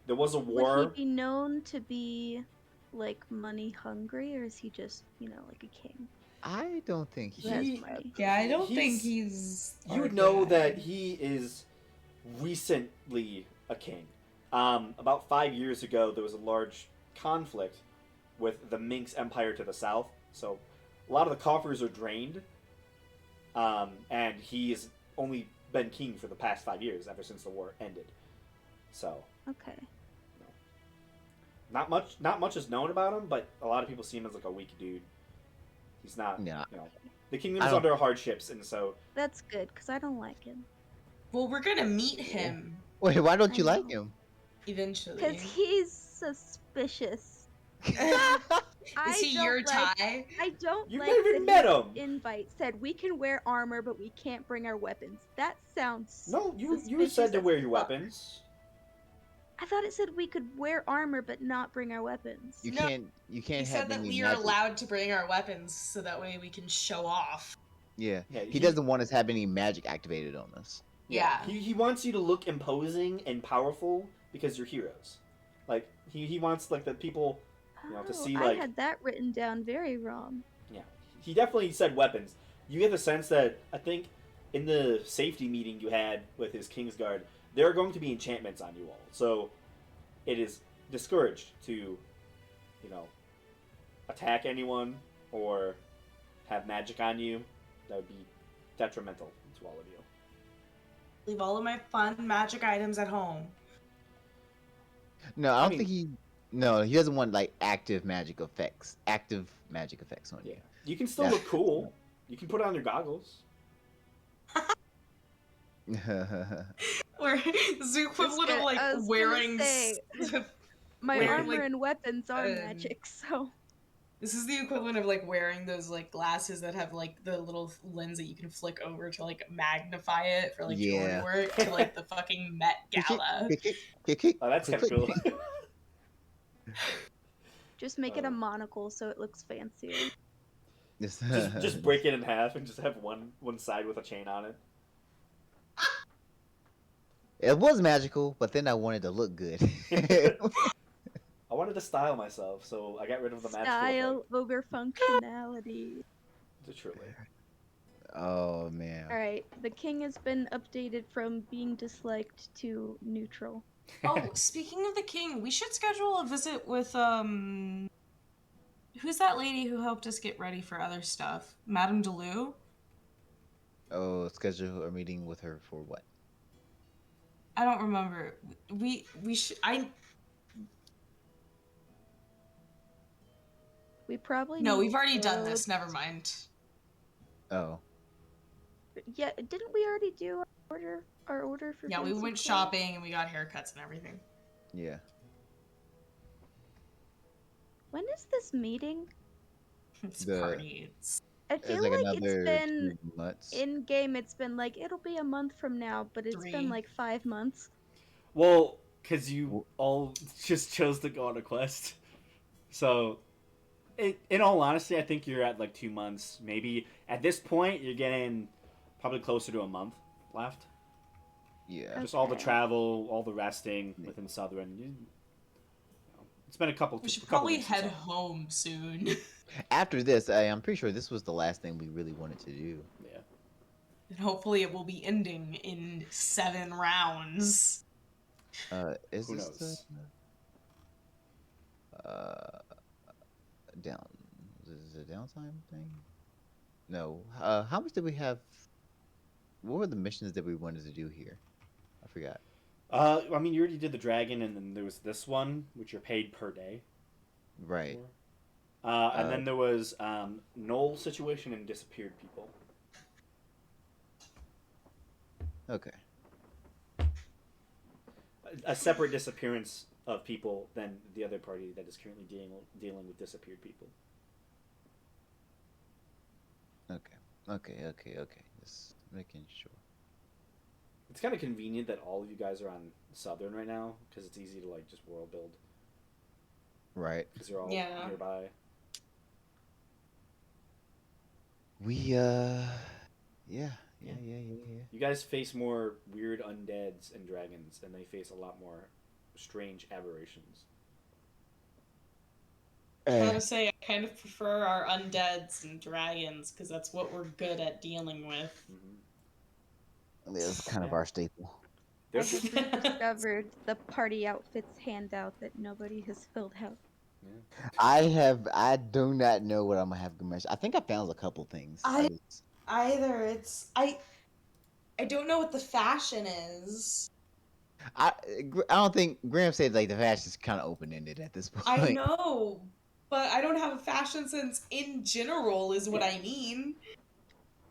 Speaker 1: There was a
Speaker 4: Would
Speaker 1: war.
Speaker 4: he be known to be like money hungry, or is he just, like a king?
Speaker 2: I don't think
Speaker 4: Who has
Speaker 1: He-
Speaker 4: money?
Speaker 3: Yeah, I don't
Speaker 1: He's-
Speaker 3: think he's.
Speaker 1: You would
Speaker 3: our
Speaker 1: know
Speaker 3: guy.
Speaker 1: that he is recently a king. About 5 years ago, there was a large conflict with the Minx Empire to the south. So a lot of the coffers are drained, and he's only been king for the past 5 years, ever since the war ended. So,
Speaker 4: Okay.
Speaker 1: not much is known about him, but a lot of people see him as like a weak dude. He's not,
Speaker 2: Yeah.
Speaker 1: the kingdom
Speaker 2: I
Speaker 1: is
Speaker 2: don't-
Speaker 1: under hardships, and so
Speaker 4: That's good, because I don't like him.
Speaker 3: Well, we're gonna meet him
Speaker 2: Wait, why don't
Speaker 4: I
Speaker 2: you like
Speaker 4: know.
Speaker 2: him?
Speaker 3: eventually.
Speaker 4: Because he's suspicious.
Speaker 3: Is
Speaker 4: I
Speaker 3: he
Speaker 4: don't
Speaker 3: your
Speaker 4: like,
Speaker 3: tie?
Speaker 4: I don't
Speaker 1: You've
Speaker 4: like
Speaker 1: never
Speaker 4: that
Speaker 1: met
Speaker 4: his
Speaker 1: him.
Speaker 4: invite said we can wear armor, but we can't bring our weapons. That sounds
Speaker 1: no, you
Speaker 4: suspicious
Speaker 1: said to
Speaker 4: as
Speaker 1: wear your
Speaker 4: fuck.
Speaker 1: weapons.
Speaker 4: I thought it said we could wear armor but not bring our weapons.
Speaker 2: You
Speaker 3: No,
Speaker 2: can't. You can't
Speaker 3: He
Speaker 2: have
Speaker 3: said that
Speaker 2: any
Speaker 3: we are
Speaker 2: magic.
Speaker 3: allowed to bring our weapons so that way we can show off.
Speaker 2: Yeah.
Speaker 1: Yeah,
Speaker 2: He doesn't want us to have any magic activated on us.
Speaker 3: Yeah.
Speaker 1: He wants you to look imposing and powerful because you're heroes. Like he wants like the people, to see
Speaker 4: I
Speaker 1: like
Speaker 4: had that written down very wrong.
Speaker 1: yeah. He definitely said weapons. You get the sense that I think in the safety meeting you had with his Kingsguard, there are going to be enchantments on you all. So it is discouraged to, attack anyone or have magic on you. That would be detrimental to all of you.
Speaker 3: Leave all of my fun magic items at home.
Speaker 2: No, I don't
Speaker 1: mean-
Speaker 2: think he. No, he doesn't want like active magic effects. Active magic effects on
Speaker 1: Yeah.
Speaker 2: you.
Speaker 1: You can still
Speaker 2: Yeah.
Speaker 1: look cool. You can put on your goggles.
Speaker 3: Where it's the equivalent of
Speaker 4: I
Speaker 3: like
Speaker 4: was gonna
Speaker 3: wearing.
Speaker 4: say, My
Speaker 3: Wearing,
Speaker 4: armor
Speaker 3: like,
Speaker 4: and weapons are
Speaker 3: um,
Speaker 4: magic, so
Speaker 3: This is the equivalent of like wearing those like glasses that have like the little lens that you can flick over to like magnify it for like
Speaker 2: Yeah.
Speaker 3: jewelry work to like the fucking Met Gala.
Speaker 1: Oh, that's kind of cool.
Speaker 4: just make it a
Speaker 1: Oh.
Speaker 4: monocle so it looks fancier.
Speaker 1: just break it in half and just have one side with a chain on it.
Speaker 2: It was magical, but then I wanted to look good.
Speaker 1: I wanted to style myself, so I got rid of the magical
Speaker 4: Style over functionality.
Speaker 1: effect. Truly.
Speaker 2: Oh man.
Speaker 4: Alright, the king has been updated from being disliked to neutral.
Speaker 3: Oh, speaking of the king, we should schedule a visit with who's that lady who helped us get ready for other stuff? Madame Deleu?
Speaker 2: Oh, schedule a meeting with her for what?
Speaker 3: I don't remember. We should
Speaker 4: We probably
Speaker 3: No,
Speaker 4: need
Speaker 3: we've
Speaker 4: to
Speaker 3: already done
Speaker 4: go-
Speaker 3: this. Never mind.
Speaker 2: Oh.
Speaker 4: Yeah, didn't we already do our order for
Speaker 3: Yeah, we
Speaker 4: fancy
Speaker 3: went
Speaker 4: clothes?
Speaker 3: shopping and we got haircuts and everything.
Speaker 2: Yeah.
Speaker 4: When is this meeting?
Speaker 3: It's
Speaker 2: The-
Speaker 3: party. It's
Speaker 4: I
Speaker 2: It's
Speaker 4: feel
Speaker 2: like
Speaker 4: like
Speaker 2: another
Speaker 4: it's been
Speaker 2: 2 months.
Speaker 4: in game. It's been like it'll be a month from now, but it's
Speaker 3: 3.
Speaker 4: been like 5 months.
Speaker 1: Well, because you all just chose to go on a quest. So, in all honesty, I think you're at like 2 months. Maybe at this point, you're getting probably closer to a month left.
Speaker 2: Yeah.
Speaker 1: Just all the
Speaker 4: Okay.
Speaker 1: travel, all the resting within Southern. It's been a couple.
Speaker 3: we should
Speaker 1: couple
Speaker 3: probably
Speaker 1: weeks
Speaker 3: head
Speaker 1: or so.
Speaker 3: home soon.
Speaker 2: After this, I'm pretty sure this was the last thing we really wanted to do.
Speaker 1: Yeah.
Speaker 3: And hopefully it will be ending in 7 rounds.
Speaker 2: Is
Speaker 1: Who
Speaker 2: this
Speaker 1: knows?
Speaker 2: the down? Is it a downtime thing? No. How much did we have? What were the missions that we wanted to do here? I forgot.
Speaker 1: I mean, you already did the dragon, and then there was this one, which you're paid per day.
Speaker 2: Right.
Speaker 1: For. And then there was Null situation and disappeared people.
Speaker 2: Okay.
Speaker 1: A separate disappearance of people than the other party that is currently dealing with disappeared people.
Speaker 2: Okay. Just making sure.
Speaker 1: It's kind of convenient that all of you guys are on Southern right now because it's easy to like just world build
Speaker 2: Right.
Speaker 1: because you're all
Speaker 3: Yeah.
Speaker 1: nearby.
Speaker 2: We yeah.
Speaker 1: You guys face more weird undeads and dragons, and they face a lot more strange aberrations.
Speaker 3: I gotta say, I kind of prefer our undeads and dragons because that's what we're good at dealing with.
Speaker 1: Mm-hmm.
Speaker 2: That's kind of our staple.
Speaker 4: I
Speaker 1: There's
Speaker 4: just discovered the party outfits handout that nobody has filled out.
Speaker 2: I do not know what I'm gonna have commercial. I think I found a couple things.
Speaker 3: I
Speaker 6: either. I don't know what the fashion is.
Speaker 2: I I don't think Graham said like the fashion's kind of open ended at this
Speaker 6: I
Speaker 2: point.
Speaker 6: know, but I don't have a fashion sense in general, is what I mean.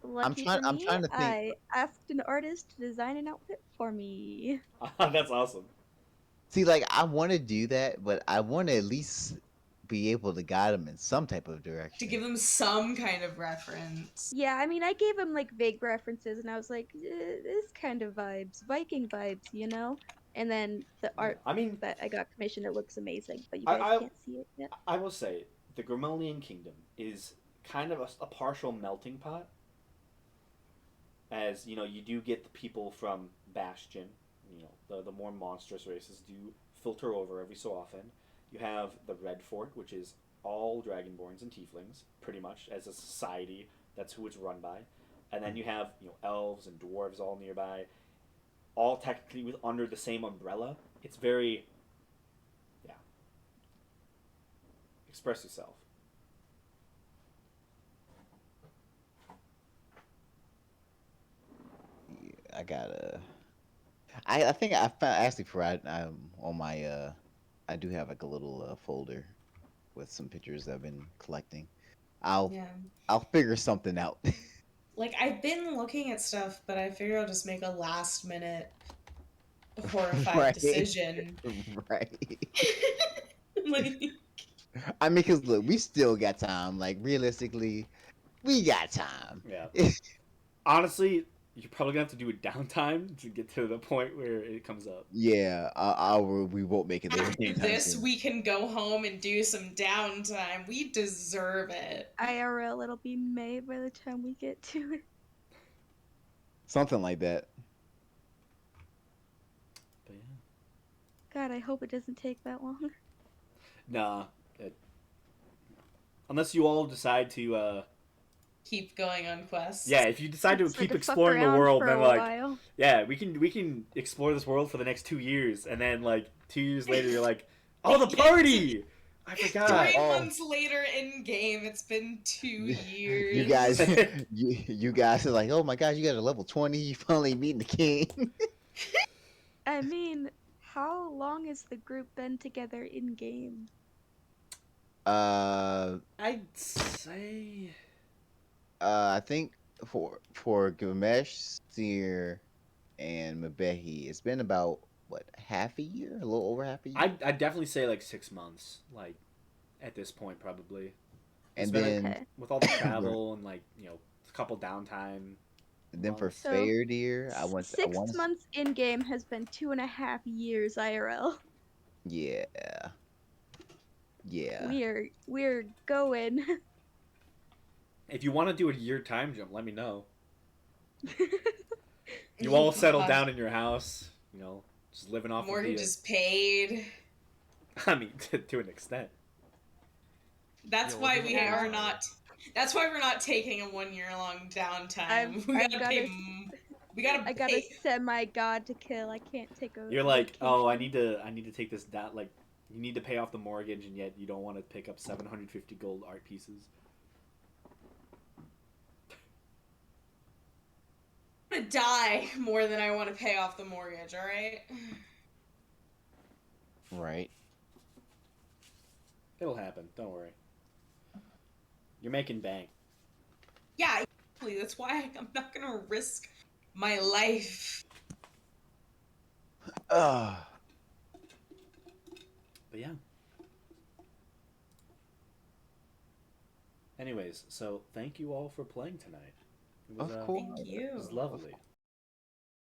Speaker 4: Lucky for
Speaker 2: I'm
Speaker 4: me,
Speaker 2: trying to think.
Speaker 4: I asked an artist to design an outfit for me.
Speaker 1: That's awesome.
Speaker 2: See, like I want to do that, but I want to at least be able to guide them in some type of
Speaker 6: To
Speaker 2: direction.
Speaker 6: give them some kind of reference.
Speaker 4: Yeah, I mean, I gave him like vague references, and I was like, this kind of vibes, Viking vibes, you know? And then the
Speaker 1: Yeah.
Speaker 4: art
Speaker 1: I mean,
Speaker 4: that I got commissioned, it looks amazing, but you
Speaker 1: I,
Speaker 4: guys
Speaker 1: I
Speaker 4: can't see it yet.
Speaker 1: I will say the Grimelian Kingdom is kind of a partial melting pot, as you know, you do get the people from Bastion. You know, the more monstrous races do filter over every so often. You have the Red Fort, which is all Dragonborns and Tieflings, pretty much as a society. That's who it's run by, and then you have elves and dwarves all nearby, all technically under the same umbrella. It's very, yeah. Express yourself.
Speaker 2: I gotta. I think I found actually for I on my I do have like a little folder with some pictures I've been collecting. I'll
Speaker 6: Yeah.
Speaker 2: I'll figure something out.
Speaker 6: Like, I've been looking at stuff, but I figure I'll just make a last minute horrified
Speaker 2: Right.
Speaker 6: decision.
Speaker 2: Right.
Speaker 6: Like,
Speaker 2: I mean, cause look, we still got time. Like realistically, we got time.
Speaker 1: Yeah. Honestly, you're probably gonna have to do a downtime to get to the point where it comes up.
Speaker 2: Yeah, we won't make it there
Speaker 6: after
Speaker 2: anytime
Speaker 6: this,
Speaker 2: soon.
Speaker 6: we can go home and do some downtime. We deserve it.
Speaker 4: IRL, it'll be May by the time we get to it.
Speaker 2: Something like that.
Speaker 1: But yeah.
Speaker 4: God, I hope it doesn't take that long.
Speaker 1: Nah. Unless you all decide to,
Speaker 6: Keep going on quests.
Speaker 1: yeah, if you decide to
Speaker 4: Decide
Speaker 1: keep
Speaker 4: to fuck
Speaker 1: exploring the
Speaker 4: around
Speaker 1: world,
Speaker 4: for
Speaker 1: then
Speaker 4: a
Speaker 1: like,
Speaker 4: while.
Speaker 1: yeah, we can explore this world for the next 2 years, and then like 2 years later, you're like, oh, the party! I forgot.
Speaker 6: 3 months later in game, it's been 2 years.
Speaker 2: You guys, you guys are like, oh my gosh, you got a level 20. You finally meeting the king.
Speaker 4: I mean, how long has the group been together in game?
Speaker 1: I'd say
Speaker 2: I think for Gamesh, Seer, and Mabehi, it's been about what half a year, a little over half a year,
Speaker 1: I'd definitely say like 6 months, like at this point probably.
Speaker 2: and
Speaker 1: been a-
Speaker 2: then
Speaker 4: Okay.
Speaker 1: With all the travel and like a couple downtime
Speaker 2: and then for
Speaker 1: months.
Speaker 4: So,
Speaker 2: Fairdeer, I
Speaker 4: 6 months in game has been 2.5 years IRL.
Speaker 2: yeah, yeah.
Speaker 4: We're going.
Speaker 1: If you want to do a year time jump, let me know. You
Speaker 6: Oh,
Speaker 1: all settle
Speaker 6: God.
Speaker 1: down in your house, just living off
Speaker 6: Mortgage
Speaker 1: of
Speaker 6: is paid.
Speaker 1: I mean, to an extent.
Speaker 6: That's
Speaker 5: Yeah,
Speaker 6: why
Speaker 5: we'll
Speaker 6: we
Speaker 5: do
Speaker 6: are
Speaker 5: that.
Speaker 6: not. That's why we're not taking a 1 year long downtime. We
Speaker 4: I've
Speaker 6: gotta
Speaker 4: got
Speaker 6: pay.
Speaker 4: a-
Speaker 6: We gotta
Speaker 4: I got a
Speaker 6: pay.
Speaker 4: semi-god to kill. I can't take a
Speaker 1: You're like, oh, I
Speaker 4: vacation.
Speaker 1: need to take this down. Like, you need to pay off the mortgage, and yet you don't want to pick up 750 gold art pieces.
Speaker 6: I'm gonna die more than I want to pay off the mortgage. All right.
Speaker 2: Right.
Speaker 1: It'll happen. Don't worry. You're making bank.
Speaker 6: Yeah, exactly. That's why I'm not gonna risk my life.
Speaker 2: Uh,
Speaker 1: But yeah. Anyways, so thank you all for playing tonight. It was,
Speaker 2: of course.
Speaker 6: Thank you.
Speaker 1: it was lovely.